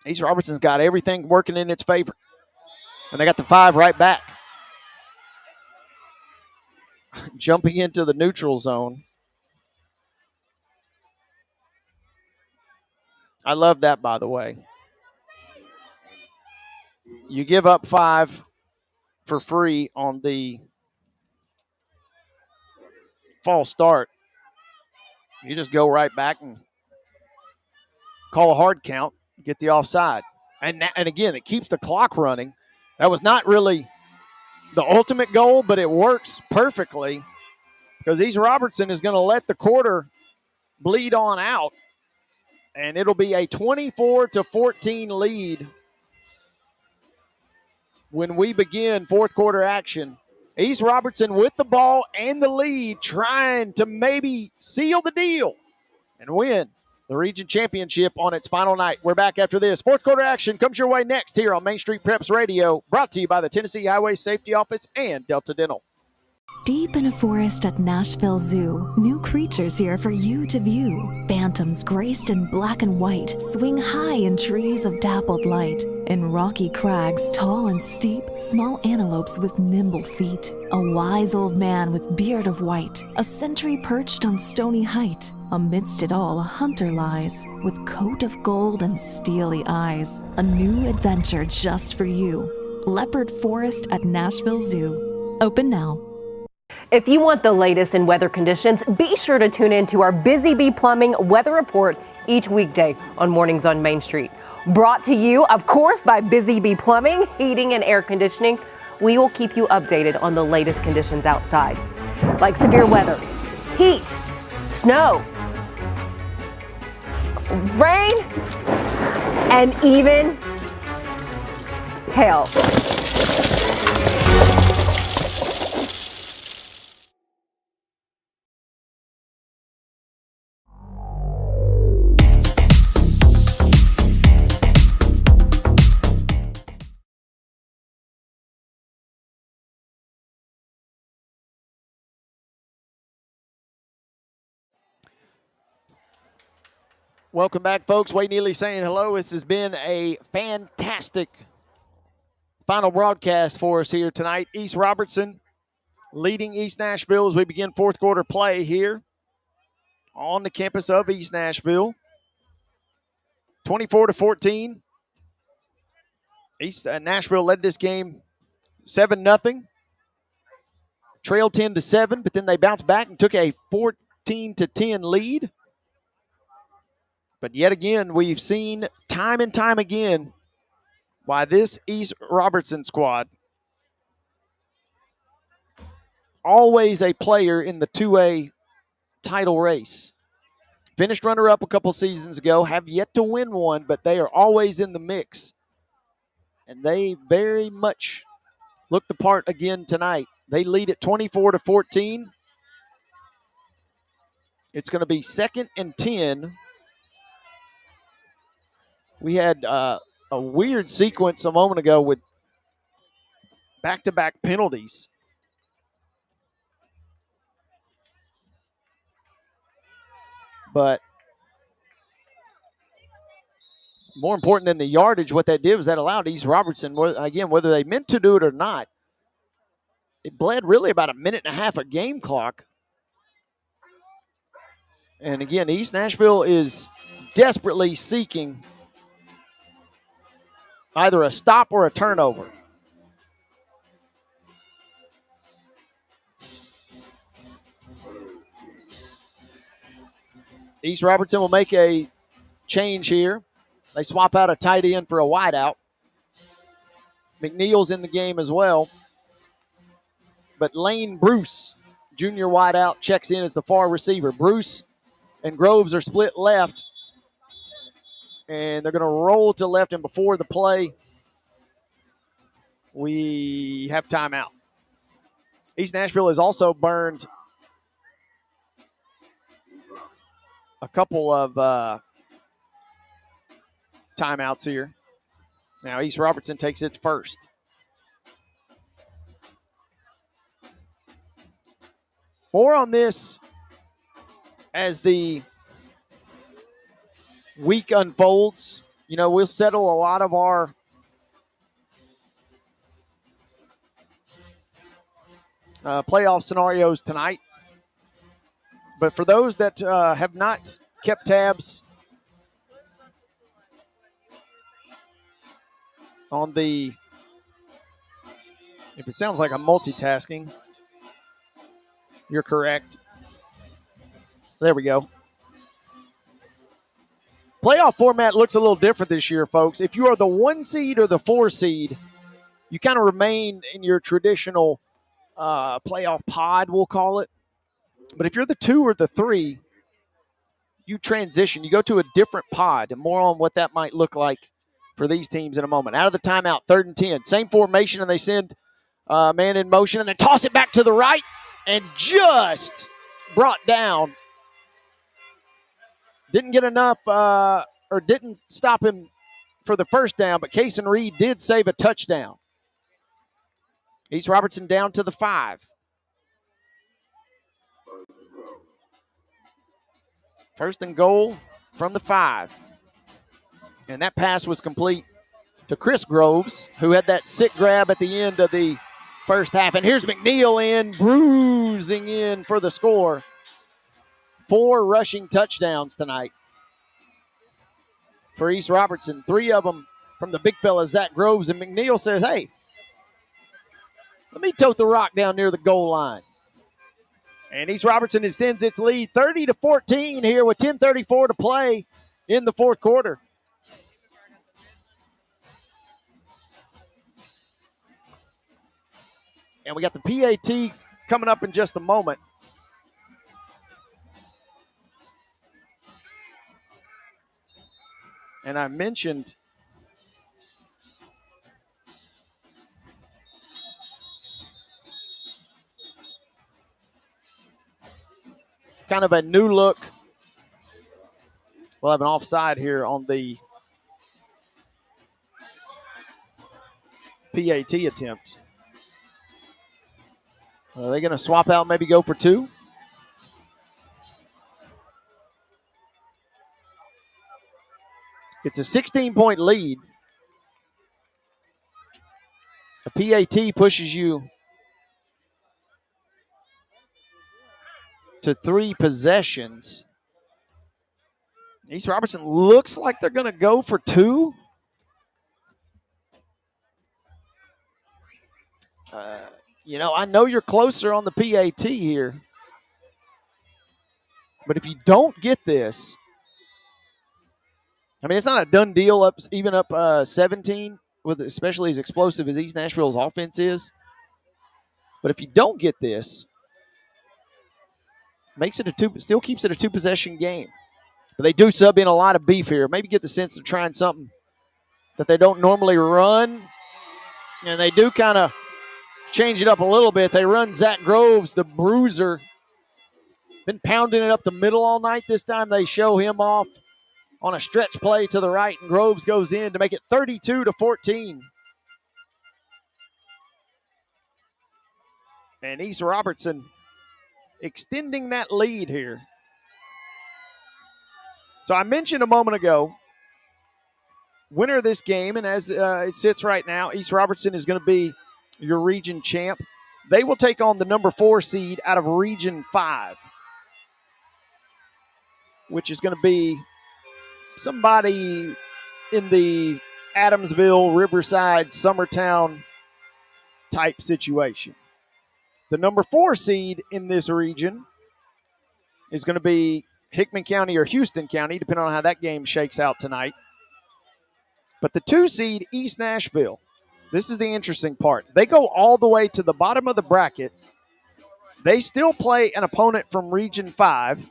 East Robertson's got everything working in its favor. And they got the 5 right back. Jumping into the neutral zone. I love that, by the way. You give up 5 for free on the false start. You just go right back and call a hard count, get the offside. And again, it keeps the clock running. That was not really the ultimate goal, but it works perfectly because East Robertson is going to let the quarter bleed on out, and it'll be a 24-14 lead when we begin fourth quarter action. East Robertson with the ball and the lead, trying to maybe seal the deal and win the region championship on its final night. We're back after this. Fourth quarter action comes your way next here on Main Street Preps Radio, brought to you by the Tennessee Highway Safety Office and Delta Dental. Deep in a forest at Nashville Zoo, new creatures here for you to view. Phantoms graced in black and white swing high in trees of dappled light. In rocky crags, tall and steep, small antelopes with nimble feet. A wise old man with beard of white, a sentry perched on stony height. Amidst it all, a hunter lies, with coat of gold and steely eyes. A new adventure just for you. Leopard Forest at Nashville Zoo. Open now. If you want the latest in weather conditions, be sure to tune in to our Busy Bee Plumbing weather report each weekday on Mornings on Main Street. Brought to you, of course, by Busy Bee Plumbing, Heating and Air Conditioning. We will keep you updated on the latest conditions outside, like severe weather, heat, snow, rain, and even hail. Welcome back, folks. Wade Neely saying hello. This has been a fantastic final broadcast for us here tonight. East Robertson leading East Nashville as we begin fourth quarter play here on the campus of East Nashville. 24-14. East Nashville led this game 7-0. Trailed 10-7, but then they bounced back and took a 14-10 lead. But yet again, we've seen time and time again why this East Robertson squad, always a player in the 2A title race. Finished runner-up a couple seasons ago, have yet to win one, but they are always in the mix. And they very much look the part again tonight. They lead at 24-14. It's going to be 2nd and 10. We had a weird sequence a moment ago with back-to-back penalties. But more important than the yardage, what that did was that allowed East Robertson, again, whether they meant to do it or not, it bled really about a minute and a half of game clock. And again, East Nashville is desperately seeking either a stop or a turnover. East Robertson will make a change here. They swap out a tight end for a wideout. McNeil's in the game as well. But Lane Bruce, junior wideout, checks in as the far receiver. Bruce and Groves are split left. And they're going to roll to left. And before the play, we have timeout. East Nashville has also burned a couple of timeouts here. Now East Robertson takes its first. More on this as the week unfolds. You know, we'll settle a lot of our playoff scenarios tonight. But for those that have not kept tabs on the, if it sounds like I'm multitasking, you're correct. There we go. Playoff format looks a little different this year, folks. If you are the 1 seed or the 4 seed, you kind of remain in your traditional playoff pod, we'll call it. But if you're the 2 or the 3, you transition. You go to a different pod, and more on what that might look like for these teams in a moment. Out of the timeout, 3rd and 10. Same formation, and they send man in motion, and then toss it back to the right, and just brought down. Didn't get enough or didn't stop him for the first down, but Cason Reed did save a touchdown. East Robertson down to the 5. First and goal from the 5. And that pass was complete to Chris Groves, who had that sick grab at the end of the first half. And here's McNeil in, bruising in for the score. 4 rushing touchdowns tonight for East Robertson. 3 of them from the big fella, Zach Groves. And McNeil says, hey, let me tote the rock down near the goal line. And East Robertson extends its lead 30-14 here with 10:34 to play in the fourth quarter. And we got the PAT coming up in just a moment. And I mentioned kind of a new look. We'll have an offside here on the PAT attempt. Are they going to swap out, maybe go for 2? It's a 16-point lead. A PAT pushes you to 3 possessions. East Robertson looks like they're going to go for 2. You know, I know you're closer on the PAT here. But if you don't get this, I mean, it's not a done deal, even up 17, with especially as explosive as East Nashville's offense is. But if you don't get this, makes it still keeps it a 2-possession game. But they do sub in a lot of beef here. Maybe get the sense of trying something that they don't normally run. And they do kind of change it up a little bit. They run Zach Groves, the bruiser. Been pounding it up the middle all night. This time they show him off on a stretch play to the right, and Groves goes in to make it 32-14. And East Robertson extending that lead here. So I mentioned a moment ago, winner of this game, and as it sits right now, East Robertson is going to be your region champ. They will take on the number 4 seed out of Region 5, which is going to be somebody in the Adamsville, Riverside, Summertown type situation. The number 4 seed in this region is going to be Hickman County or Houston County, depending on how that game shakes out tonight. But the 2 seed, East Nashville, this is the interesting part. They go all the way to the bottom of the bracket. They still play an opponent from Region 5,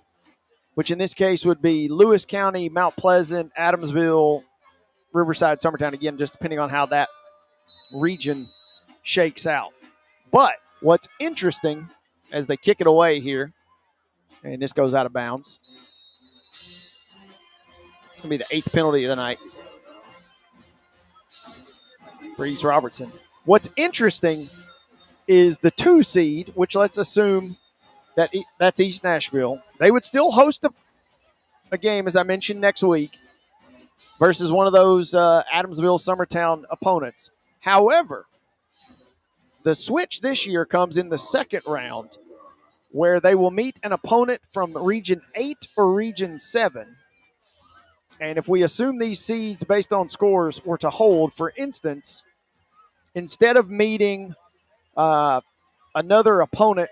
which in this case would be Lewis County, Mount Pleasant, Adamsville, Riverside, Summertown, again, just depending on how that region shakes out. But what's interesting as they kick it away here, and this goes out of bounds, it's going to be the 8th penalty of the night for East Robertson. What's interesting is the 2 seed, which let's assume that that's East Nashville. They would still host a game, as I mentioned, next week versus one of those Adamsville, Summertown opponents. However, the switch this year comes in the second round where they will meet an opponent from Region 8 or Region 7. And if we assume these seeds based on scores were to hold, for instance, instead of meeting another opponent,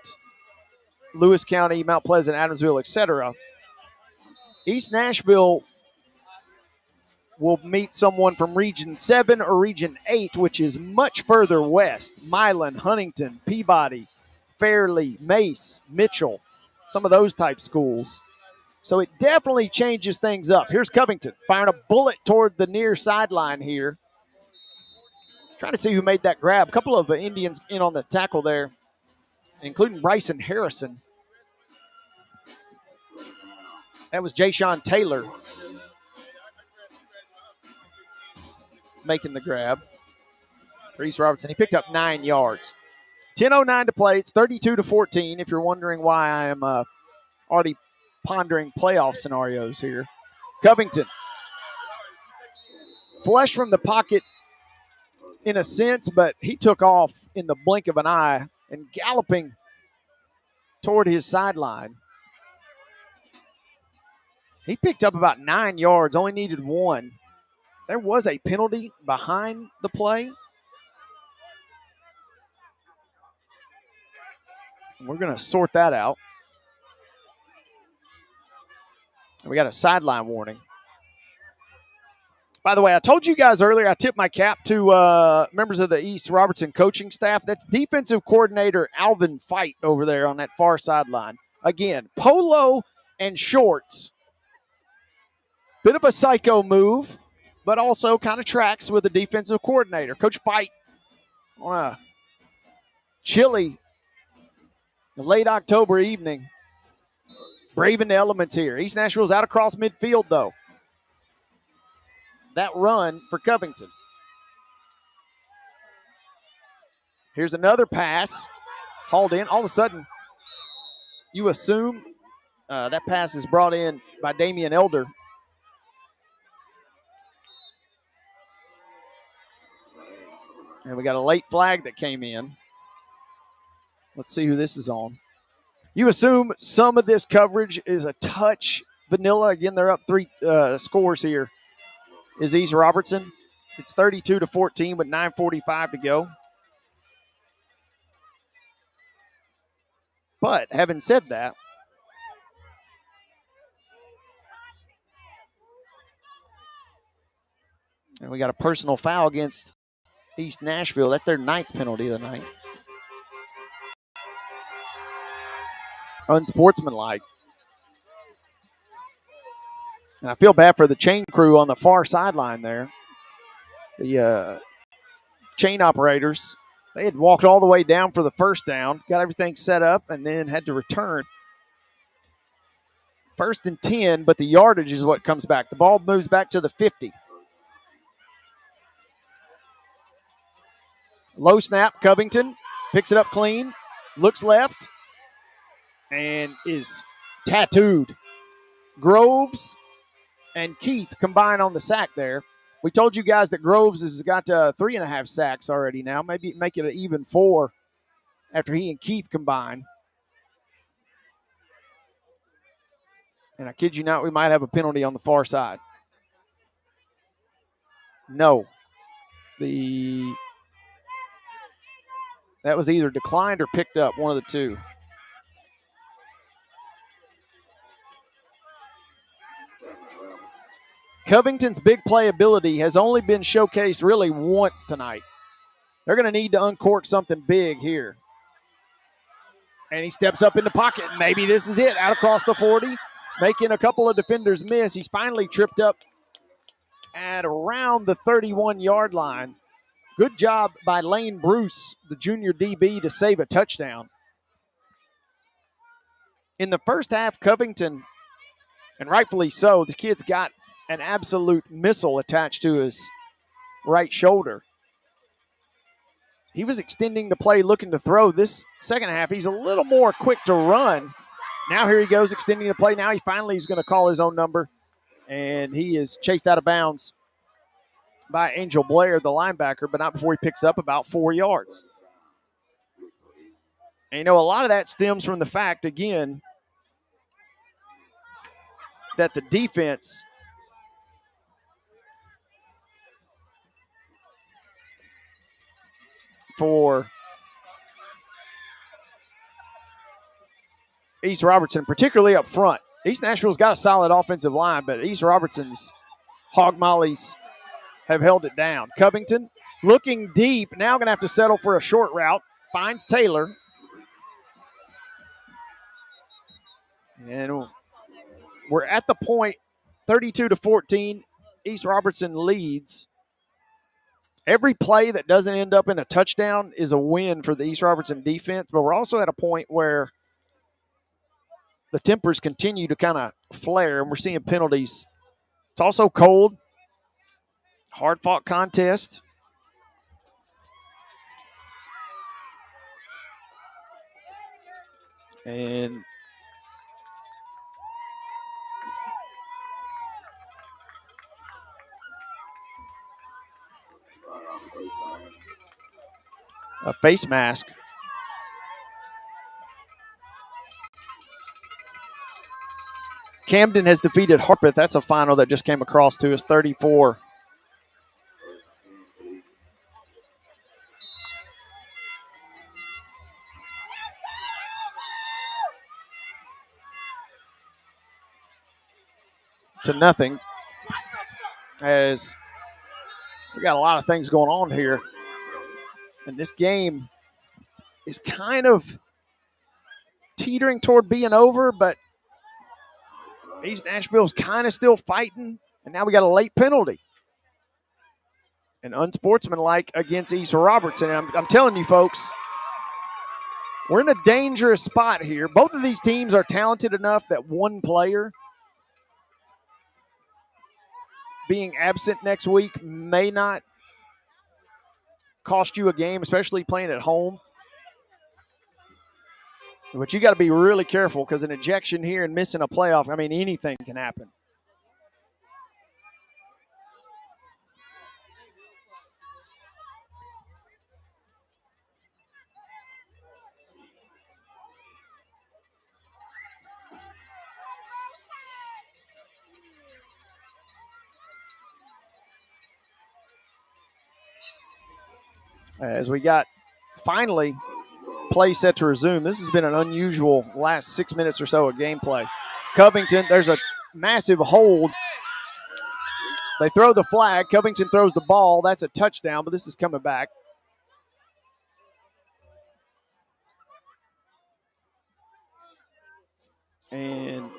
Lewis County, Mount Pleasant, Adamsville, etc., East Nashville will meet someone from Region 7 or Region 8, which is much further west. Milan, Huntington, Peabody, Fairleigh, Mace, Mitchell, some of those type schools. So it definitely changes things up. Here's Covington firing a bullet toward the near sideline here. Trying to see who made that grab. A couple of Indians in on the tackle there, including Bryson Harrison. That was Jayshon Taylor making the grab for East Robertson. He picked up 9 yards. 10:09 to play. It's 32-14. If you're wondering why I am already pondering playoff scenarios here. Covington. Flush from the pocket in a sense, but he took off in the blink of an eye and galloping toward his sideline. He picked up about 9 yards, only needed 1. There was a penalty behind the play. We're going to sort that out. We got a sideline warning. By the way, I told you guys earlier, I tipped my cap to members of the East Robertson coaching staff. That's defensive coordinator Alvin Fight over there on that far sideline. Again, polo and shorts. Bit of a psycho move, but also kind of tracks with the defensive coordinator. Coach Fight on a chilly late October evening, braving the elements here. East Nashville's out across midfield, though. That run for Covington. Here's another pass. Hauled in. All of a sudden, you assume that pass is brought in by Damian Elder. And we got a late flag that came in. Let's see who this is on. You assume some of this coverage is a touch vanilla. Again, they're up 3 scores here. Is East Robertson. It's 32-14 with 9:45 to go. But having said that, and we got a personal foul against East Nashville. That's their 9th penalty of the night. Unsportsmanlike. And I feel bad for the chain crew on the far sideline there. The chain operators They had walked all the way down for the first down, got everything set up, and then had to return. 1st and 10, but the yardage is what comes back. The ball moves back to the 50. Low snap, Covington picks it up clean, looks left, and is tattooed. Groves and Keith combine on the sack there. We told you guys that Groves has got 3.5 sacks already now. Maybe make it an even 4 after he and Keith combine. And I kid you not, we might have a penalty on the far side. No. That was either declined or picked up, one of the two. Covington's big playability has only been showcased really once tonight. They're going to need to uncork something big here. And he steps up in the pocket. Maybe this is it. Out across the 40, making a couple of defenders miss. He's finally tripped up at around the 31-yard line. Good job by Lane Bruce, the junior DB, to save a touchdown. In the first half, Covington, and rightfully so, the kid's got an absolute missile attached to his right shoulder. He was extending the play, looking to throw. This second half, he's a little more quick to run. Now here he goes, extending the play. Now he finally is going to call his own number, and he is chased out of bounds by Angel Blair, the linebacker, but not before he picks up about 4 yards. And, a lot of that stems from the fact, again, that the defense for East Robertson, particularly up front. East Nashville's got a solid offensive line, but East Robertson's hog mollies have held it down. Covington looking deep, now going to have to settle for a short route. Finds Taylor. And we're at the point, 32-14, East Robertson leads. Every play that doesn't end up in a touchdown is a win for the East Robertson defense, but we're also at a point where the tempers continue to kind of flare, and we're seeing penalties. It's also cold, hard-fought contest. And a face mask. Camden has defeated Harpeth. That's a final that just came across to us, 34. To nothing, as we got a lot of things going on here. And this game is kind of teetering toward being over, but East Nashville's kind of still fighting. And now we got a late penalty. And unsportsmanlike against East Robertson. And I'm telling you, folks, we're in a dangerous spot here. Both of these teams are talented enough that one player being absent next week may not cost you a game, especially playing at home. But you got to be really careful because an ejection here and missing a playoff, anything can happen. As we got finally play set to resume. This has been an unusual last 6 minutes or so of gameplay. Covington, there's a massive hold. They throw the flag. Covington throws the ball. That's a touchdown, but this is coming back. And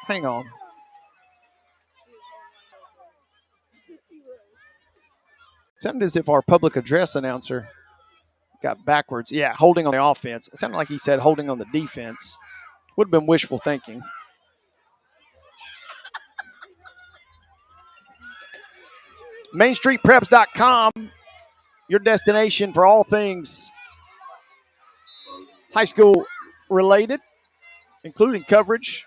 hang on. Sounded as if our public address announcer got backwards. Yeah, holding on the offense. It sounded like he said holding on the defense. Would have been wishful thinking. MainStreetPreps.com, your destination for all things high school related, including coverage.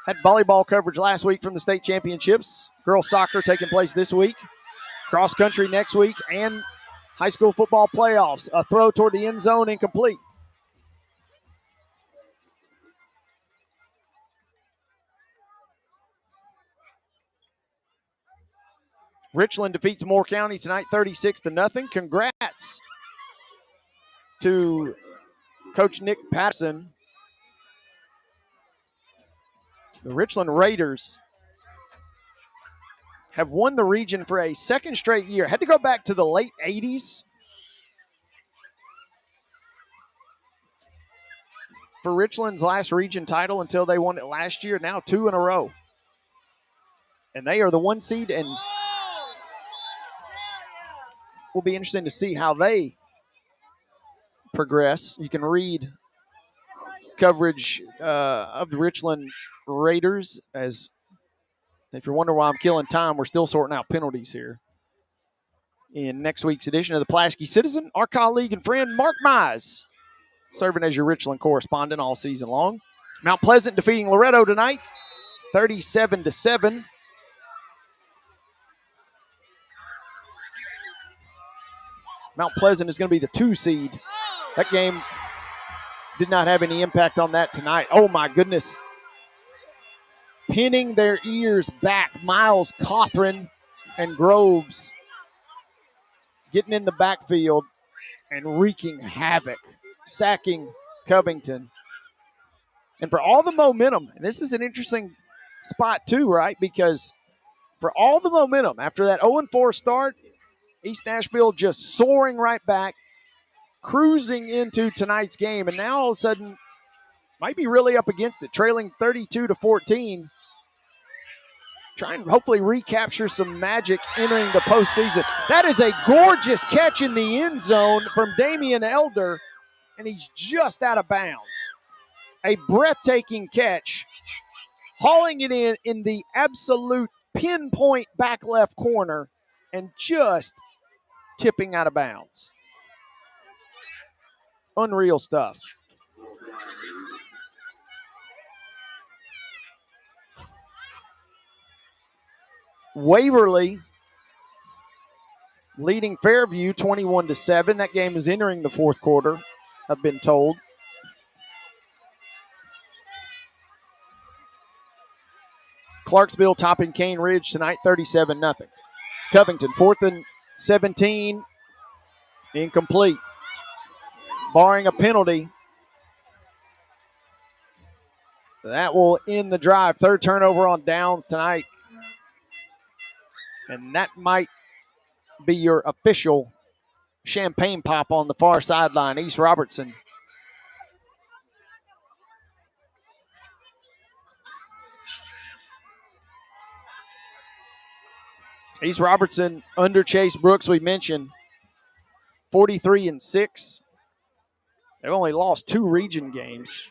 Had volleyball coverage last week from the state championships. Girls soccer taking place this week. Cross country next week. And high school football playoffs. A throw toward the end zone, incomplete. Richland defeats Moore County tonight 36-0. Congrats to Coach Nick Patterson. The Richland Raiders have won the region for a second straight year. Had to go back to the late 80s for Richland's last region title until they won it last year. Now 2 in a row. And they are the 1 seed, and will be interesting to see how they progress. You can read coverage of the Richland Raiders. As if you're wondering why I'm killing time, we're still sorting out penalties here. In next week's edition of the Pulaski Citizen, our colleague and friend Mark Mize serving as your Richland correspondent all season long. Mount Pleasant defeating Loretto tonight, 37-7. Mount Pleasant is going to be the 2 seed. That game did not have any impact on that tonight. Oh, my goodness. Pinning their ears back, Miles Cothran and Groves getting in the backfield and wreaking havoc, sacking Covington. And for all the momentum, and this is an interesting spot too, right? Because for all the momentum after that 0-4 start, East Nashville just soaring right back, cruising into tonight's game, and now all of a sudden might be really up against it, trailing 32-14, trying to hopefully recapture some magic entering the postseason. That is a gorgeous catch in the end zone from Damian Elder, and he's just out of bounds. A breathtaking catch, hauling it in the absolute pinpoint back left corner and just tipping out of bounds. Unreal stuff. Waverly leading Fairview 21-7. That game is entering the fourth quarter, I've been told. Clarksville topping Cane Ridge tonight, 37-0. Covington, 4th and 17, incomplete. Barring a penalty, that will end the drive. 3rd turnover on downs tonight. And that might be your official champagne pop on the far sideline. East Robertson. East Robertson under Chase Brooks, we mentioned, 43-6. They've only lost 2 region games.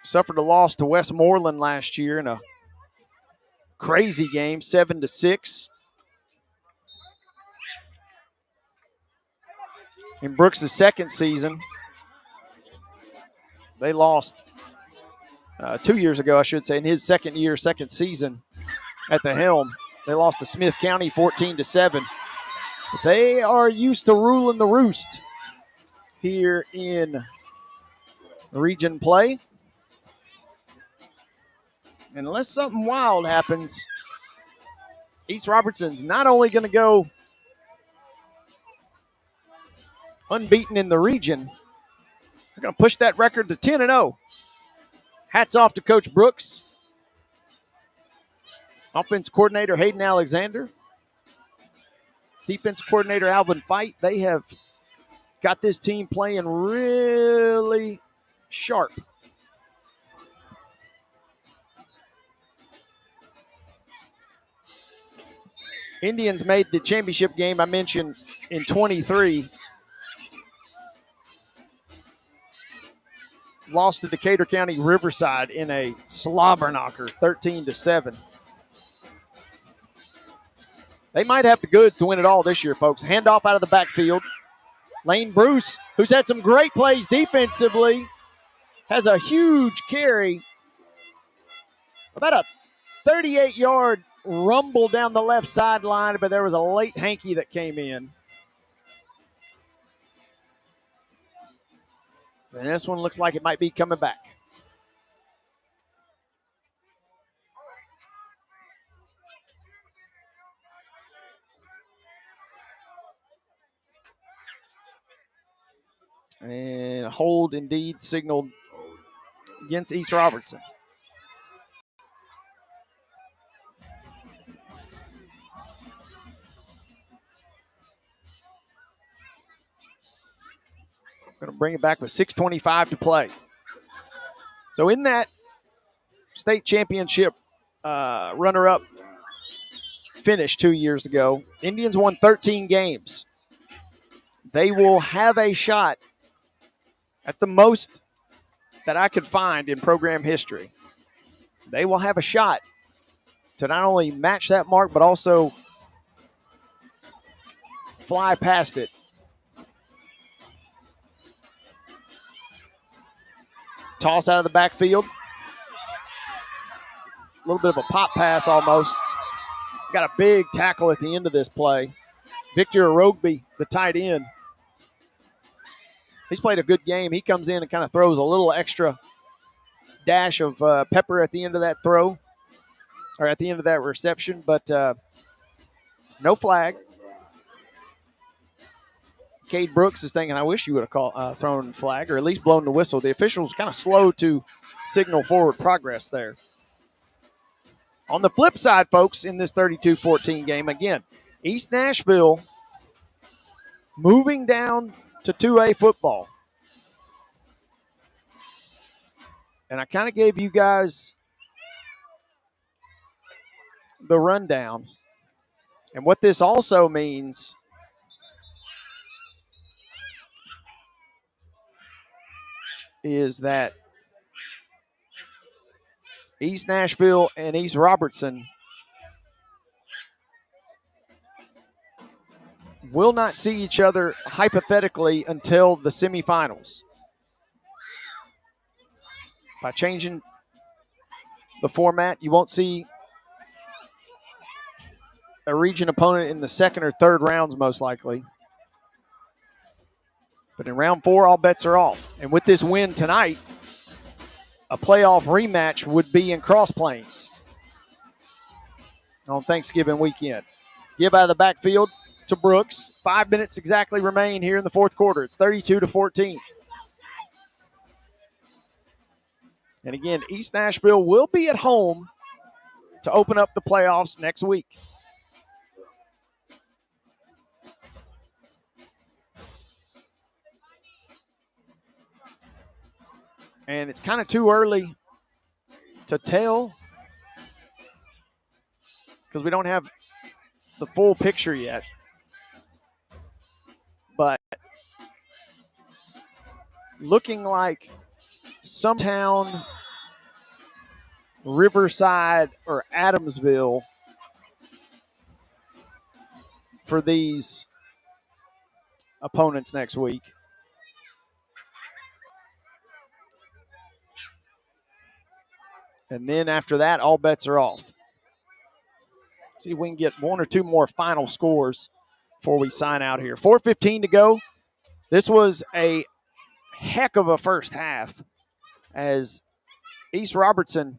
Suffered a loss to Westmoreland last year in a crazy game, 7-6. In Brooks' second season, they lost 2 years ago, I should say, in his second season at the helm. They lost to Smith County 14-7. But they are used to ruling the roost here in region play. And unless something wild happens, East Robertson's not only going to go unbeaten in the region, they're going to push that record to 10-0. Hats off to Coach Brooks. Offense coordinator Hayden Alexander. Defense coordinator Alvin Fight. They have got this team playing really sharp. Indians made the championship game I mentioned in 23. Lost to Decatur County Riverside in a slobber knocker, 13-7. They might have the goods to win it all this year, folks. Handoff out of the backfield. Lane Bruce, who's had some great plays defensively, has a huge carry. About a 38-yard rumble down the left sideline, but there was a late hanky that came in. And this one looks like it might be coming back. And a hold indeed signaled against East Robertson. Going to bring it back with 6:25 to play. So in that state championship runner-up finish 2 years ago, Indians won 13 games. They will have a shot. That's the most that I could find in program history. They will have a shot to not only match that mark, but also fly past it. Toss out of the backfield. A little bit of a pop pass almost. Got a big tackle at the end of this play. Victor Rogby, the tight end. He's played a good game. He comes in and kind of throws a little extra dash of pepper at the end of that throw, or at the end of that reception, but no flag. Cade Brooks is thinking, I wish you would have thrown the flag or at least blown the whistle. The officials kind of slow to signal forward progress there. On the flip side, folks, in this 32-14 game, again, East Nashville moving down to 2A football. And I kind of gave you guys the rundown. And what this also means is that East Nashville and East Robertson will not see each other hypothetically until the semifinals. By changing the format, you won't see a region opponent in the second or third rounds most likely. But in round 4, all bets are off. And with this win tonight, a playoff rematch would be in Cross Plains on Thanksgiving weekend. Give out of the backfield to Brooks. 5 minutes exactly remain here in the fourth quarter. It's 32-14. And again, East Nashville will be at home to open up the playoffs next week. And it's kind of too early to tell because we don't have the full picture yet. But looking like some town, Riverside, or Adamsville for these opponents next week. And then after that, all bets are off. See if we can get one or two more final scores before we sign out here. 4:15 to go. This was a heck of a first half as East Robertson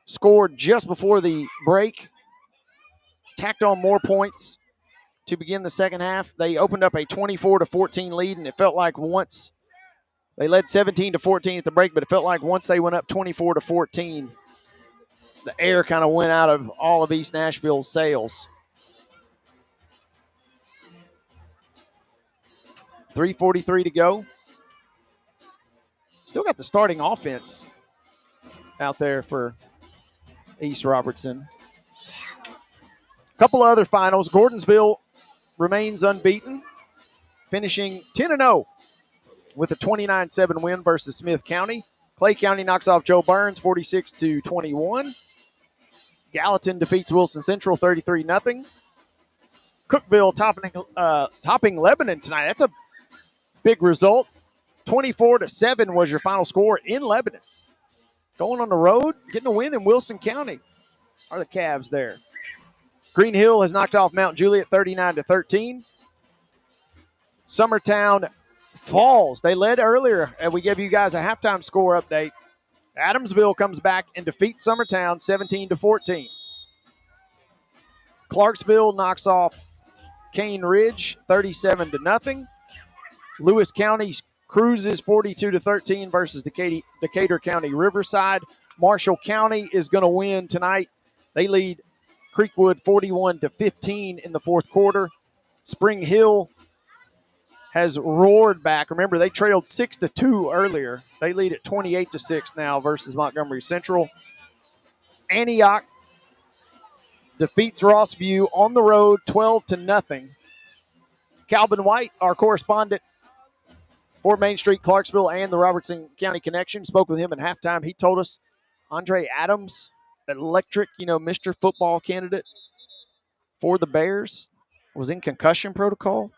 scored just before the break, tacked on more points to begin the second half. They opened up a 24-14 lead, and it felt like once they led 17-14 at the break, but it felt like once they went up 24-14, the air kind of went out of all of East Nashville's sails. 3:43 to go. Still got the starting offense out there for East Robertson. A Couple of other finals. Gordonsville remains unbeaten, finishing 10-0 with a 29-7 win versus Smith County. Clay County knocks off Joe Burns 46-21. Gallatin defeats Wilson Central 33-0. Cookville topping Lebanon tonight. That's a big result. 24-7 was your final score in Lebanon. Going on the road, getting a win in Wilson County are the Cavs there. Green Hill has knocked off Mount Juliet 39-13. Summertown falls. They led earlier, and we gave you guys a halftime score update. Adamsville comes back and defeats Summertown 17-14. Clarksville knocks off Cane Ridge 37-0. Lewis County cruises 42-13 versus Decatur County Riverside. Marshall County is going to win tonight. They lead Creekwood 41-15 in the fourth quarter. Spring Hill has roared back. Remember, they trailed 6-2 earlier. They lead at 28-6 now versus Montgomery Central. Antioch defeats Rossview on the road 12-0. Calvin White, our correspondent for Main Street, Clarksville, and the Robertson County Connection, spoke with him at halftime. He told us Andre Adams, electric, Mr. Football candidate for the Bears, was in concussion protocol.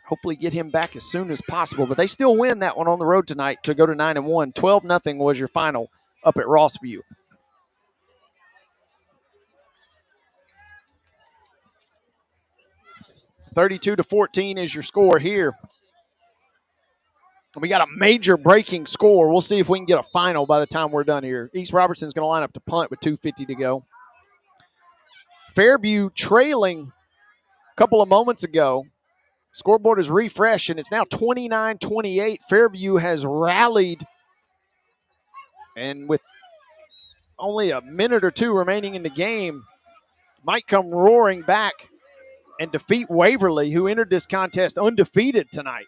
Hopefully get him back as soon as possible. But they still win that one on the road tonight to go to 9-1. 12-0 was your final up at Rossview. $32-14 is your score here. We got a major breaking score. We'll see if we can get a final by the time we're done here. East Robertson's going to line up to punt with 2:50 to go. Fairview trailing a couple of moments ago. Scoreboard is refreshed, and it's now 29-28. Fairview has rallied, and with only a minute or two remaining in the game, might come roaring back and defeat Waverly, who entered this contest undefeated tonight.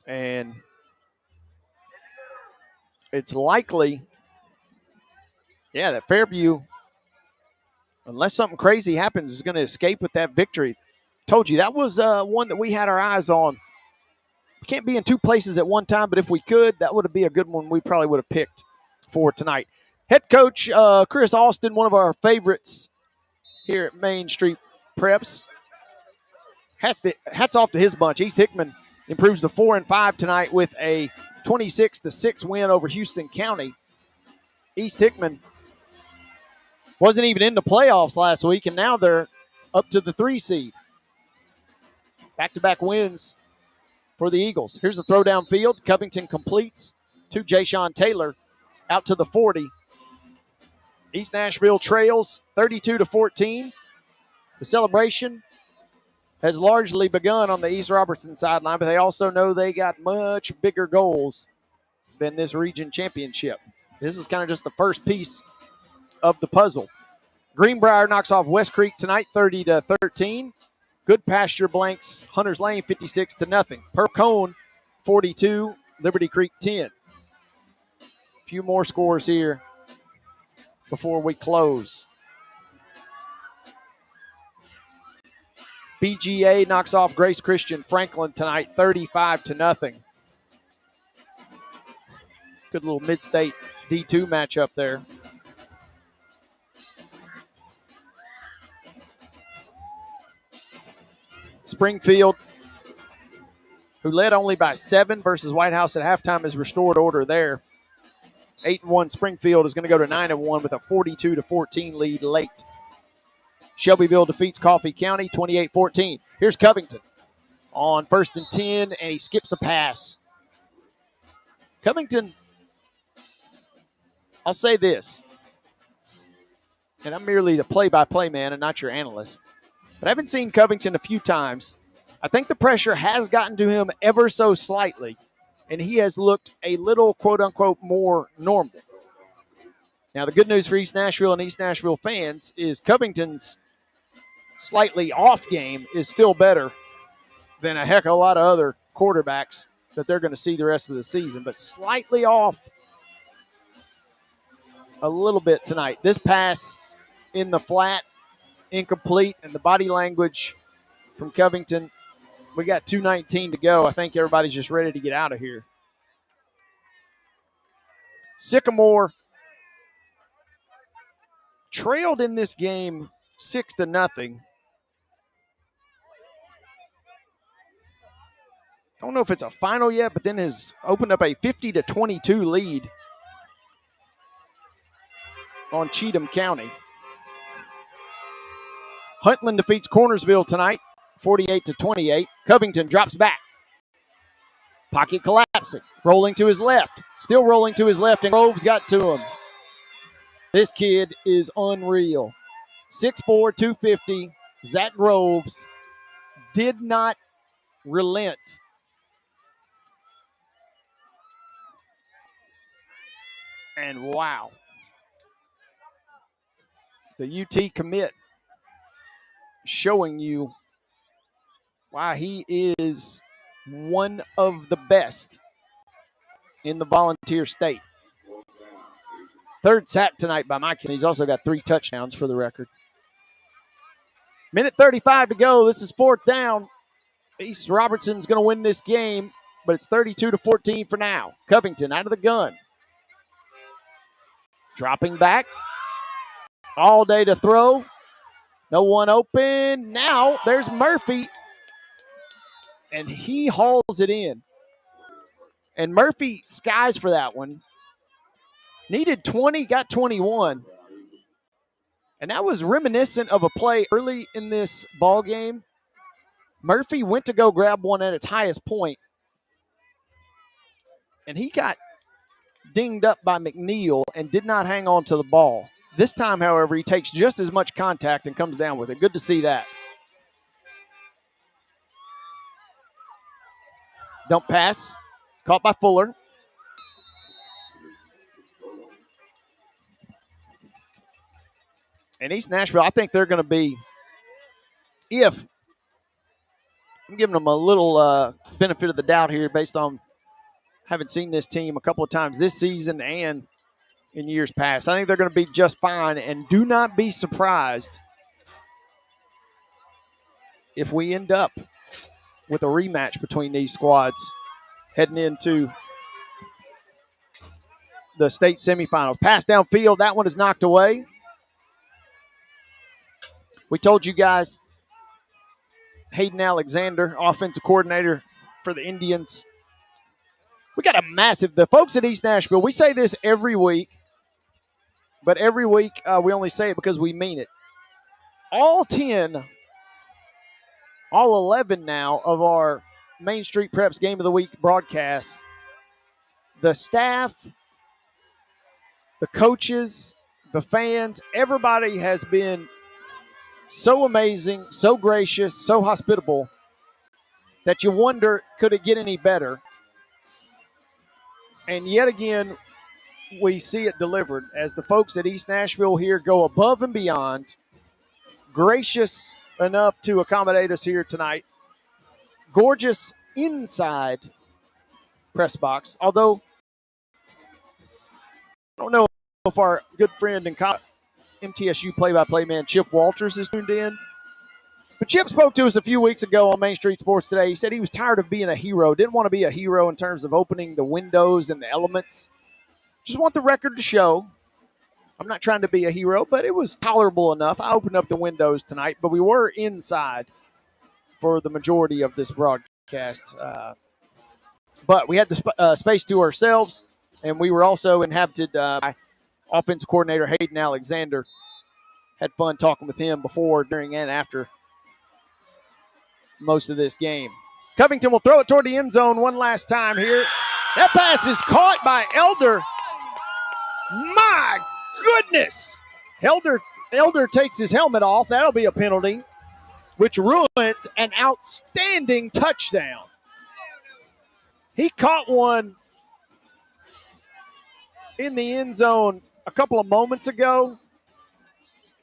And it's likely, that Fairview, unless something crazy happens, is going to escape with that victory. Told you, that was one that we had our eyes on. We can't be in two places at one time, but if we could, that would be a good one we probably would have picked for tonight. Head coach Chris Austin, one of our favorites here at Main Street Preps. Hats off to his bunch. East Hickman improves to 4-5 tonight with a 26-6 win over Houston County. East Hickman wasn't even in the playoffs last week, and now they're up to the 3 seed. Back-to-back wins for the Eagles. Here's the throw downfield. Covington completes to Ja'Shawn Taylor out to the 40. East Nashville trails 32-14. The celebration has largely begun on the East Robertson sideline, but they also know they got much bigger goals than this region championship. This is kind of just the first piece of the puzzle. Greenbrier knocks off West Creek tonight 30-13. Good Pasture blanks Hunters Lane 56-0. Per Cone 42, Liberty Creek 10. A few more scores here before we close. BGA knocks off Grace Christian Franklin tonight 35-0. Good little mid-state D2 matchup there. Springfield, who led only by 7 versus White House at halftime, has restored order there. 8-1 Springfield is going to go to 9-1 with a 42-14 lead late. Shelbyville defeats Coffee County 28-14. Here's Covington on 1st and 10, and he skips a pass. Covington, I'll say this, and I'm merely the play-by-play man and not your analyst, but I haven't seen Covington a few times. I think the pressure has gotten to him ever so slightly, and he has looked a little, quote-unquote, more normal. Now, the good news for East Nashville and East Nashville fans is Covington's slightly off game is still better than a heck of a lot of other quarterbacks that they're going to see the rest of the season, but slightly off a little bit tonight. This pass in the flat, incomplete, and the body language from Covington. We got 2:19 to go. I think everybody's just ready to get out of here. Sycamore trailed in this game 6-0. I don't know if it's a final yet, but then has opened up a 50-22 lead on Cheatham County. Huntland defeats Cornersville tonight, 48-28. Covington drops back. Pocket collapsing, rolling to his left, still rolling to his left, and Groves got to him. This kid is unreal. 6'4", 250. Zach Groves did not relent. And wow. The UT commit showing you why he is one of the best in the Volunteer State. Third sack tonight by Mike. He's also got 3 touchdowns for the record. Minute 35 to go. This is 4th down. East Robertson's going to win this game, but it's 32-14 for now. Covington out of the gun. Dropping back. All day to throw. No one open. Now there's Murphy, and he hauls it in. And Murphy skies for that one. Needed 20, got 21. And that was reminiscent of a play early in this ball game. Murphy went to go grab one at its highest point, and he got dinged up by McNeil and did not hang on to the ball. This time, however, he takes just as much contact and comes down with it. Good to see that. Dump pass, caught by Fuller. And East Nashville, I think they're going to be, I'm giving them a little benefit of the doubt here based on having seen this team a couple of times this season and in years past. I think they're going to be just fine, and do not be surprised if we end up with a rematch between these squads heading into the state semifinals. Pass downfield, that one is knocked away. We told you guys, Hayden Alexander, offensive coordinator for the Indians. We got the folks at East Nashville, we say this every week, but every week we only say it because we mean it. All 11 now of our Main Street Preps Game of the Week broadcasts, the staff, the coaches, the fans, everybody has been so amazing, so gracious, so hospitable that you wonder, could it get any better? And yet again, we see it delivered as the folks at East Nashville here go above and beyond, gracious enough to accommodate us here tonight. Gorgeous inside press box, although I don't know if our good friend and MTSU play-by-play man Chip Walters is tuned in. But Chip spoke to us a few weeks ago on Main Street Sports Today. He said he was tired of being a hero, didn't want to be a hero in terms of opening the windows and the elements. Just want the record to show. I'm not trying to be a hero, but it was tolerable enough. I opened up the windows tonight, but we were inside for the majority of this broadcast. But we had the space to ourselves, and we were also inhabited by offensive coordinator Hayden Alexander. Had fun talking with him before, during, and after most of this game. Covington will throw it toward the end zone one last time here. That pass is caught by Elder. My goodness. Elder takes his helmet off. That'll be a penalty, which ruins an outstanding touchdown. He caught one in the end zone a couple of moments ago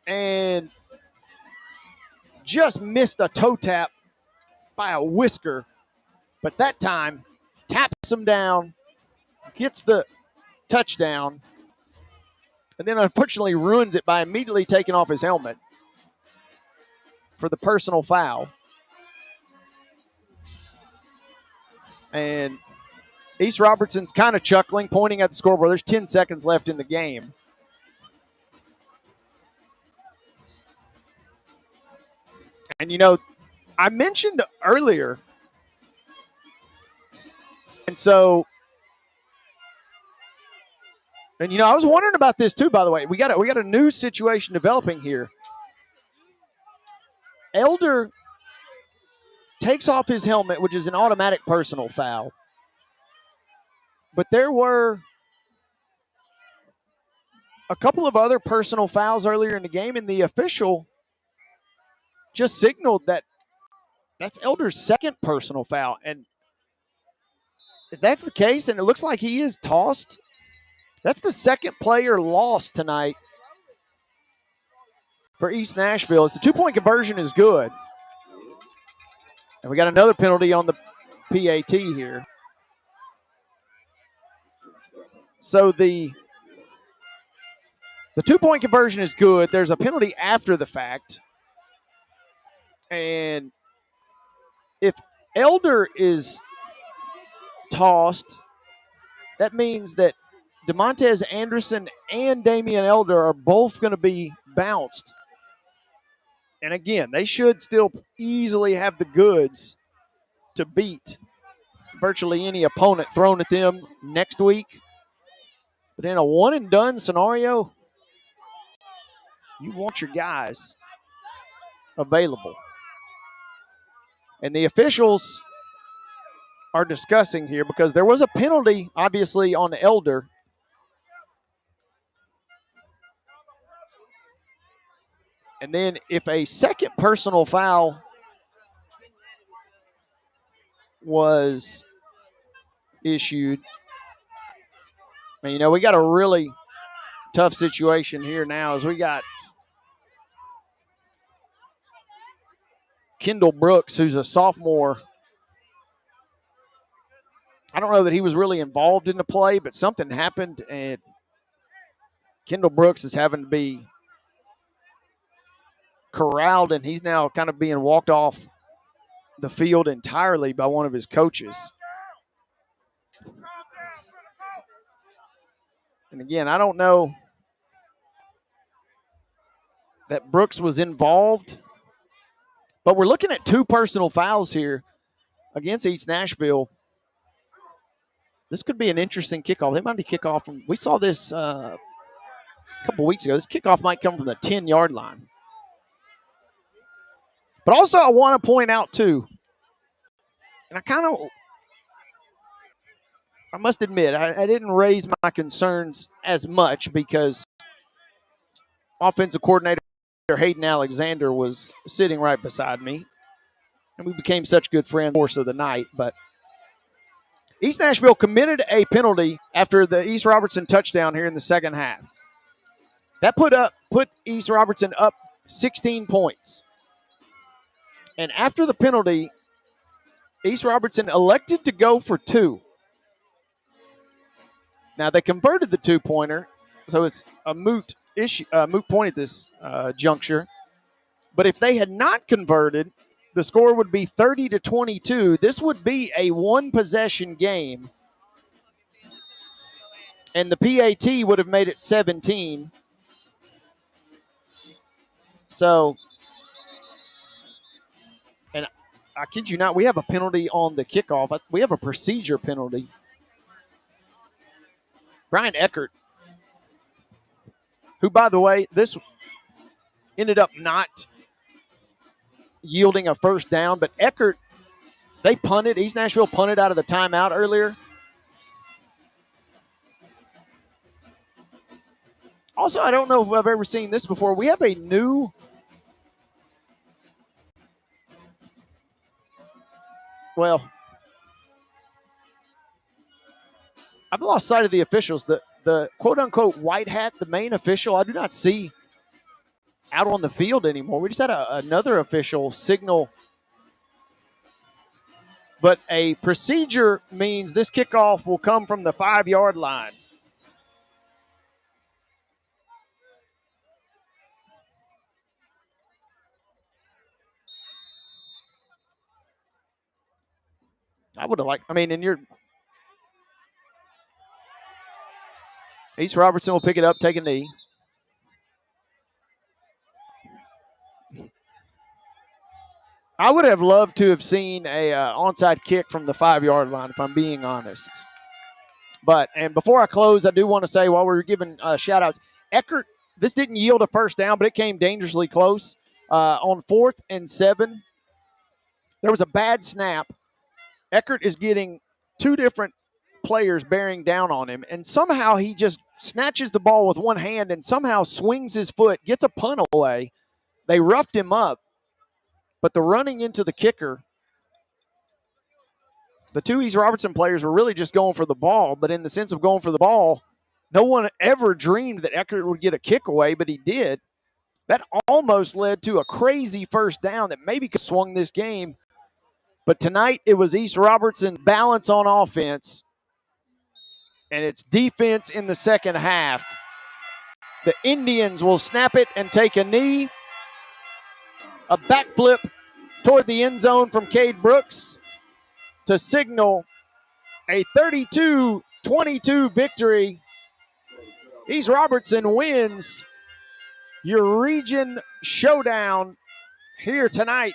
and just missed a toe tap by a whisker. But that time, taps him down, gets the touchdown, and then unfortunately ruins it by immediately taking off his helmet for the personal foul. And East Robertson's kind of chuckling, pointing at the scoreboard. There's 10 seconds left in the game. And, you know, I mentioned earlier, and so, and, you know, I was wondering about this too, by the way. We got a new situation developing here. Elder takes off his helmet, which is an automatic personal foul. But there were a couple of other personal fouls earlier in the game, and the official just signaled that that's Elder's second personal foul. And if that's the case, and it looks like he is tossed, that's the second player lost tonight for East Nashville. As the two-point conversion is good. And we got another penalty on the PAT here. So the two-point conversion is good. There's a penalty after the fact. And if Elder is tossed, that means that DeMontez Anderson and Damian Elder are both going to be bounced. And again, they should still easily have the goods to beat virtually any opponent thrown at them next week. But in a one-and-done scenario, you want your guys available. And the officials are discussing here because there was a penalty, obviously, on Elder. And then if a second personal foul was issued, and, you know, we got a really tough situation here now as we got Kendall Brooks, who's a sophomore. I don't know that he was really involved in the play, but something happened, and Kendall Brooks is having to be corralled, and he's now kind of being walked off the field entirely by one of his coaches. And again, I don't know that Brooks was involved, but we're looking at two personal fouls here against East Nashville. This could be an interesting kickoff. They might be kickoff from, we saw this a couple weeks ago. This kickoff might come from the 10-yard line. But also I want to point out too, and I must admit, I didn't raise my concerns as much because offensive coordinator Hayden Alexander was sitting right beside me, and we became such good friends over the course of the night. But East Nashville committed a penalty after the East Robertson touchdown here in the second half. That put East Robertson up 16 points. And after the penalty, East Robertson elected to go for two. Now, they converted the two-pointer, so it's a moot point at this juncture. But if they had not converted, the score would be 30-22. This would be a one-possession game, and the PAT would have made it 17. So, and I kid you not, we have a penalty on the kickoff. We have a procedure penalty. Brian Eckert, who, by the way, this ended up not yielding a first down, but Eckert, they punted. East Nashville punted out of the timeout earlier. Also, I don't know if I've ever seen this before. We have a new I've lost sight of the officials. The quote-unquote white hat, the main official, I do not see out on the field anymore. We just had another official signal but a procedure means this kickoff will come from the 5-yard line. I would have liked, East Robertson will pick it up, take a knee. I would have loved to have seen a onside kick from the 5-yard line, if I'm being honest. And before I close, I do want to say, while we were giving shout-outs, Eckert, this didn't yield a first down, but it came dangerously close. On 4th and 7, there was a bad snap. Eckert is getting 2 different players bearing down on him, and somehow he just snatches the ball with one hand and somehow swings his foot, gets a punt away. They roughed him up, but the running into the kicker, the 2 East Robertson players were really just going for the ball, but in the sense of going for the ball, no one ever dreamed that Eckert would get a kick away, but he did. That almost led to a crazy first down that maybe could have swung this game. But tonight it was East Robertson balance on offense, and it's defense in the second half. The Indians will snap it and take a knee. A backflip toward the end zone from Cade Brooks to signal a 32-22 victory. East Robertson wins your region showdown here tonight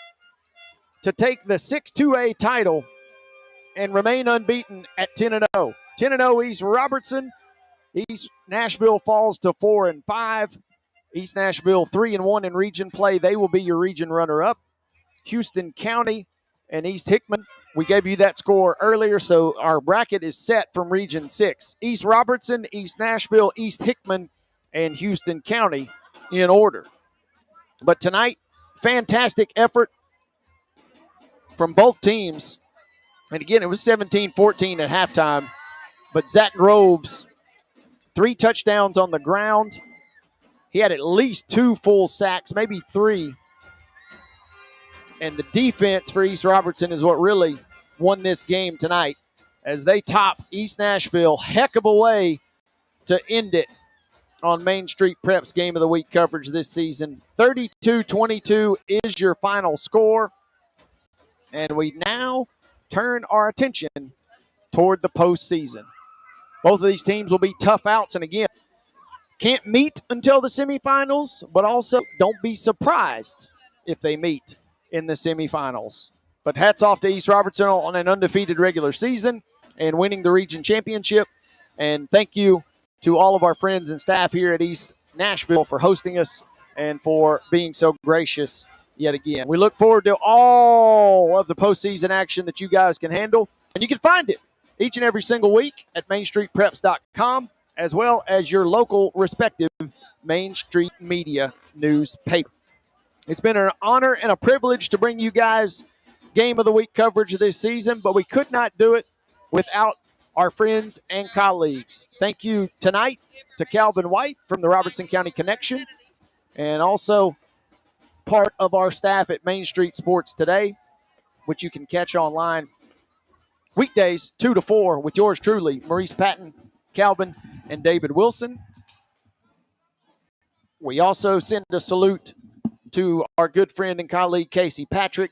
to take the 6-2A title and remain unbeaten at 10-0. 10-0 East Robertson. East Nashville falls to 4-5. East Nashville 3-1 in region play. They will be your region runner-up. Houston County and East Hickman, we gave you that score earlier, so our bracket is set from Region 6. East Robertson, East Nashville, East Hickman, and Houston County in order. But tonight, fantastic effort from both teams. And again, it was 17-14 at halftime. But Zach Groves, 3 touchdowns on the ground. He had at least 2 full sacks, maybe 3. And the defense for East Robertson is what really won this game tonight as they top East Nashville. Heck of a way to end it on Main Street Prep's Game of the Week coverage this season. 32-22 is your final score. And we now turn our attention toward the postseason. Both of these teams will be tough outs, and again, can't meet until the semifinals, but also don't be surprised if they meet in the semifinals. But hats off to East Robertson on an undefeated regular season and winning the region championship. And thank you to all of our friends and staff here at East Nashville for hosting us and for being so gracious yet again. We look forward to all of the postseason action that you guys can handle. And you can find it each and every single week at MainStreetPreps.com, as well as your local respective Main Street Media newspaper. It's been an honor and a privilege to bring you guys Game of the Week coverage this season, but we could not do it without our friends and colleagues. Thank you tonight to Calvin White from the Robertson County Connection, and also part of our staff at Main Street Sports Today, which you can catch online weekdays 2 to 4 with yours truly, Maurice Patton, Calvin, and David Wilson. We also send a salute to our good friend and colleague, Casey Patrick.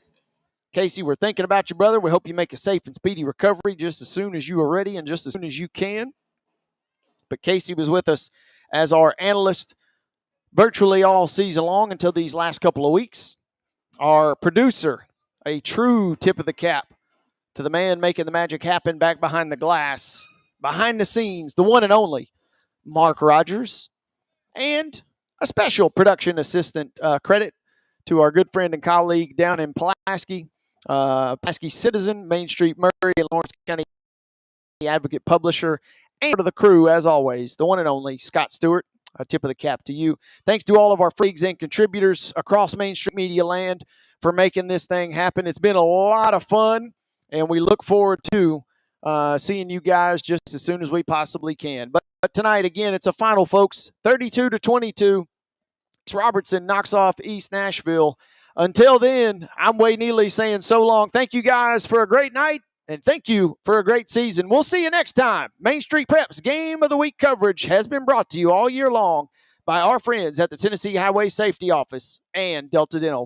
Casey, we're thinking about you, brother. We hope you make a safe and speedy recovery just as soon as you are ready and just as soon as you can. But Casey was with us as our analyst virtually all season long until these last couple of weeks. Our producer, a true tip of the cap to the man making the magic happen back behind the glass, behind the scenes, the one and only Mark Rogers. And a special production assistant credit to our good friend and colleague down in Pulaski, Pulaski Citizen, Main Street Murray, and Lawrence County Advocate Publisher, and to the crew, as always, the one and only Scott Stewart. A tip of the cap to you. Thanks to all of our freaks and contributors across Main Street Media Land for making this thing happen. It's been a lot of fun, and we look forward to seeing you guys just as soon as we possibly can. But tonight, again, it's a final, folks. 32-22. East Robertson knocks off East Nashville. Until then, I'm Wade Neely saying so long. Thank you guys for a great night, And thank you for a great season. We'll see you next time. Main Street Prep's Game of the Week coverage has been brought to you all year long by our friends at the Tennessee Highway Safety Office and Delta Dental.